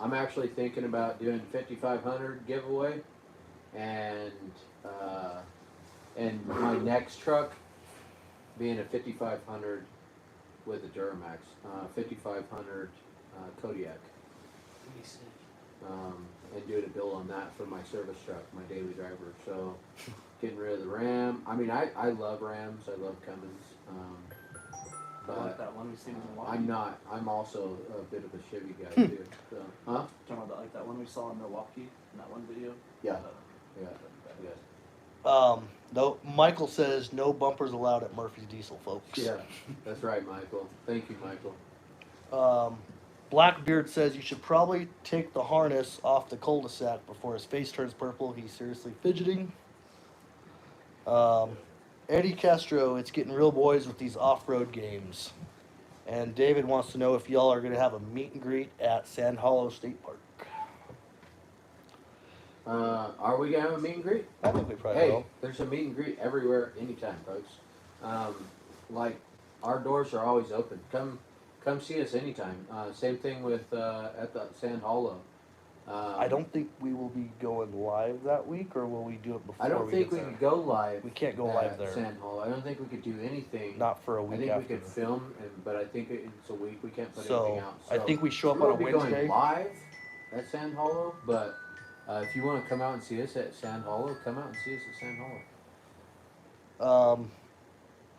I'm actually thinking about doing 5500 giveaway, and my next truck being a 5500 with a Duramax, 5500 Kodiak, and doing a build on that for my service truck, my daily driver. So getting rid of the Ram. I mean, I love Rams. I love Cummins. I like that one we seen in Milwaukee. I'm also a bit of a Chevy guy too. So, huh? Talking about like that one we saw in Milwaukee in that one video. Yeah. Yeah. No, Michael says no bumpers allowed at Murphy's Diesel, folks. Yeah, that's right, Michael. Thank you, Michael. Blackbeard says you should probably take the harness off the cul-de-sac before his face turns purple. He's seriously fidgeting. Eddie Castro, it's getting real boys with these off-road games. And David wants to know if y'all are going to have a meet and greet at Sand Hollow State Park. Are we gonna have a meet and greet? I think we probably Hey, will. there's a meet and greet everywhere, anytime, folks. Like our doors are always open. Come see us anytime. Same thing with at the Sand Hollow. I don't think we will be going live that week, or will we do it before I don't we think get we there? could go live. We can't go live at there. Sand Hollow. I don't think we could do anything. Not for a I week think after. we could film, but I think it's a week. We can't put So, anything out. I think we show up we on a won't be Wednesday. going live at Sand Hollow, but if you want to come out and see us at Sand Hollow, come out and see us at Sand Hollow.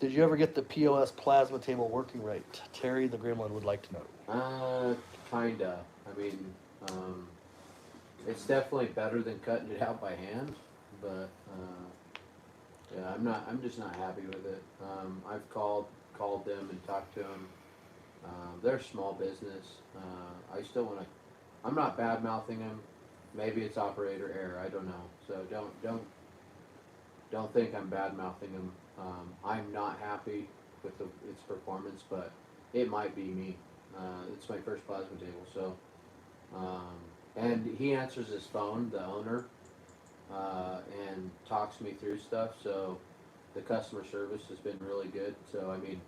Did you ever get the POS plasma table working right? Terry the Gremlin would like to know. Kinda. I mean, it's definitely better than cutting it out by hand, but yeah, I'm just not happy with it. I've called them and talked to them. They're a small business. I still want to. I'm not bad mouthing them. Maybe it's operator error. I don't know. So don't think I'm bad mouthing them. I'm not happy with its performance, but it might be me. It's my first plasma table, so. And he answers his phone, the owner, and talks me through stuff. So the customer service has been really good. So I mean,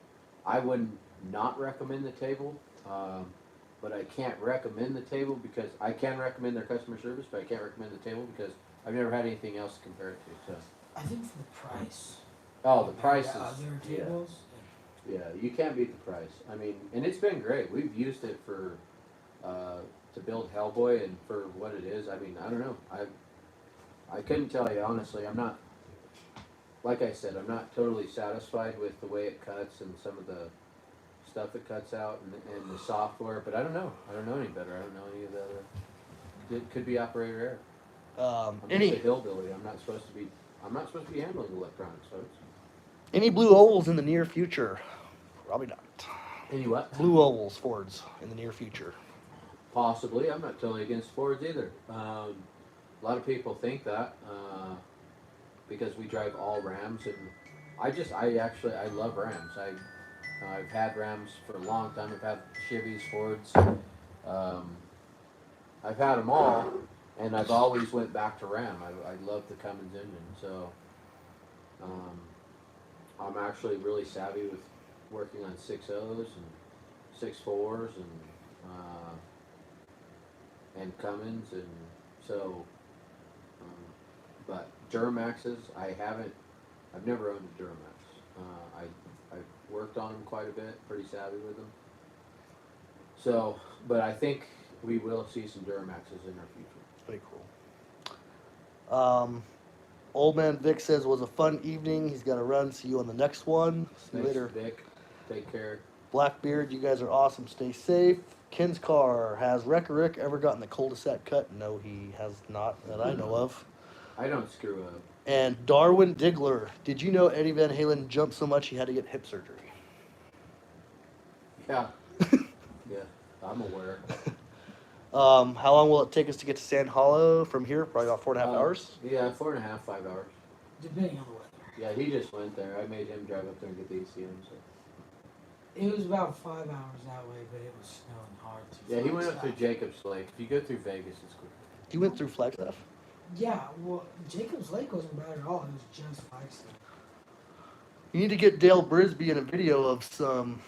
I wouldn't not recommend the table, but I can't recommend the table because I can recommend their customer service, but I can't recommend the table because I've never had anything else to compare it to. So. I think for the price. Oh, the price is. Other tables. Yeah, you can't beat the price. I mean, and it's been great. We've used it for to build Hellboy, and for what it is, I mean, I don't know. I couldn't tell you honestly. I'm not. Like I said, I'm not totally satisfied with the way it cuts and some of the stuff it cuts out and the software. But I don't know. I don't know any better. I don't know any of the other. It could be operator error. I'm just a hillbilly. I'm not supposed to be handling electronics, folks. Any blue ovals in the near future? Probably not. Any what? Blue ovals Fords in the near future. Possibly. I'm not totally against Fords either. A lot of people think that because we drive all Rams, and I love Rams. I've had Rams for a long time. I've had Chevys, Fords. I've had them all, and I've always went back to Ram. I love the Cummins engine, so I'm actually really savvy with working on 6.0s and 6.4s and Cummins, and so. But Duramaxes, I've never owned a Duramax. I've worked on them quite a bit, pretty savvy with them. So, but I think we will see some Duramaxes in our future. Pretty cool. Old Man Vic says, was a fun evening. He's got to run. See you on the next one. See you Thanks, later. Vic. Take care. Blackbeard, you guys are awesome. Stay safe. Ken's car. Has Rick ever gotten the cul-de-sac cut? No, he has not that I know of. I don't screw up. And Darwin Diggler, did you know Eddie Van Halen jumped so much he had to get hip surgery? Yeah. Yeah, I'm aware. How long will it take us to get to Sand Hollow from here? Probably about 4.5 hours? Yeah, 4.5, 5 hours. Depending on the weather. Yeah, he just went there. I made him drive up there and get the ECM. So. It was about 5 hours that way, but it was snowing hard. Yeah, he went up through Jacobs Lake. If you go through Vegas, it's quicker. You went through Flagstaff? Yeah, well, Jacobs Lake wasn't bad at all. It was just Flagstaff. You need to get Dale Brisby in a video of Sun.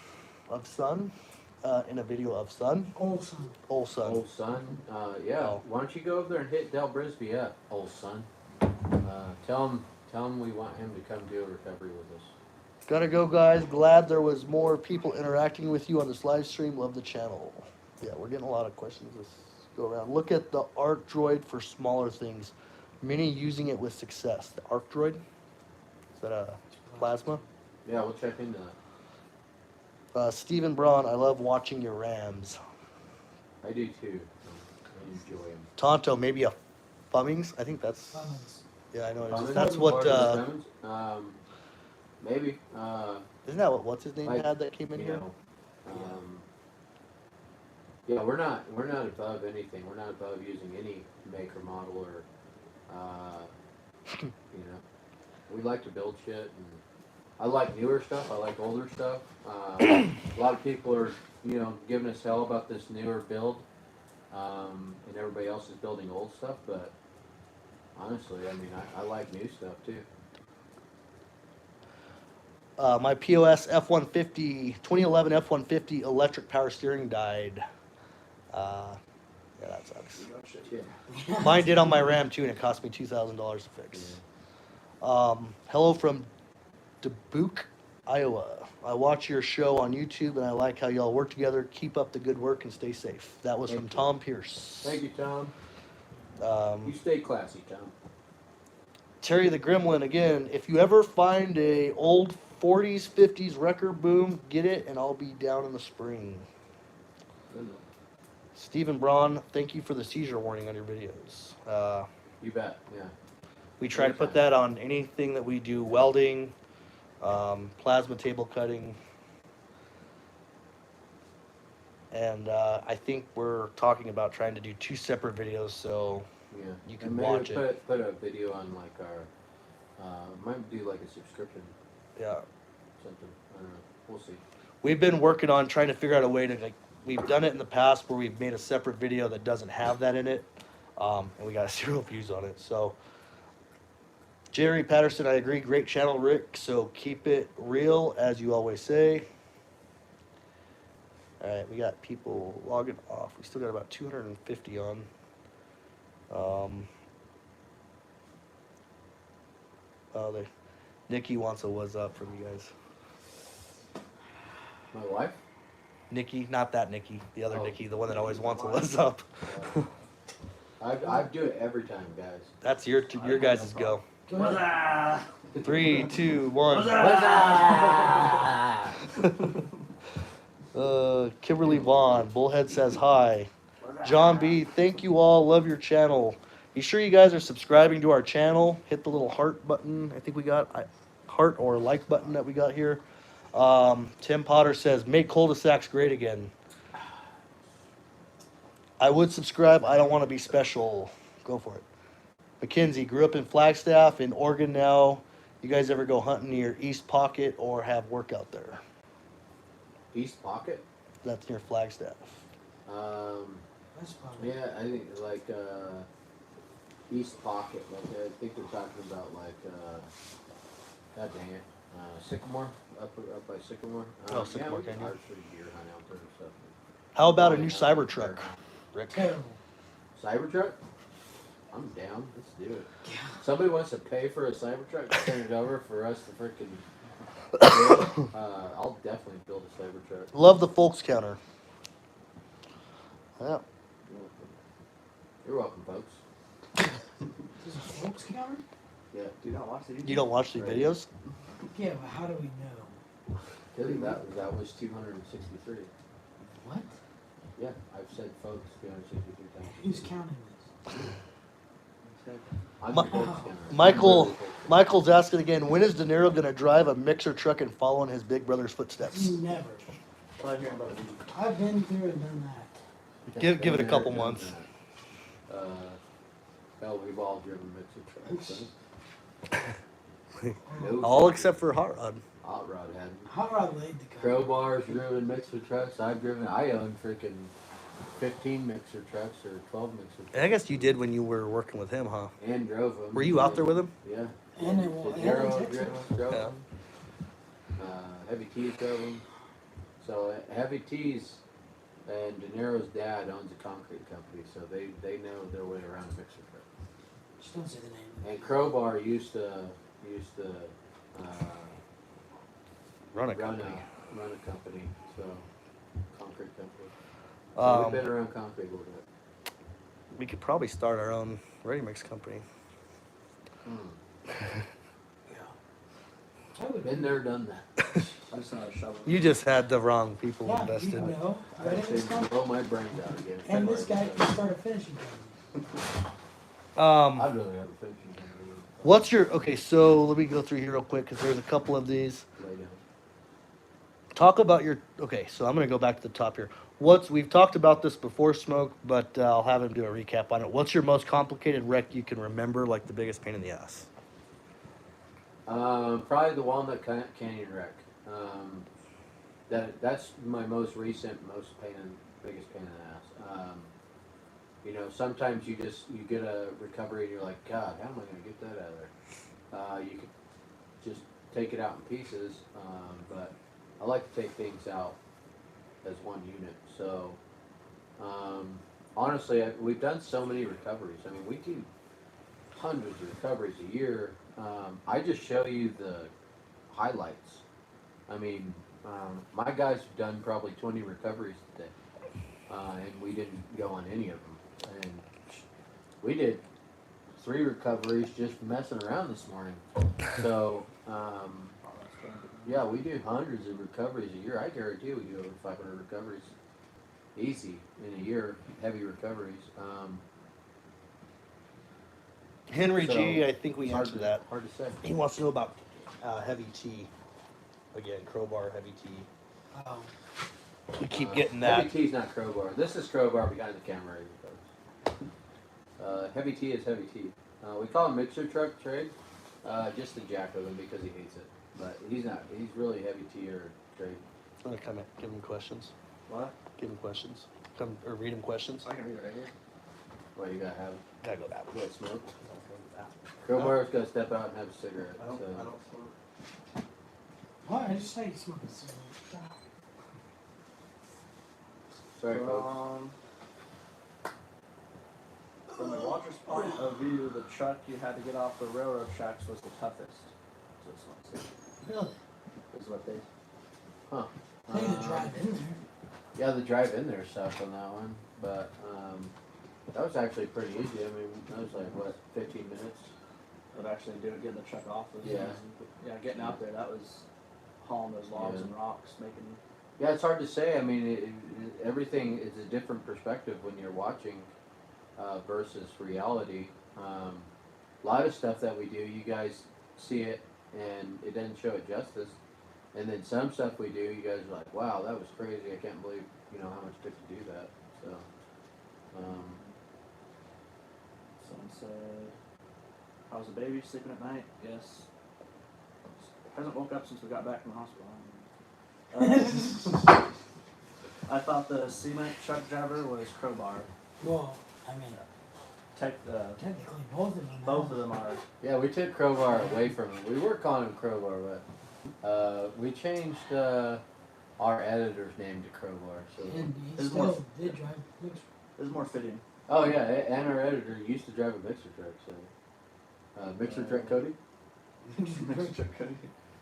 In a video of Sun. Old son. Old Sun. Old son, yeah. Oh. Why don't you go over there and hit Del Brisby up, old son? Tell him we want him to come do a recovery with us. Gotta go, guys. Glad there was more people interacting with you on this live stream. Love the channel. Yeah, we're getting a lot of questions. Let's go around. Look at the Arc Droid for smaller things. Many using it with success. The Arc Droid? Is that a plasma? Yeah, we'll check into that. Stephen Braun, I love watching your Rams. I do too. I enjoy him. Tonto, maybe a Fummings? I think that's. Cummins. Yeah, I know. Cummins? That's what. Cummins? Maybe. Isn't that what what's his name Like, had that came in you here? know, yeah, we're not above anything. We're not above using any make or model or, you know, we like to build shit, and I like newer stuff. I like older stuff. A lot of people are, you know, giving us hell about this newer build, and everybody else is building old stuff. But honestly, I mean, I like new stuff too. My POS F-150, 2011 F-150 electric power steering died. Yeah, that sucks. Yeah. Mine did on my Ram too, and it cost me $2,000 to fix. Hello from Dubuque, Iowa. I watch your show on YouTube, and I like how y'all work together. Keep up the good work and stay safe. That was Thank from you. Tom Pierce. Thank you, Tom. Um, You stay classy, Tom. Terry the Gremlin again. If you ever find a old 40s, 50s record boom, get it, and I'll be down in the spring. Stephen Braun, thank you for the seizure warning on your videos. You bet. Yeah. We try to put that on anything that we do: welding, plasma table cutting, and I think we're talking about trying to do 2 separate videos so Yeah. you can And maybe watch it. Put a video on like our. Might do like a subscription, Yeah. something. I don't know. We'll see. We've been working on trying to figure out a way to, like, we've done it in the past where we've made a separate video that doesn't have that in it, and we got 0 views on it. So, Jerry Patterson, I agree, great channel, Rick. So keep it real, as you always say. All right, we got people logging off. We still got about 250 on. Nikki wants a "what's up" from you guys. My wife? Nikki, not that Nikki, the other Oh. Nikki, the one that always wants a "what's up." I do it every time, guys. That's your guys' go. Go ahead. 3, 2, 1. Kimberly Vaughn, Bullhead says hi. John B, thank you all, love your channel. Be sure you guys are subscribing to our channel. Hit the little heart button. I think we got heart or like button that we got here. Tim Potter says, make cul-de-sacs great again. I would subscribe. I don't want to be special. Go for it. Mackenzie, grew up in Flagstaff, in Oregon now. You guys ever go hunting near East Pocket or have work out there? East Pocket? That's near Flagstaff. That's fine. Yeah, I think like East Pocket. Like I think they're talking about like God dang it, Sycamore up by Sycamore. Oh, Sycamore yeah, we can Canyon. archery deer hunt out there and stuff. How about a new Cybertruck, Rick? Terrible. Cybertruck? I'm down. Let's do it. Somebody wants to pay for a Cybertruck to turn it over for us to freaking build. I'll definitely build a Cybertruck. Love the folks counter. Yeah. You're welcome, folks. Is it folks counter? Yeah. Do not watch the YouTube. You don't watch the videos? Yeah, but how do we know? Tell you that was 263. What? Yeah, I've said folks 263 times. Who's counting this? I'm Mi- the folks counter. Michael's asking again, when is De Niro going to drive a mixer truck and follow in his big brother's footsteps? Never. I'm hearing about it. I've been through and done that. Give it a couple months. Hell, we've all driven mixer trucks. No, All except for Hot Rod. Hot Rod had them. Hot Rod laid the gun. Crowbar's driven mixer trucks. I own freaking 15 mixer trucks or 12 mixer trucks. And I guess you did when you were working with him, huh? And drove them. Were you out there with him? Yeah. And it will. The And Niro it takes drove Yeah. them. Heavy T's drove them. So Heavy T's and De Niro's dad owns a concrete company, so they know their way around a mixer truck. Just don't say the name. And Crowbar used to Run a run company. a company, so concrete company. So we've been around concrete a little bit. We could probably start our own ready mix company. Yeah. I would. Been there, done that. I'm just not a shovel. You just had the wrong people Yeah, invested. you know. I Ready this should company? blow my brains out again. And this guy can start a finishing company. I'd really have a finishing company. What's your, okay, so let me go through here real quick because there's a couple of these. Lay down. Talk about your, okay, so I'm going to go back to the top here. We've talked about this before, Smoke, but I'll have him do a recap on it. What's your most complicated wreck you can remember, like the biggest pain in the ass? Probably the Walnut Canyon wreck. That's my most recent, biggest pain in the ass. You know, sometimes you get a recovery and you're like, God, how am I going to get that out of there? You could just take it out in pieces, but I like to take things out as one unit. So honestly, we've done so many recoveries. I mean, we do hundreds of recoveries a year. I just show you the highlights. I mean, my guys have done probably 20 recoveries today, and we didn't go on any of them. And we did 3 recoveries just messing around this morning. So, yeah, we do hundreds of recoveries a year. I guarantee we do over 500 recoveries easy in a year, heavy recoveries. Henry So, G, I think we it's hard answered to- that. Hard to say. He wants to know about heavy T. Again, Crowbar, heavy T. Oh, We keep getting that. Heavy T's not Crowbar. This is Crowbar behind the camera, folks. Heavy T is Heavy T. We call him Mixer Truck Trade, just the jack of him because he hates it. But he's not. He's really Heavy T or Trade. I'm gonna come in, give him questions. What? Give him questions. Come or read him questions. I can read it right here. What you gotta have? Gotta go that way. What smoke? Crowbar's gotta step out and have a cigarette. I don't So. smoke. what? I just say you smoke a cigarette. Sorry, folks. From the watcher's point of view, the truck you had to get off the railroad tracks was the toughest. So this one's Really? is what they. Huh. I need to drive in there. Yeah, the drive in there stuff on that one, but that was actually pretty easy. I mean, that was like what, 15 minutes. Would actually do it, getting the truck off. Was Yeah. Yeah, getting out there, that was hauling those logs Yeah. and rocks, making. Yeah, it's hard to say. I mean, everything is a different perspective when you're watching versus reality. A lot of stuff that we do, you guys see it and it doesn't show it justice. And then some stuff we do, you guys are like, wow, that was crazy. I can't believe, how much it took to do that. So, Someone said, "How's the baby sleeping at night?" Yes. Hasn't woke up since we got back from the hospital. I thought the cement truck driver was Crowbar. Well, I mean, technically both of them. Both of them are. yeah, we took Crowbar away from him. We were calling him Crowbar, but we changed our editor's name to Crowbar. So. And he It's still more- did drive mixed. It's more fitting. Oh yeah, and our editor used to drive a mixer truck, so mixer truck Cody.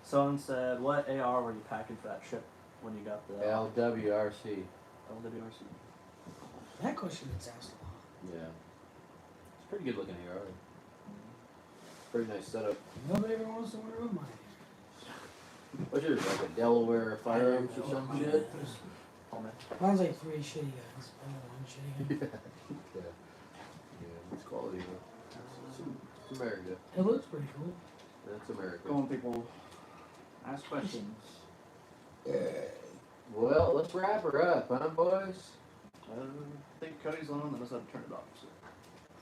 Someone said, "What AR were you packing for that trip when you got the LWRC. LWRC?" That question gets asked a lot. Yeah, it's a pretty good looking AR. Pretty nice setup. Nobody ever wants to wonder what mine is. What's yours, like a Delaware firearms or some shit? Oh man. Mine's like 3 shitty guns. Only one shitty gun. Yeah, yeah, it's quality. It's America. It looks pretty cool. That's America. Go on, people. Ask questions. Well, let's wrap her up, huh, boys? I think Cody's the one that knows how to turn it off.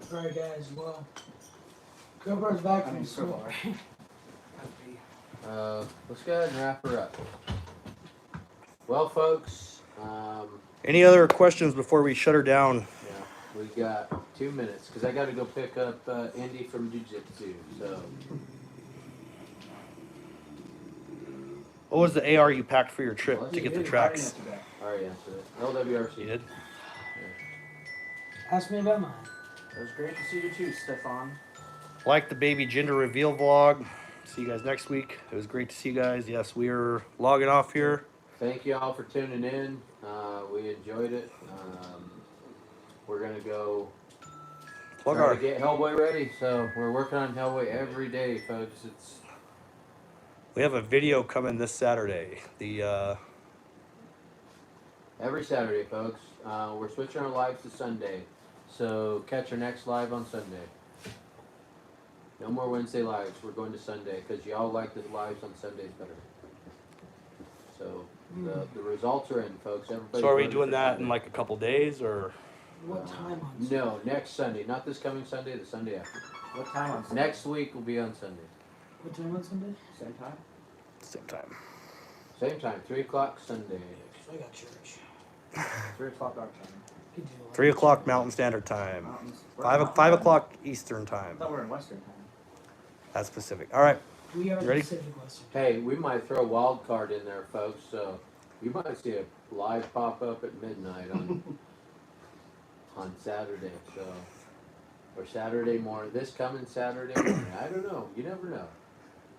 So. Alright, guys. Well, Crowbar's back I from mean, school. Crowbar. Let's go ahead and wrap her up. Well, folks, Any other questions before we shut her down? yeah, we got 2 minutes because I got to go pick up Indy from Jiu-Jitsu. So, What was the AR you packed for your trip to get the tracks? I already answered it. LWRC. You did? Ask me about mine. It was great to see you too, Stefan. Like the baby gender reveal vlog. See you guys next week. It was great to see you guys. Yes, we are logging off here. Thank you all for tuning in. We enjoyed it. We're going to go Plug try our to get Hellboy ready. So, we're working on Hellboy every day, folks. It's We have a video coming this Saturday. The every Saturday, folks. We're switching our lives to Sunday. So catch our next live on Sunday. No more Wednesday lives. We're going to Sunday because y'all like the lives on Sundays better. So the results are in, folks. Everybody. so are we doing that in like a couple days or? What time on Sunday? No, next Sunday. Not this coming Sunday. The Sunday after. What time on Sunday? Next week will be on Sunday. What time on Sunday? Same time? Same time. Same time. 3 o'clock Sunday. I got church. 3 o'clock our time. Could do like 3 o'clock Mountain Standard Time. Mountains. 5 o'clock Eastern I Time. thought we were in Western time. That's Pacific. All right. We are Ready? Pacific Western. Hey, we might throw a wild card in there, folks. So you might see a live pop up at midnight on on Saturday, so, or Saturday morning, this coming Saturday morning, I don't know, you never know.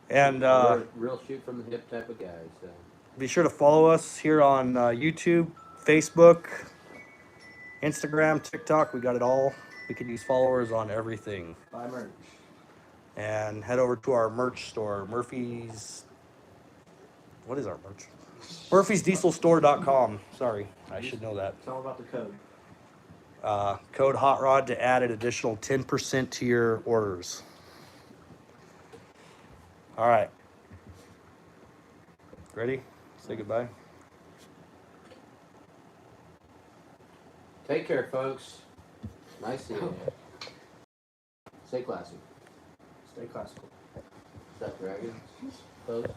And We're a real shoot from the hip type of guy, so. be sure to follow us here on YouTube, Facebook, Instagram, TikTok. We got it all. We could use followers on everything. Buy merch. And head over to our merch store, Murphy's. What is our merch? Murphy'sDieselStore.com. Sorry, I should know that. It's all about the code. Code Hot Rod to add an additional 10% to your orders. All right. Ready? Say goodbye. Take care, folks. Nice seeing you. Stay classy. Stay classical. Is that dragon? Folks?